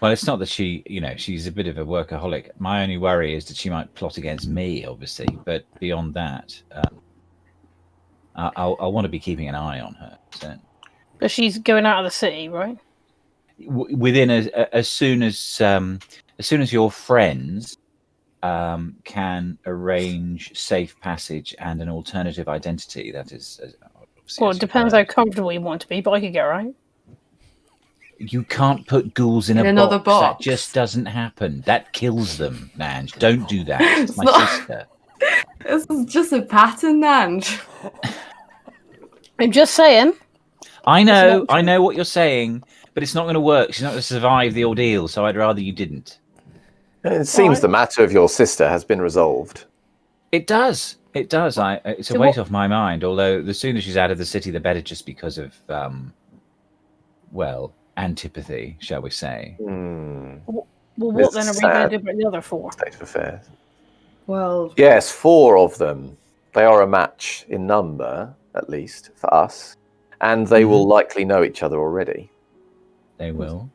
Well, it's not that she's a bit of a workaholic. My only worry is that she might plot against me, obviously. But beyond that, I'll want to be keeping an eye on her. So. But she's going out of the city, right? Within as soon as your friends can arrange safe passage and an alternative identity, that is. Well, it depends how comfortable you want to be, but I could get right. You can't put ghouls in another box. That just doesn't happen. That kills them, Nanj. Don't do that. It's my sister. This is just a pattern, Nanj. I'm just saying. I know what you're saying, but it's not going to work. She's not going to survive the ordeal, so I'd rather you didn't. It seems the matter of your sister has been resolved. It does. It does. It's a weight off my mind, although the sooner she's out of the city, the better, just because of, antipathy, shall we say. Well, what then are we going to do about the other four? State of affairs. Well, yes, 4 of them. They are a match in number, at least, for us. And they will likely know each other already. They will.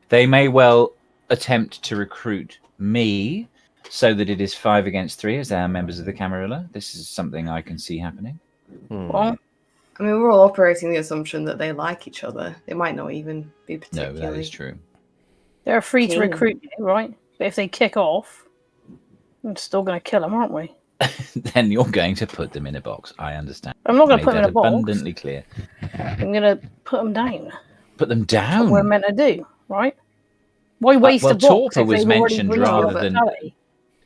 They may well attempt to recruit me so that it is 5 against 3 as they are members of the Camarilla. This is something I can see happening. Well, I mean, we're all operating the assumption that they like each other. They might not even be particularly... No, that is true. they're free to recruit you, right? But if they kick off, I'm still going to kill them, aren't we? Then you're going to put them in a box. I understand. I'm not going to put them in a box. Abundantly clear. I'm going to put them down. Put them down? That's what we're meant to do, right? Why waste a box Torpor if was they've already mentioned released rather your than... vitality?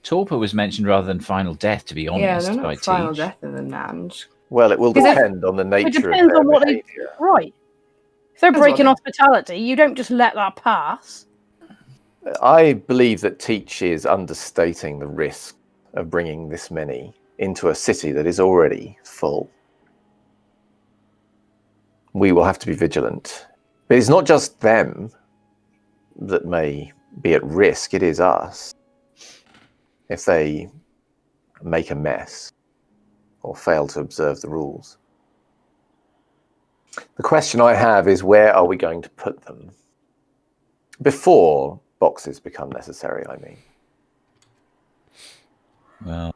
Torpor was mentioned rather than final death, to be honest. Yeah, they're by not final Teach. death in the Nanj. Well, it will depend on the nature of depends their on what behaviour. Right. If they're Depends breaking what hospitality, you don't just let that pass. I believe that Teach is understating the risk of bringing this many into a city that is already full. We will have to be vigilant. But it's not just them that may be at risk, it is us. If they make a mess or fail to observe the rules. The question I have is, where are we going to put them? Before boxes become necessary, I mean. Well,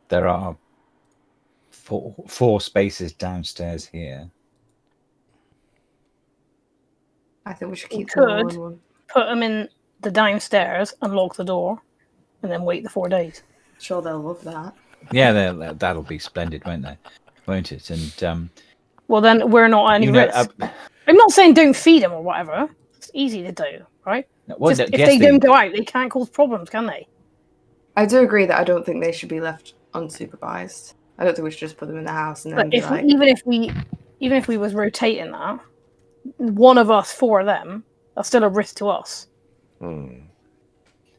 there are four spaces downstairs here. I think we should We keep them all could in one. put them in the downstairs and lock the door, and then wait the 4 days. Sure, they'll love that. Yeah, that'll be splendid, won't they? Won't it? And Well, then we're not at any risk. I'm not saying don't feed them or whatever. It's easy to do, right? well, Just, if they don't go out, they can't cause problems, can they? I do agree that I don't think they should be left unsupervised. I don't think we should just put them in the house and then But even if we was rotating that, one of us for them, that's still a risk to us.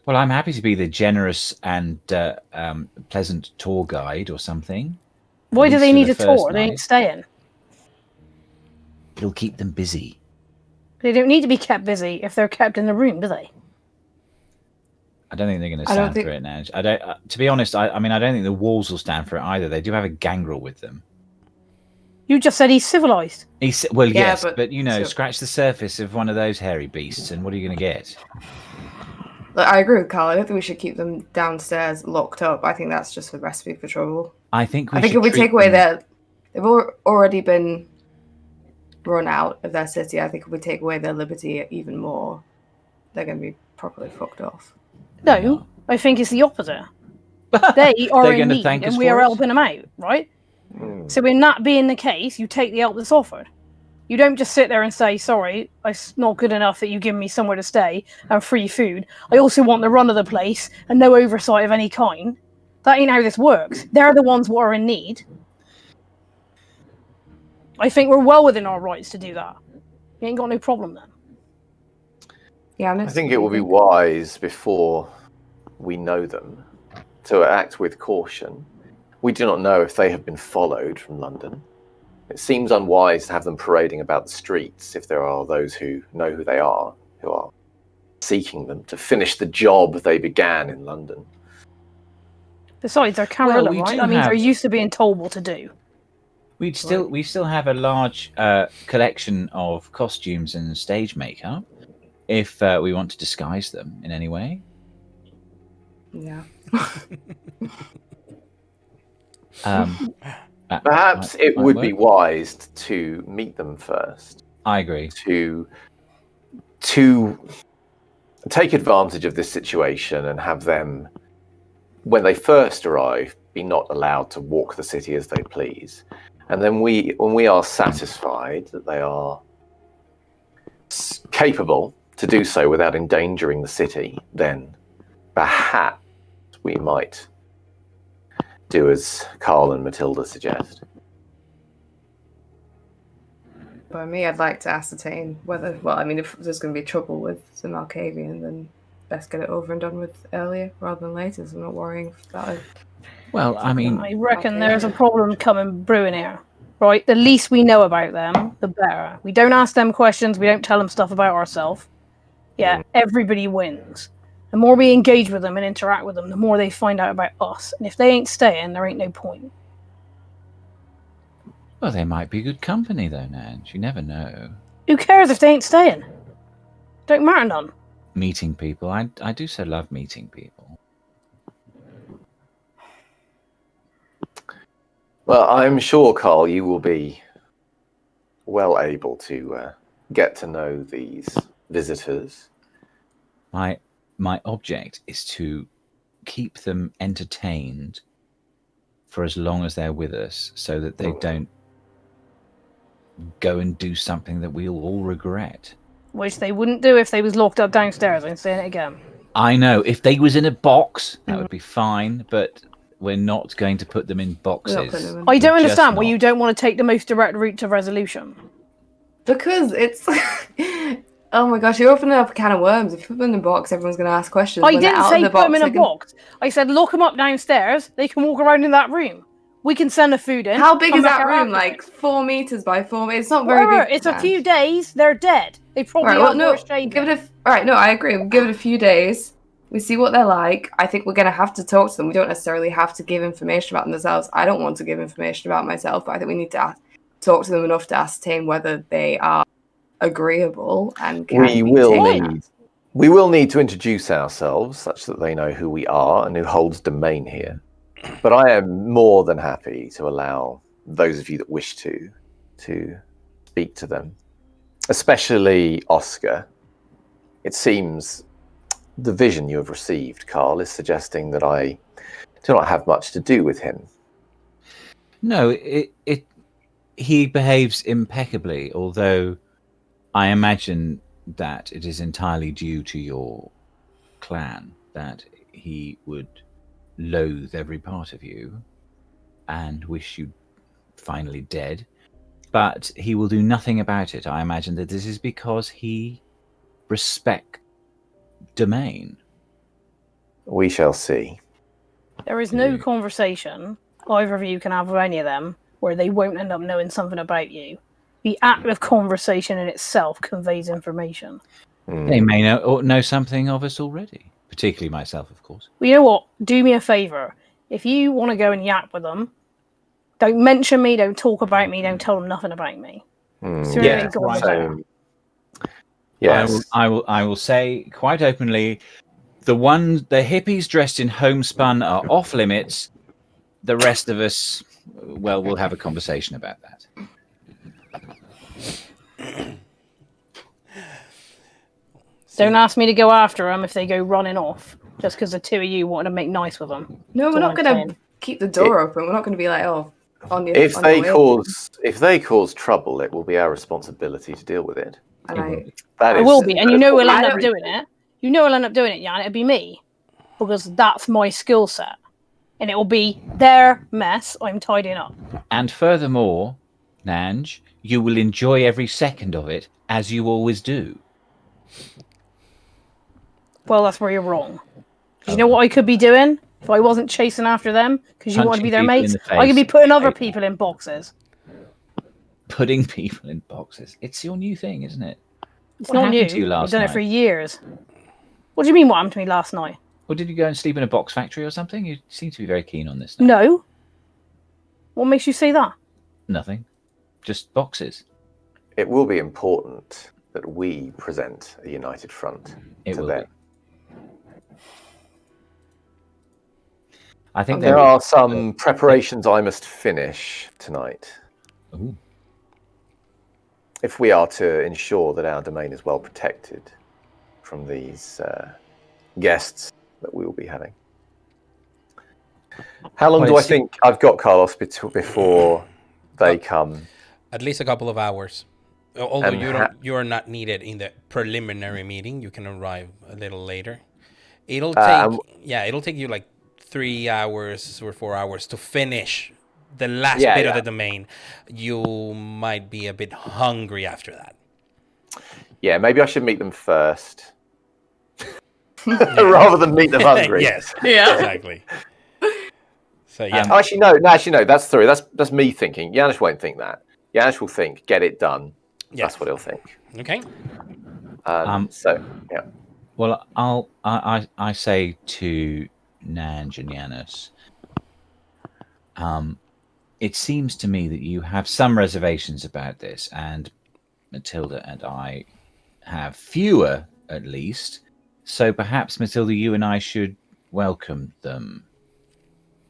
Well, I'm happy to be the generous and pleasant tour guide or something. Why do they need a for the first tour? They ain't night. staying. It'll keep them busy. They don't need to be kept busy if they're kept in the room, do they? I don't think they're going to I don't stand think- for it now. I don't. To be honest, I mean, I don't think the walls will stand for it either. They do have a gangrel with them. You just said he's civilized. Well, Yeah, yes, but but you know, so- scratch the surface of one of those hairy beasts, and what are you going to get? Look, I agree with Carl. I don't think we should keep them downstairs locked up. I think that's just a recipe for trouble. I think I think should if we treat take away them- they've already been run out of their city. I think if we take away their liberty even more, they're going to be properly fucked off. No, I think it's the opposite. They are They're in gonna need, thank us and we for are it? helping them out, right? So in that being the case, you take the help that's offered. You don't just sit there and say, sorry, it's not good enough that you give me somewhere to stay and free food. I also want the run of the place and no oversight of any kind. That ain't how this works. They're the ones who are in need. I think we're well within our rights to do that. You ain't got no problem then. Yeah, I think it will be wise before we know them to act with caution. We do not know if they have been followed from London. It seems unwise to have them parading about the streets if there are those who know who they are, who are seeking them to finish the job they began in London. Besides, they're Camarilla, we right? do That means have- they're used to being told what to do. we still have a large collection of costumes and stage makeup. If we want to disguise them in any way, Yeah. Perhaps it might would work. be wise to meet them first, I agree. to take advantage of this situation and have them, when they first arrive, be not allowed to walk the city as they please. And then when we are satisfied that they are capable to do so without endangering the city, then perhaps we might do as Carl and Matilda suggest. By me, I'd like to ascertain whether, well, I mean, if there's going to be trouble with the Malkavian, then best get it over and done with earlier rather than later, so I'm not worrying about it. Well, I mean, I reckon Okay. there's a problem coming brewing here, right? The least we know about them, the better. We don't ask them questions, we don't tell them stuff about ourselves. Yeah, everybody wins. The more we engage with them and interact with them, the more they find out about us. And if they ain't staying, there ain't no point. well, they might be good company though, Nance. You never know. Who cares if they ain't staying? Don't matter none. Meeting people, I do so love meeting people. Well, I'm sure, Carl, you will be well able to get to know these visitors. My object is to keep them entertained for as long as they're with us, so that they don't go and do something that we'll all regret. Which they wouldn't do if they was locked up downstairs. I'm saying it again. I know, if they was in a box, that would be fine, but we're not going to put them in boxes. We're not putting them in. I don't We're just understand why not. you don't want to take the most direct route to resolution. Because it's... Oh my gosh, you're opening up a can of worms. If you put them in a box, everyone's going to ask questions. I When they're didn't out say of the put them in they a can- box. I said lock them up downstairs. They can walk around in that room. We can send the food in. How big come is back that out room? afterwards. Like 4 meters by 4 meters? It's not very Whatever, big. it's a man. few days. They're dead. They probably Right, are well, no, worse shape. give it a... All right, no, I agree. We'll give it a few days. We see what they're like. I think we're going to have to talk to them. We don't necessarily have to give information about themselves. I don't want to give information about myself, but I think we need to talk to them enough to ascertain whether they are agreeable and can We be will taken. need to introduce ourselves such that they know who we are and who holds domain here. But I am more than happy to allow those of you that wish to speak to them, especially Oscar. It seems the vision you have received, Carl, is suggesting that I do not have much to do with him. No, he behaves impeccably, although I imagine that it is entirely due to your clan that he would loathe every part of you and wish you finally dead. But he will do nothing about it. I imagine that this is because he respects domain. We shall see. There is no conversation either of you can have with any of them where they won't end up knowing something about you. the act of conversation in itself conveys information. They may know something of us already, particularly myself, of course. Well, you know what? Do me a favour. If you want to go and yak with them, don't mention me, don't talk about me, don't tell them nothing about me. Yeah, Yes. I will say quite openly, the hippies dressed in homespun are off limits. The rest of us, well, we'll have a conversation about that. Don't ask me to go after them if they go running off, just because the two of you wanted to make nice with them. No, we're not going to keep the door open. We're not going to be like, if they cause trouble, it will be our responsibility to deal with it. And it will be, and you know we'll end up doing it. You know we'll end up doing it, Jan. It'll be me, because that's my skill set, and it will be their mess I'm tidying up. And furthermore, Nanj, you will enjoy every second of it, as you always do. Well, that's where you're wrong. You know what I could be doing if I wasn't chasing after them because you want to be their mates? I could be putting other people in boxes. Putting people in boxes. It's your new thing, isn't it? It's not new. I've done it for years. What do you mean what happened to me last night? Or did you go and sleep in a box factory or something? You seem to be very keen on this now. No. What makes you say that? Nothing. Just boxes. It will be important that we present a united front to them. I think there are some preparations I must finish tonight. Ooh. If we are to ensure that our domain is well protected from these guests that we will be having. How long do I think I've got, Carlos, before they come? At least a couple of hours. Although you are not needed in the preliminary meeting, you can arrive a little later. It'll take you like 3 hours or 4 hours to finish the last bit of the domain. You might be a bit hungry after that. Yeah, maybe I should meet them first. Rather than meet them hungry. Yes. Yeah. Exactly. So yeah. Actually, no. That's true. That's me thinking. Janusz won't think that. Janusz will think, get it done. Yeah. That's what he'll think. Okay. So yeah. Well, I say to Nanj and Janusz, it seems to me that you have some reservations about this, and Matilda and I have fewer, at least. So perhaps, Matilda, you and I should welcome them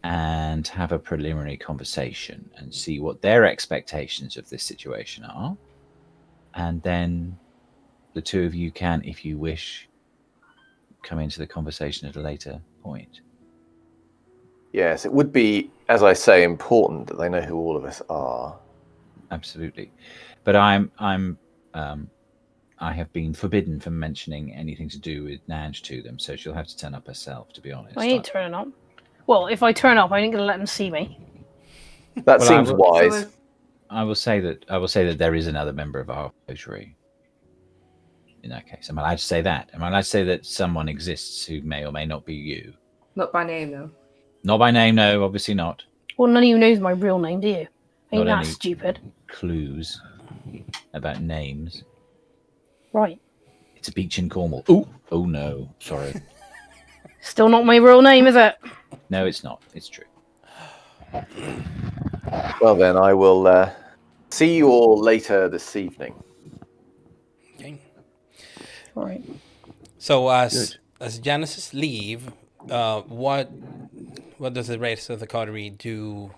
and have a preliminary conversation and see what their expectations of this situation are. And then the two of you can, if you wish, come into the conversation at a later point. Yes, it would be, as I say, important that they know who all of us are. Absolutely. But I have been forbidden from mentioning anything to do with Nanj to them, so she'll have to turn up herself, to be honest. I ain't turning up. Well, if I turn up, I ain't gonna let them see me. That seems wise. I will say that there is another member of our coterie. In that case, am I allowed to say that? Am I allowed to say that someone exists who may or may not be you? Not by name, though. Not by name, no, obviously not. Well, none of you knows my real name, do you? Ain't that stupid? Clues about names. Right. It's a beach in Cornwall. Ooh. Oh no, sorry. Still not my real name, is it? No, it's not. It's true. Well then, I will see you all later this evening. Okay. All right. So as Janusz leave, what does the rest of the coterie do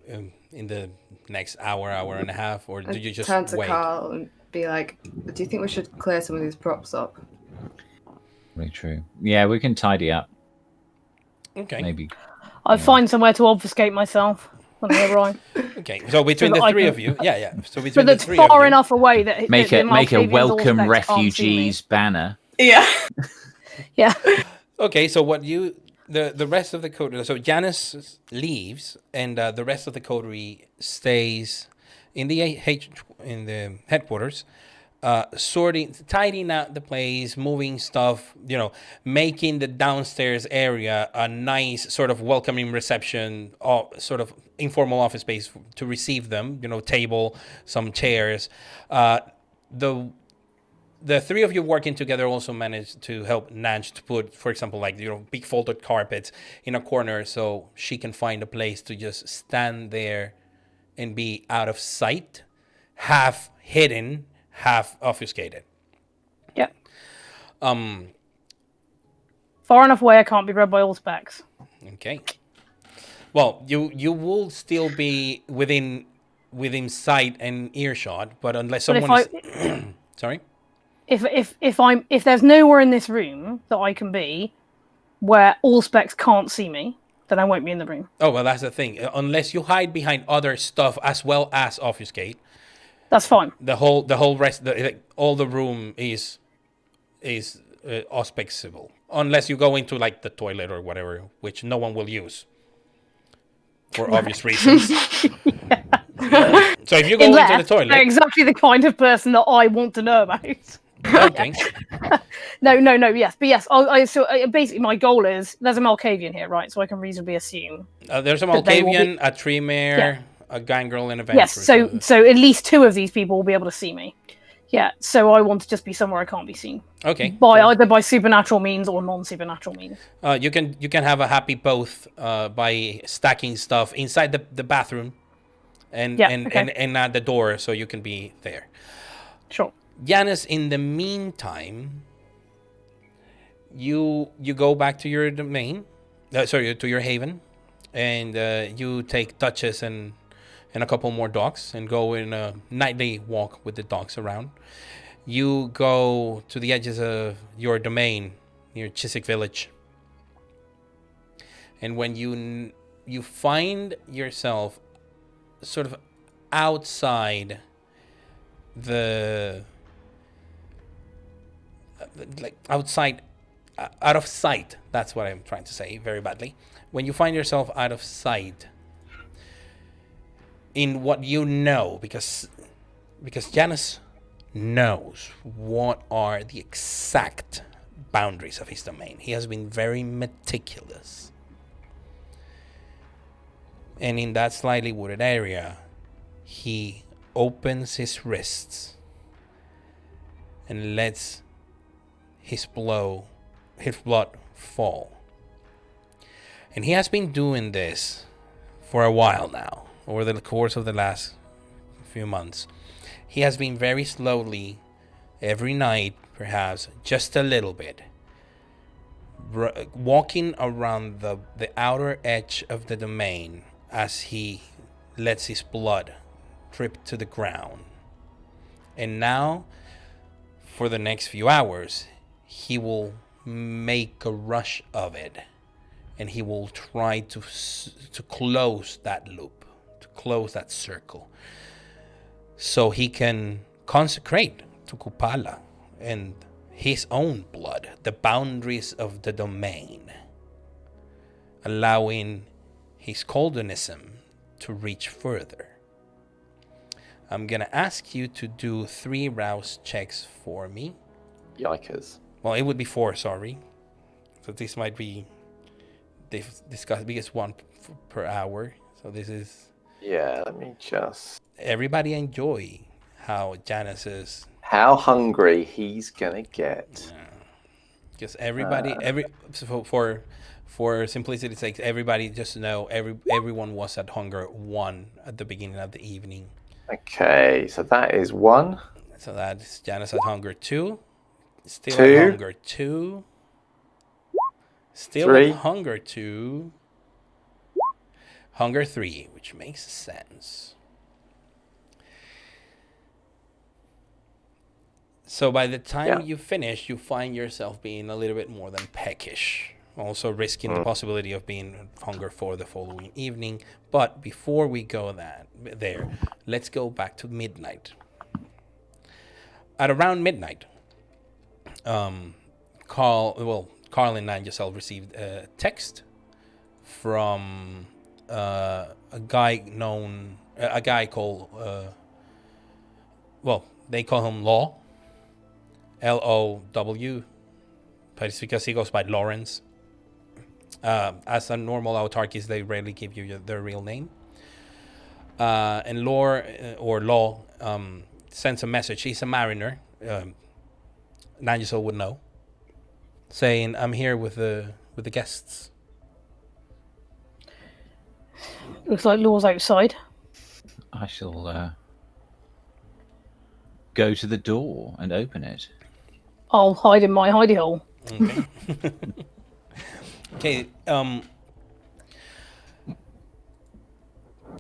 in the next hour and a half, or do you just turn to wait? Carl and be like, "Do you think we should clear some of these props up?" Very true. Yeah, we can tidy up. Okay. Maybe. I'll find somewhere to obfuscate myself when I arrive. Okay, so between the three of you, yeah. So between but the three of you, far enough away that make a welcome refugees banner. Yeah. Yeah. Okay, so what the rest of the coterie, so Janusz leaves, and the rest of the coterie stays in the headquarters, tidying out the place, moving stuff, making the downstairs area a nice sort of welcoming reception, sort of informal office space to receive them, table, some chairs. The three of you working together also managed to help Nanj to put, for example, like, big folded carpets in a corner so she can find a place to just stand there and be out of sight, half hidden, half obfuscated. Yep. Far enough away I can't be read by all specs. Okay. Well, you will still be within sight and earshot, but unless someone is sorry? If there's nowhere in this room that I can be where all specs can't see me, then I won't be in the room. Oh, well, that's the thing. Unless you hide behind other stuff as well as obfuscate, that's fine. The whole rest, all the room is auspexable, unless you go into like the toilet or whatever, which no one will use for obvious reasons. Yeah. So if you go into the toilet, they're exactly the kind of person that I want to know about. Okay. No, yes, but yes. So basically, my goal is there's a Malkavian here, right? So I can reasonably assume there's a Malkavian, a tree mare, a gangrel, and a ventrue. Yes. So at least two of these people will be able to see me. Yeah. So I want to just be somewhere I can't be seen. Okay. Either by supernatural means or non-supernatural means. You can have a happy both by stacking stuff inside the bathroom, and at the door, so you can be there. Sure. Giannis, in the meantime, you go back to your domain, to your haven, and you take Duchess and a couple more dogs and go in a nightly walk with the dogs around. You go to the edges of your domain near Chiswick Village, and when you find yourself sort of outside out of sight. That's what I'm trying to say very badly. When you find yourself out of sight in what you know, because Janus knows what are the exact boundaries of his domain. He has been very meticulous. And in that slightly wooded area, he opens his wrists and lets his blood fall. And he has been doing this for a while now, over the course of the last few months. He has been very slowly, every night, perhaps, just a little bit, walking around the outer edge of the domain as he lets his blood drip to the ground. And now, for the next few hours, he will make a rush of it, and he will try to close that loop, to close that circle, so he can consecrate to Kupala and his own blood the boundaries of the domain, allowing his Coldonism to reach further. I'm going to ask you to do 3 rouse checks for me. Yikers. Well, it would be 4, sorry. So this might be... They've discussed biggest one per hour. So this is... Yeah, let me just... Everybody enjoy how Janus is... How hungry he's going to get. Because everybody... For simplicity's sake, everybody just know everyone was at hunger 1 at the beginning of the evening. Okay, so that is 1. So that's Janus at hunger 2. Still 2. at hunger 2. Still 3. at hunger 2. Hunger 3, which makes sense. So by the time you finish, you find yourself being a little bit more than peckish. Also risking the possibility of being hunger for the following evening. But before we go there, let's go back to midnight. At around midnight, Carl and Nangel received a text from a guy called, they call him Law. Low, but it's because he goes by Lawrence. As a normal autarkies, they rarely give you their real name. And Law sends a message. He's a mariner. Nigel would know, saying, "I'm here with the guests." Looks like Law's outside. I shall go to the door and open it. I'll hide in my hidey hole. Okay. Okay.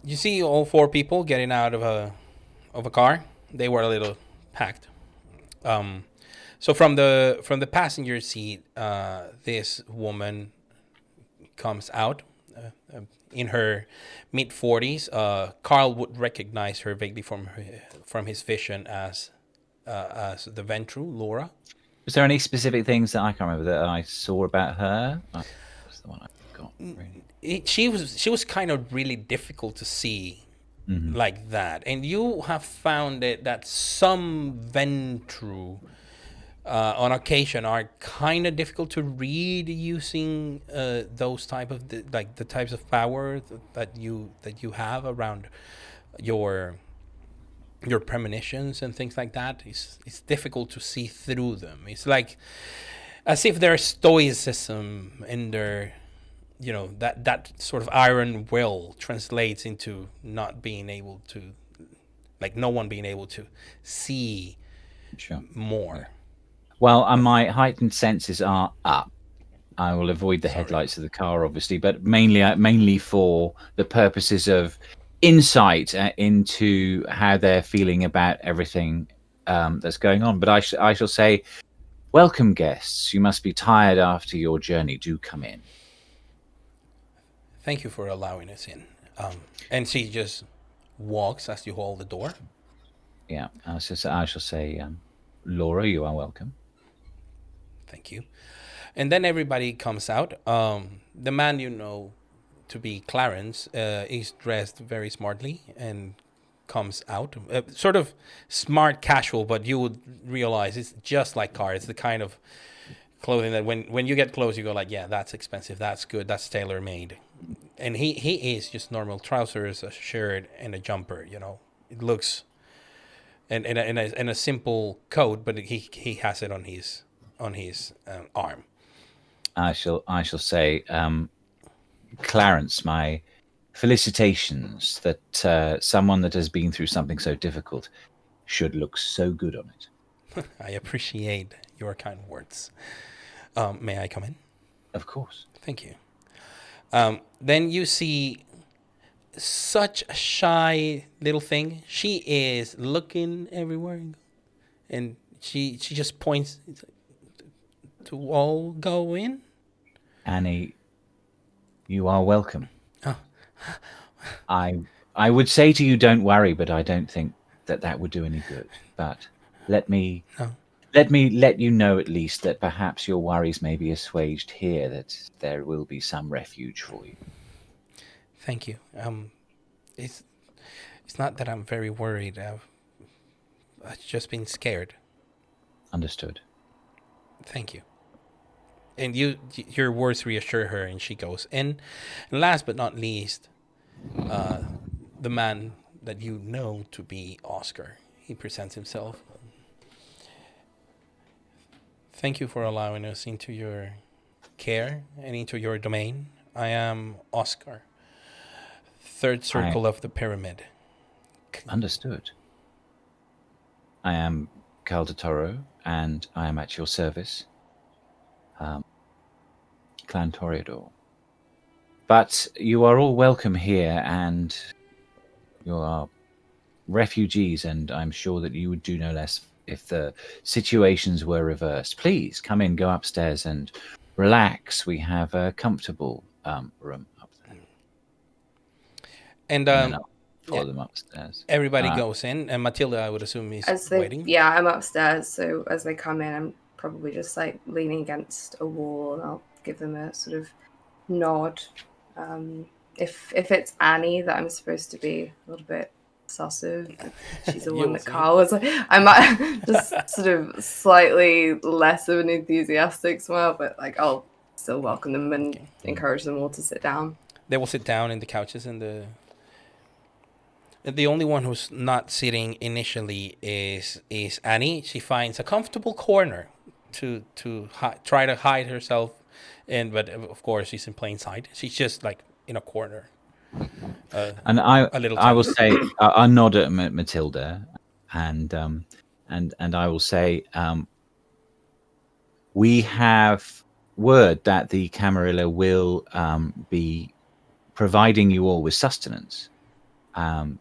You see all four people getting out of a car. They were a little packed. So from the passenger seat, this woman comes out in her mid-40s. Carl would recognize her vaguely from his vision as the Ventru, Laura. Was there any specific things that I can't remember that I saw about her? That's the one I got. Really. She was kind of really difficult to see like that, and you have found it that some Ventru on occasion are kind of difficult to read using those type of the types of power that you have around your premonitions and things like that. It's difficult to see through them. It's like as if their stoicism and their that sort of iron will translates into not being able to, like, no one being able to see more. Well, my heightened senses are up. I will avoid the headlights of the car, obviously, but mainly for the purposes of insight into how they're feeling about everything that's going on. But I shall say, welcome, guests. You must be tired after your journey. Do come in. Thank you for allowing us in. And she just walks as you hold the door. Yeah, I shall say, Laura, you are welcome. Thank you. And then everybody comes out. The man you know to be Clarence is dressed very smartly and comes out. Sort of smart casual, but you would realize it's just like Car. It's the kind of clothing that when you get close, you go like, yeah, that's expensive, that's good, that's tailor-made. And he is just normal trousers, a shirt, and a jumper. It looks and a simple coat, but he has it on his arm. I shall say, Clarence, my felicitations that someone that has been through something so difficult should look so good on it. I appreciate your kind words. May I come in? Of course. Thank you. Then you see such a shy little thing. She is looking everywhere, and she just points to all go in. Annie, you are welcome. Oh. I would say to you, don't worry, but I don't think that would do any good. But let me let you know at least that perhaps your worries may be assuaged here, that there will be some refuge for you. Thank you. It's not that I'm very worried. I've just been scared. Understood. Thank you. And your words reassure her, and she goes in. And last but not least, the man that you know to be Oscar. He presents himself. Thank you for allowing us into your care and into your domain. I am Oscar, third circle of the pyramid. Understood. I am Cal de Toro, and I am at your service. Clan Toreador. But you are all welcome here, and you are refugees, and I'm sure that you would do no less if the situations were reversed. Please come in, go upstairs and relax. We have a comfortable room up there. And I'll follow them upstairs. Everybody goes in, and Matilda, I would assume, is waiting. Yeah, I'm upstairs, so as they come in, I'm probably just like leaning against a wall, and I'll give them a sort of nod. If it's Annie that I'm supposed to be a little bit possessive. She's the You one will that see. Carl was like, I might just sort of slightly less of an enthusiastic smile, but like I'll still welcome them and encourage them all to sit down. They will sit down in the couches, and the only one who's not sitting initially is Annie. She finds a comfortable corner to try to hide herself in, but of course she's in plain sight. She's just like in a corner. And A little I will tiny. say, I'll nod at Matilda, and I will say, we have word that the Camarilla will be providing you all with sustenance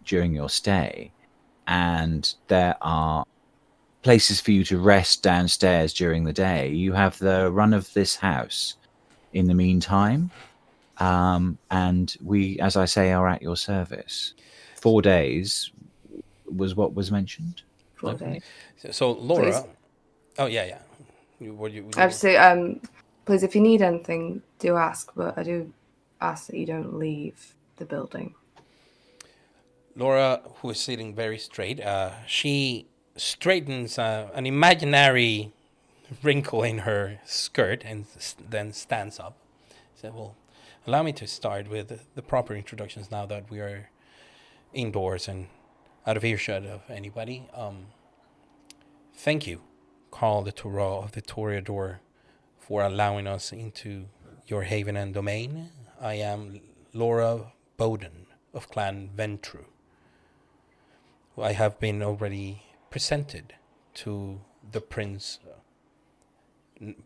during your stay, and there are places for you to rest downstairs during the day. You have the run of this house in the meantime, and we, as I say, are at your service. 4 days was what was mentioned. 4 days. So Laura, Please. oh yeah. Absolutely. Please, if you need anything, do ask, but I do ask that you don't leave the building. Laura, who is sitting very straight, she straightens an imaginary wrinkle in her skirt and then stands up. Said, "Well, allow me to start with the proper introductions now that we are indoors and out of earshot of anybody. Thank you, Carl de Toreau of the Toreador, for allowing us into your haven and domain. I am Laura Bowden of Clan Ventru. I have been already presented to the Prince,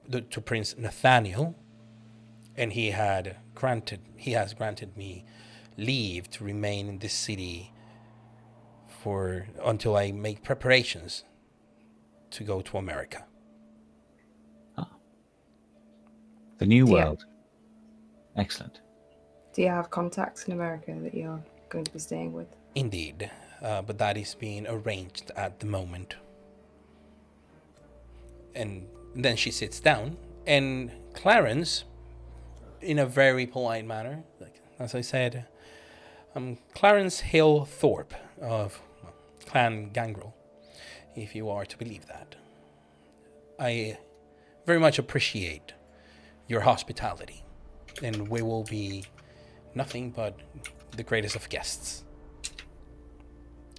to Prince Nathaniel, and he has granted me leave to remain in this city until I make preparations to go to America." The New Yeah. World. Excellent. Do you have contacts in America that you're going to be staying with? Indeed, but that is being arranged at the moment. And then she sits down, and Clarence, in a very polite manner, like as I said, Clarence Hill Thorpe of Clan Gangrel, if you are to believe that. I very much appreciate your hospitality, and we will be nothing but the greatest of guests.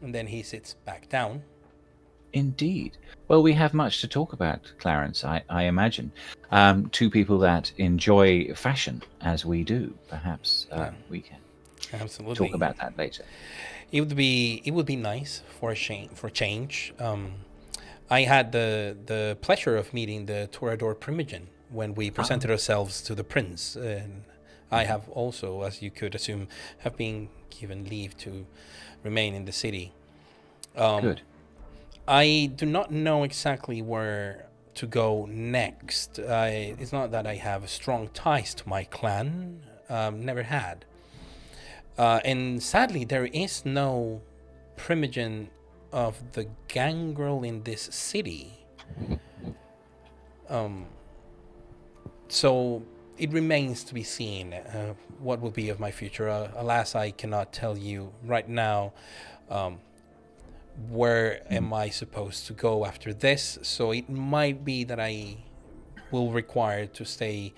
And then he sits back down. Indeed. Well, we have much to talk about, Clarence, I imagine. Two people that enjoy fashion as we do. Perhaps we can Absolutely talk about that later. It would be nice for change. I had the pleasure of meeting the Toreador Primogen when we presented ourselves to the prince, and I have also, as you could assume, have been given leave to remain in the city. Good. I do not know exactly where to go next. It's not that I have strong ties to my clan. Never had. And sadly, there is no Primogen of the Gangrel in this city. So it remains to be seen what will be of my future. Alas, I cannot tell you right now where am I supposed to go after this. So it might be that I will require to stay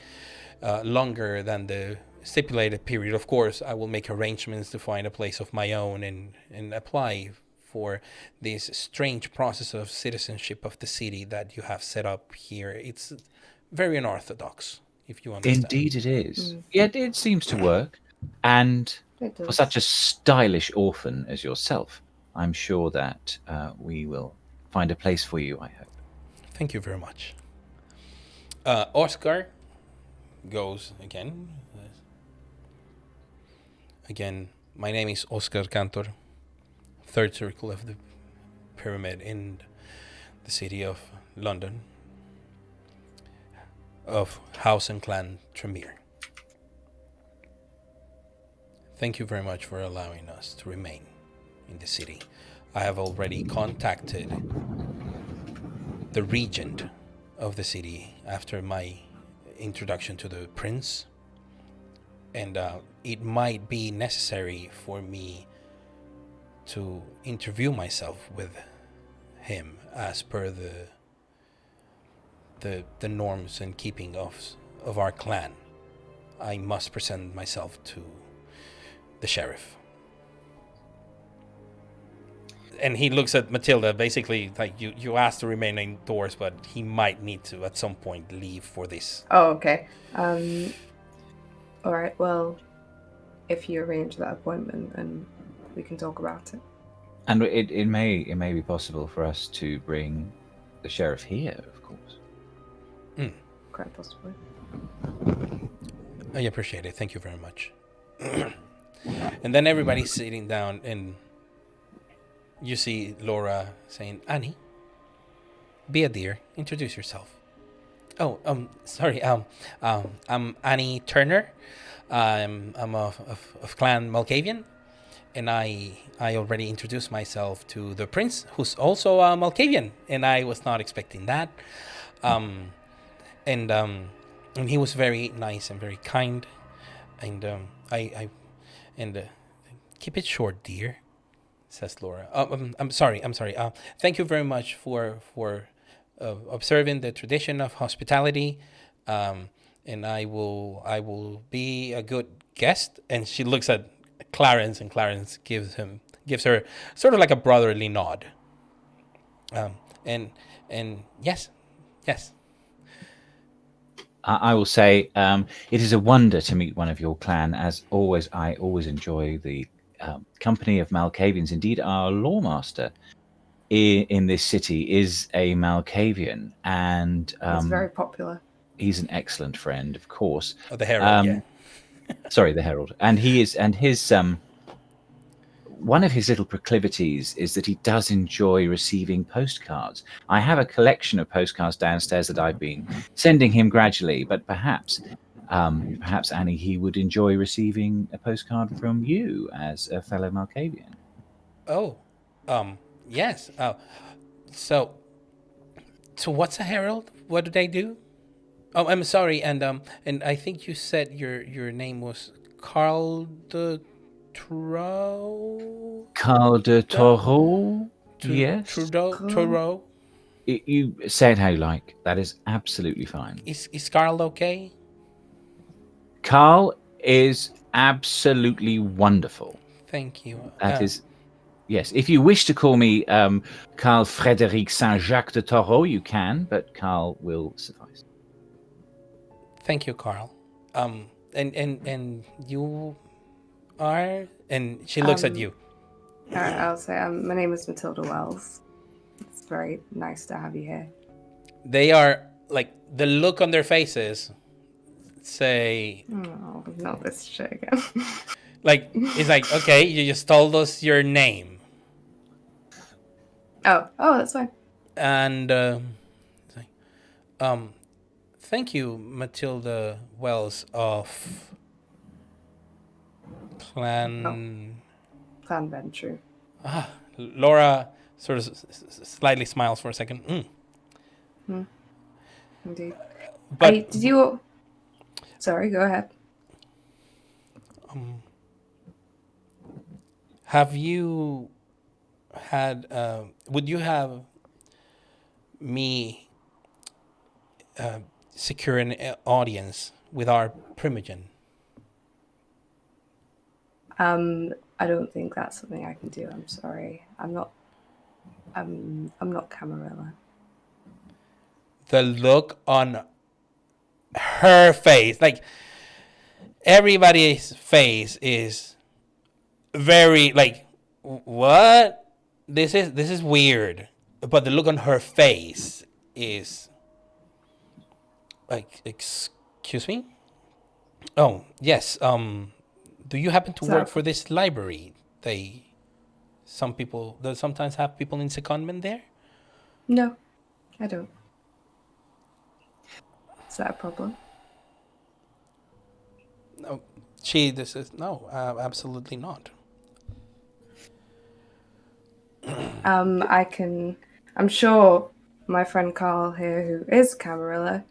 longer than the stipulated period. Of course, I will make arrangements to find a place of my own and apply for this strange process of citizenship of the city that you have set up here. It's very unorthodox, if you understand. Indeed it is. Yeah, it seems to work. And for such a stylish orphan as yourself, I'm sure that we will find a place for you, I hope. Thank you very much. Oscar goes again. Again, my name is Oscar Cantor, third circle of the pyramid in the city of London, of House and Clan Tremere. Thank you very much for allowing us to remain in the city. I have already contacted the regent of the city after my introduction to the prince, and it might be necessary for me to interview myself with him as per the norms and keeping of our clan. I must present myself to the sheriff. And he looks at Matilda, basically like you asked to remain indoors, but he might need to at some point leave for this. Oh, okay. All right. Well, if you arrange that appointment, and we can talk about it. And it may be possible for us to bring the sheriff here, of course. Quite possibly. I appreciate it. Thank you very much. And then everybody's sitting down, and you see Laura saying, "Annie, be a dear. Introduce yourself." Oh, sorry. I'm Annie Turner. I'm of Clan Malkavian, and I already introduced myself to the prince, who's also a Malkavian, and I was not expecting that. And he was very nice and very kind, and keep it short, dear, says Laura. I'm sorry. Thank you very much for observing the tradition of hospitality, and I will be a good guest. And she looks at Clarence, and Clarence gives her sort of like a brotherly nod. And yes. I will say it is a wonder to meet one of your clan. As always, I always enjoy the company of Malkavians. Indeed, our lawmaster in this city is a Malkavian, and It's very popular. he's an excellent friend, of course. Oh, the Herald, yeah. Sorry, the Herald. And his one of his little proclivities is that he does enjoy receiving postcards. I have a collection of postcards downstairs that I've been sending him gradually, but perhaps Annie, he would enjoy receiving a postcard from you as a fellow Malkavian. Oh, yes. So what's a herald? What do they do? Oh, I'm sorry, and I think you said your name was Carl de Carl de Toro? Yes. Toro. You say it how you like. That is absolutely fine. Is Carl okay? Carl is absolutely wonderful. Thank you. That is, yes. If you wish to call me Carl Frédéric Saint-Jacques de Toro, you can, but Carl will suffice. Thank you, Carl. And you are, and she looks at you. I'll say, my name is Matilda Wells. It's very nice to have you here. They are like, the look on their faces say, "Oh, not this shit again." Like, it's like, okay, you just told us your name. Oh, that's fine. And thank you, Matilda Wells of Clan Venture. Laura sort of slightly smiles for a second. Indeed. But did you? Sorry, go ahead. Have you had? Would you have me secure an audience with our primogen? I don't think that's something I can do. I'm sorry. I'm not Camarilla. The look on her face, like everybody's face is very like, what? This is weird. But the look on her face is like, excuse me? Oh, yes. Do you happen to work for this library? Sometimes have people in secondment there? No, I don't. Is that a problem? No, no, absolutely not. I'm sure my friend Carl here, who is Camarilla,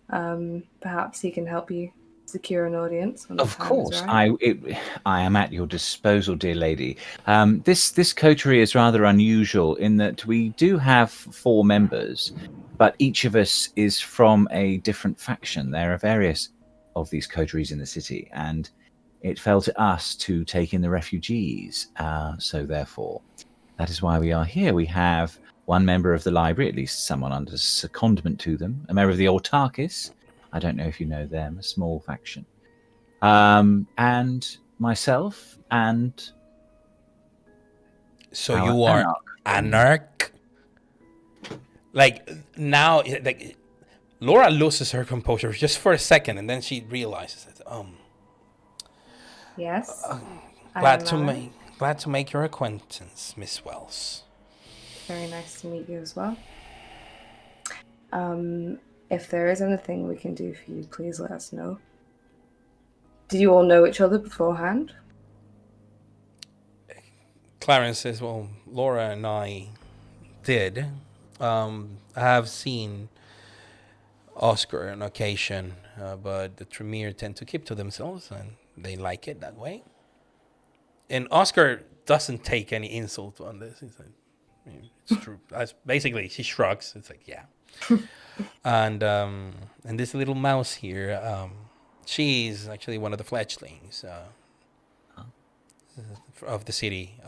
perhaps he can help you secure an audience? When the Of time is course, right? I am at your disposal, dear lady. This coterie is rather unusual in that we do have 4 members, but each of us is from a different faction. There are various of these coteries in the city, and it fell to us to take in the refugees. So therefore, that is why we are here. We have one member of the library, at least someone under secondment to them, a member of the Autarchis. I don't know if you know them, a small faction. And myself and So our you are anarch. anarch. Like now, like Laura loses her composure just for a second, and then she realizes that. Yes. Glad to make your acquaintance, Miss Wells. Very nice to meet you as well. If there is anything we can do for you, please let us know. Did you all know each other beforehand? Clarence says, "Well, Laura and I did. I have seen Oscar on occasion, but the Tremere tend to keep to themselves, and they like it that way. And Oscar doesn't take any insult on this. He's like, it's true. Basically, she shrugs. It's like, yeah. And this little mouse here, she's actually one of the fledglings of the city.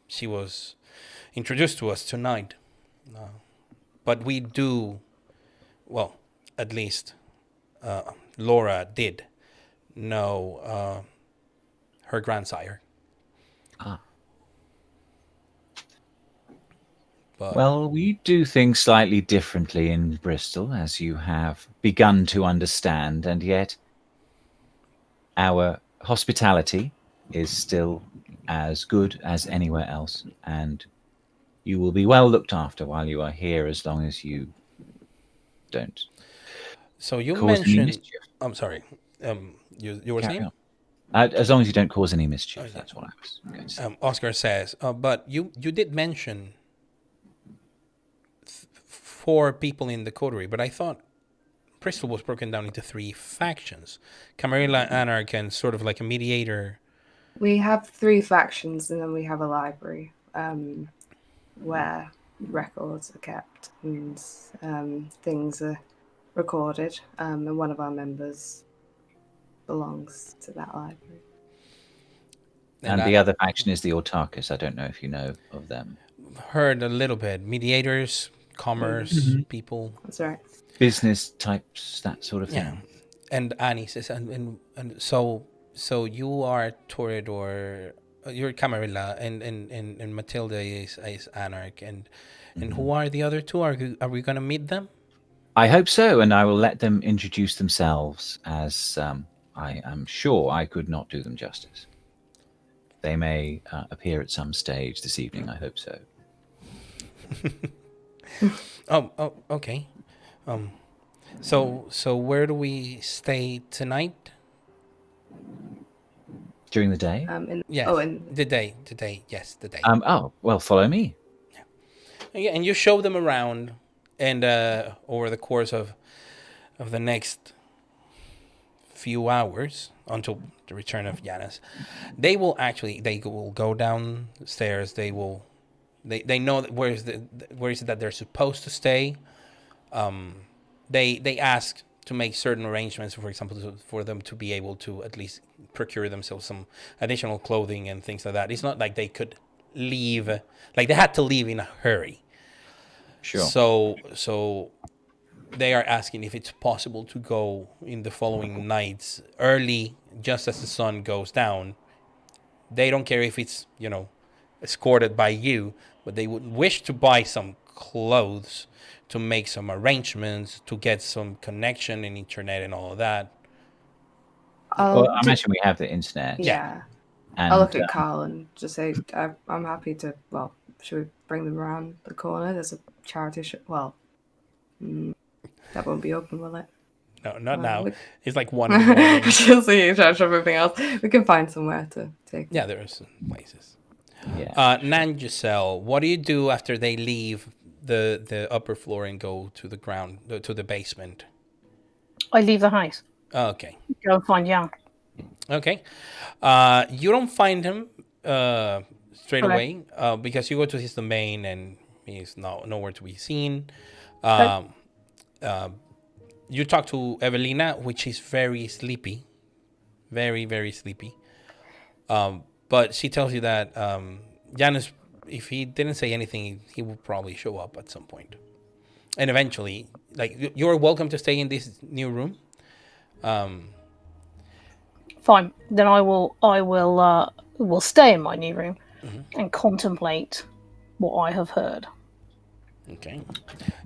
She was introduced to us tonight. But we do, well, at least Laura did know her grandsire. But, well, we do things slightly differently in Bristol, as you have begun to understand, and yet our hospitality is still as good as anywhere else, and you will be well looked after while you are here, as long as you don't. So you cause any mentioned. mischief. I'm sorry. You were Carry saying? on. As long as you don't cause any mischief, yeah. that's what I was going to say. Oscar says, but you did mention 4 people in the Coterie, but I thought Bristol was broken down into 3 factions. Camarilla, Anarch, and sort of like a mediator. We have 3 factions, and then we have a library where records are kept and things are recorded. And one of our members belongs to that library. And the other faction is the Autarchis. I don't know if you know of them. Heard a little bit. Mediators, commerce people. That's right. Business types, that sort of thing. Yeah. And Annie says, and so you are Toreador, you're Camarilla, and Matilda is Anarch, and who are the other 2? Are we gonna meet them? I hope so, and I will let them introduce themselves, as I am sure I could not do them justice. They may appear at some stage this evening. I hope so. Oh, okay. So where do we stay tonight? During the day? Yes. The day. Yes, the day. Oh, well, follow me. Yeah, and you show them around, and over the course of the next few hours until the return of Yanis, they will go downstairs. They know that where is it that they're supposed to stay. They ask to make certain arrangements, for example, for them to be able to at least procure themselves some additional clothing and things like that. It's not like they could leave, like they had to leave in a hurry. Sure. So they are asking if it's possible to go in the following nights early, just as the sun goes down. They don't care if it's, escorted by you, but they would wish to buy some clothes to make some arrangements, to get some connection and internet and all of that. Well, I imagine we have the internet. Yeah. And I'll look at Carl and just say, I'm happy to, well, should we bring them around the corner? There's a charity shop. Well, that won't be open, will it? No, not now. It's like 1 in the morning. She'll see you charge everything else. We can find somewhere to take. Yeah, there are some places. Yeah. Nan Giselle, what do you do after they leave the upper floor and go to the ground, to the basement? I leave the house. Okay. Go and find Jan. Okay. You don't find him straight Okay. away because you go to his domain and he's nowhere to be seen. Okay. You talk to Evelina, which is very sleepy, very, very sleepy. But she tells you that Janus, if he didn't say anything, he will probably show up at some point. And eventually, like, you're welcome to stay in this new room. Fine. Then I will stay in my new room and contemplate what I have heard. Okay.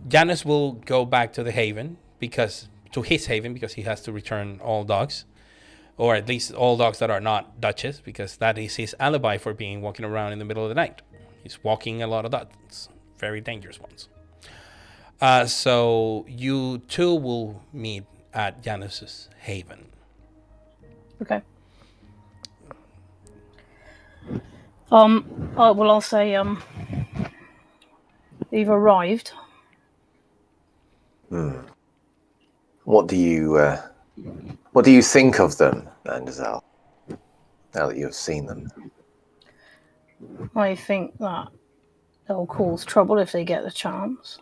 Janus will go back to the haven to his haven because he has to return all dogs, or at least all dogs that are not Dutches, because that is his alibi for being walking around in the middle of the night. He's walking a lot of dogs, very dangerous ones. So you two will meet at Janus's haven. Okay. I'll say they've arrived. What do you think of them, Andazal? Now that you have seen them. I think that they'll cause trouble if they get the chance.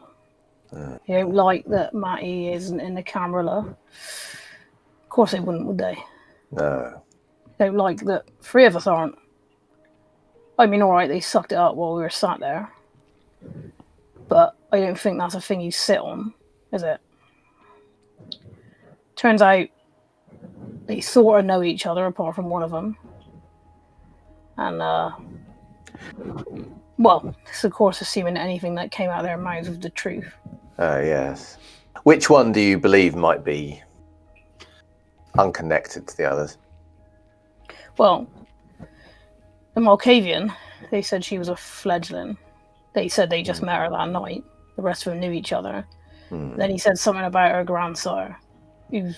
They don't like that Matty isn't in the Camarilla. Of course they wouldn't, would they? No. They don't like that 3 of us aren't. I mean, all right, they sucked it up while we were sat there. But I don't think that's a thing you sit on, is it? Turns out they sort of know each other, apart from one of them. And, well, it's of course assuming anything that came out of their mouths was the truth. Yes. Which one do you believe might be unconnected to the others? Well, the Malkavian, they said she was a fledgling. They said they just met her that night. The rest of them knew each other. Then he said something about her grandsire, who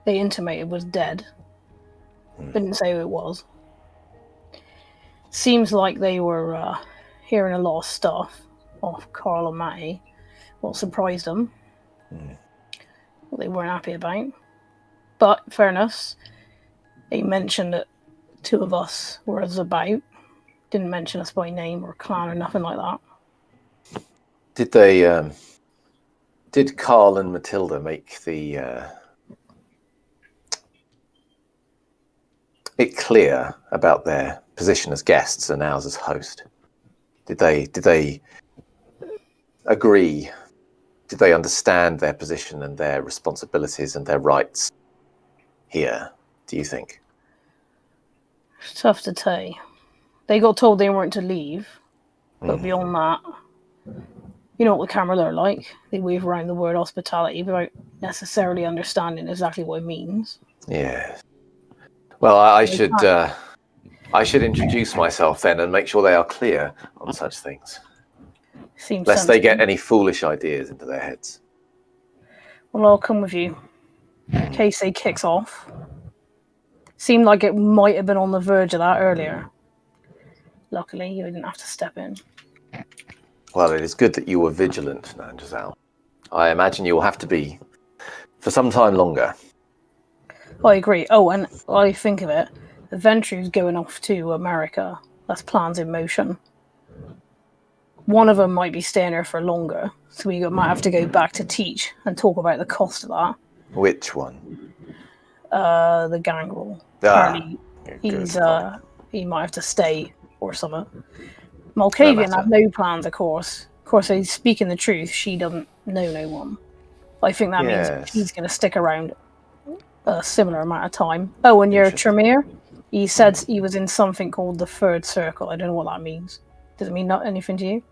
they intimated was dead. Didn't say who it was. Seems like they were hearing a lot of stuff off Carl and Matty. What surprised them. What they weren't happy about. But, fairness, they mentioned that 2 of us were about. Didn't mention us by name or clan or nothing like that. Did they? Did Carl and Matilda make it clear about their position as guests and ours as host? Did they agree? Did they understand their position and their responsibilities and their rights here, do you think? It's tough to say. They got told they weren't to leave. But beyond that, you know what the Camarilla are like. They wave around the word hospitality without necessarily understanding exactly what it means. Yes. Well, I should introduce myself then and make sure they are clear on such things. Seems Lest they get sensible. any foolish ideas into their heads. Well, I'll come with you. In case they kicks off. Seemed like it might have been on the verge of that earlier. Luckily, you didn't have to step in. Well, it is good that you were vigilant, Nanjazal. I imagine you will have to be for some time longer. I agree. Oh, and I think of it. The Ventru's going off to America. That's plans in motion. One of them might be staying there for longer, so we might have to go back to teach and talk about the cost of that. Which one? The Gangrel. Apparently, good. he might have to stay or something. Malkavian had no plans, of course. Of course, he's speaking the truth. She doesn't know no one. I think that means he's going to stick around a similar amount of time. Oh, and your Tremere? He said he was in something called the Third Circle. I don't know what that means. Does it mean anything to you?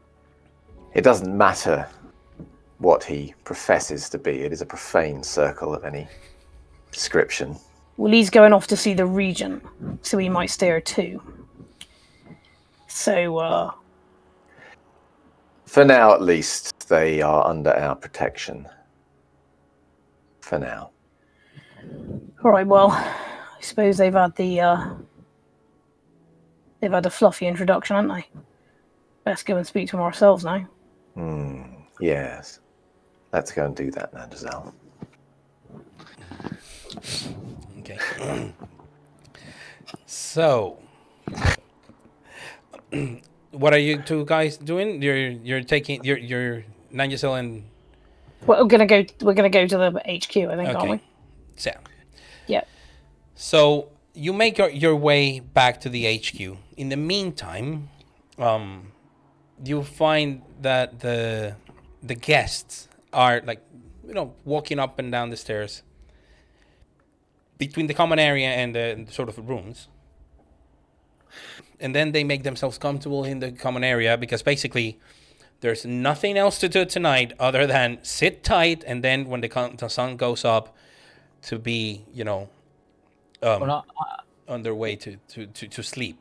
It doesn't matter what he professes to be. It is a profane circle of any description. Well, he's going off to see the Regent, so he might stay here too. So, for now, at least, they are under our protection. For now. All right. Well, I suppose they've had the fluffy introduction, haven't they? Let's go and speak to them ourselves now. Yes. Let's go and do that, Nanjazal. Okay. So, what are you two guys doing? You're taking your Nanjasel and We're gonna go to the HQ, I think, aren't okay, we? so Yeah. so you make your way back to the HQ. In the meantime, you find that the guests are like walking up and down the stairs between the common area and the sort of rooms. And then they make themselves comfortable in the common area because basically there's nothing else to do tonight other than sit tight, and then when the sun goes up, to be Well, on their way to sleep.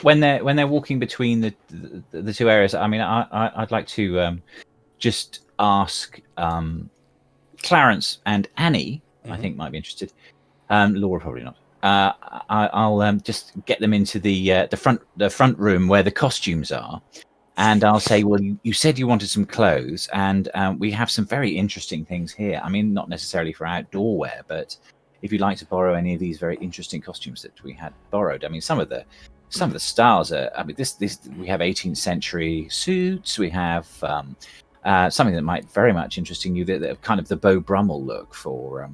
when they're walking between the two areas, I mean, I'd like to just ask Clarence and Annie. I think might be interested. Laura probably not. I'll just get them into the front room where the costumes are, and I'll say, well, you said you wanted some clothes, and we have some very interesting things here. I mean, not necessarily for outdoor wear, but if you'd like to borrow any of these very interesting costumes that we had borrowed, I mean, some of the styles are. I mean, this we have 18th century suits. We have something that might very much interesting you, the kind of the Beau Brummel look for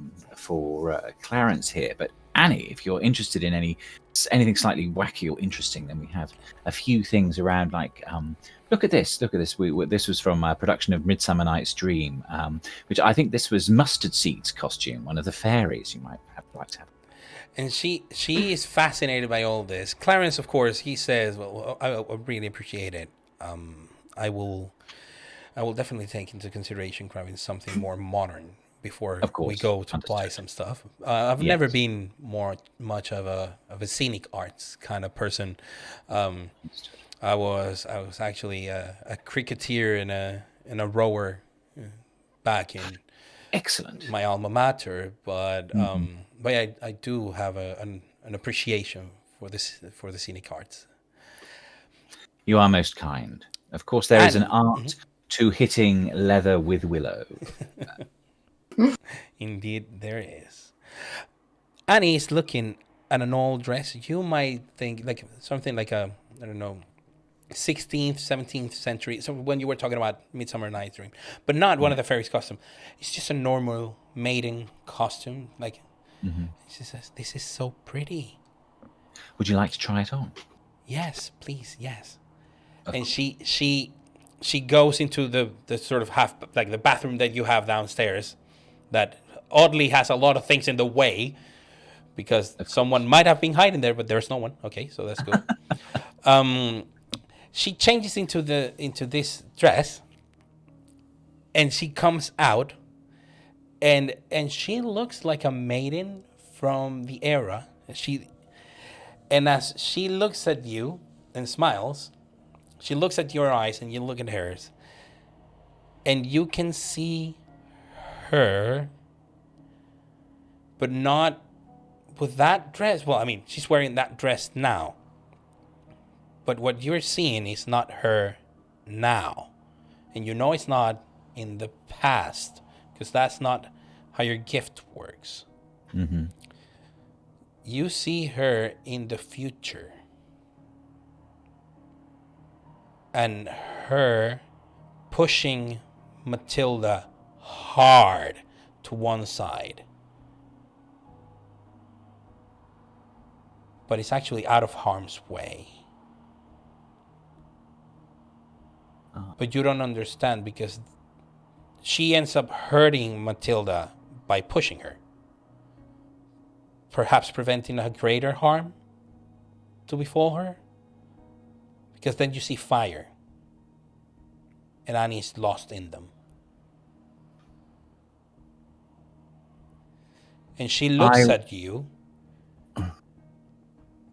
Clarence here. But Annie, if you're interested in anything slightly wacky or interesting, then we have a few things around. Like, look at this. This was from a production of Midsummer Night's Dream, which I think this was Mustard Seed's costume, one of the fairies you might like to have. And she is fascinated by all this. Clarence, of course, he says, "Well, I really appreciate it. I will definitely take into consideration grabbing something more modern before we go to buy some stuff. I've never been much of a scenic arts kind of person. I was actually a cricketer and a rower back in excellent my alma mater, but I do have an appreciation for the scenic arts. You are most kind. Of course, there is an art to hitting leather with willow. Indeed, there is. Annie is looking at an old dress. You might think like something like a, I don't know, 16th, 17th century. So when you were talking about Midsummer Night's Dream, but not one of the fairies' costume. It's just a normal maiden costume. Like, she says, "This is so pretty. Would you like to try it on?" Yes, please, yes. And she goes into the sort of half, like the bathroom that you have downstairs, that oddly has a lot of things in the way, because someone might have been hiding there, but there's no one. Okay, so that's good. She changes into this dress, and she comes out, and she looks like a maiden from the era. And as she looks at you and smiles, she looks at your eyes and you look at hers, and you can see her, but not with that dress. Well, I mean, she's wearing that dress now, but what you're seeing is not her now, and you know it's not in the past, because that's not how your gift works. You see her in the future, and her pushing Matilda hard to one side. But it's actually out of harm's way. But you don't understand, because she ends up hurting Matilda by pushing her, perhaps preventing a greater harm to befall her. Because then you see fire, and Annie is lost in them. And she looks at you,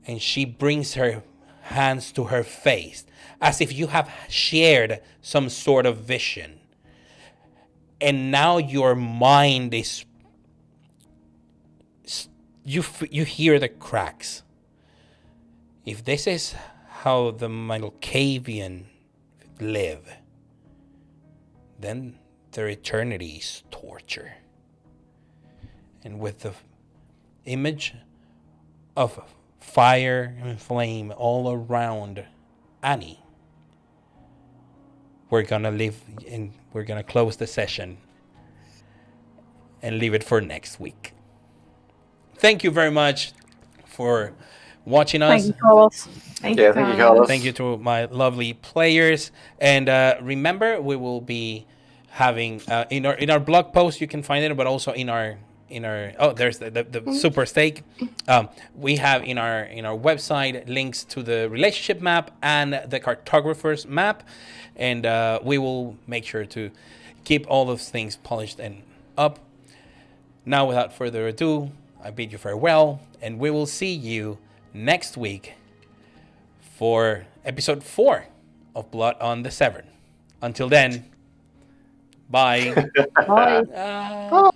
and she brings her hands to her face, as if you have shared some sort of vision. And now your mind is... You hear the cracks. If this is how the Malkavian live, then their eternity is torture. And with image of fire and flame all around Annie, we're gonna close the session and leave it for next week. Thank you very much for watching us. Thank you, Carlos. Thank Yeah, you, thank you, Carlos. Carlos. Thank you to my lovely players. And remember, we will be having in our blog post, you can find it, but also in our there's the super stake. We have in our website links to the relationship map and the cartographer's map, and we will make sure to keep all those things polished and up. Now, without further ado, I bid you farewell, and we will see you next week for episode 4 of Blood on the Severn. Until then, bye. Bye. Bye.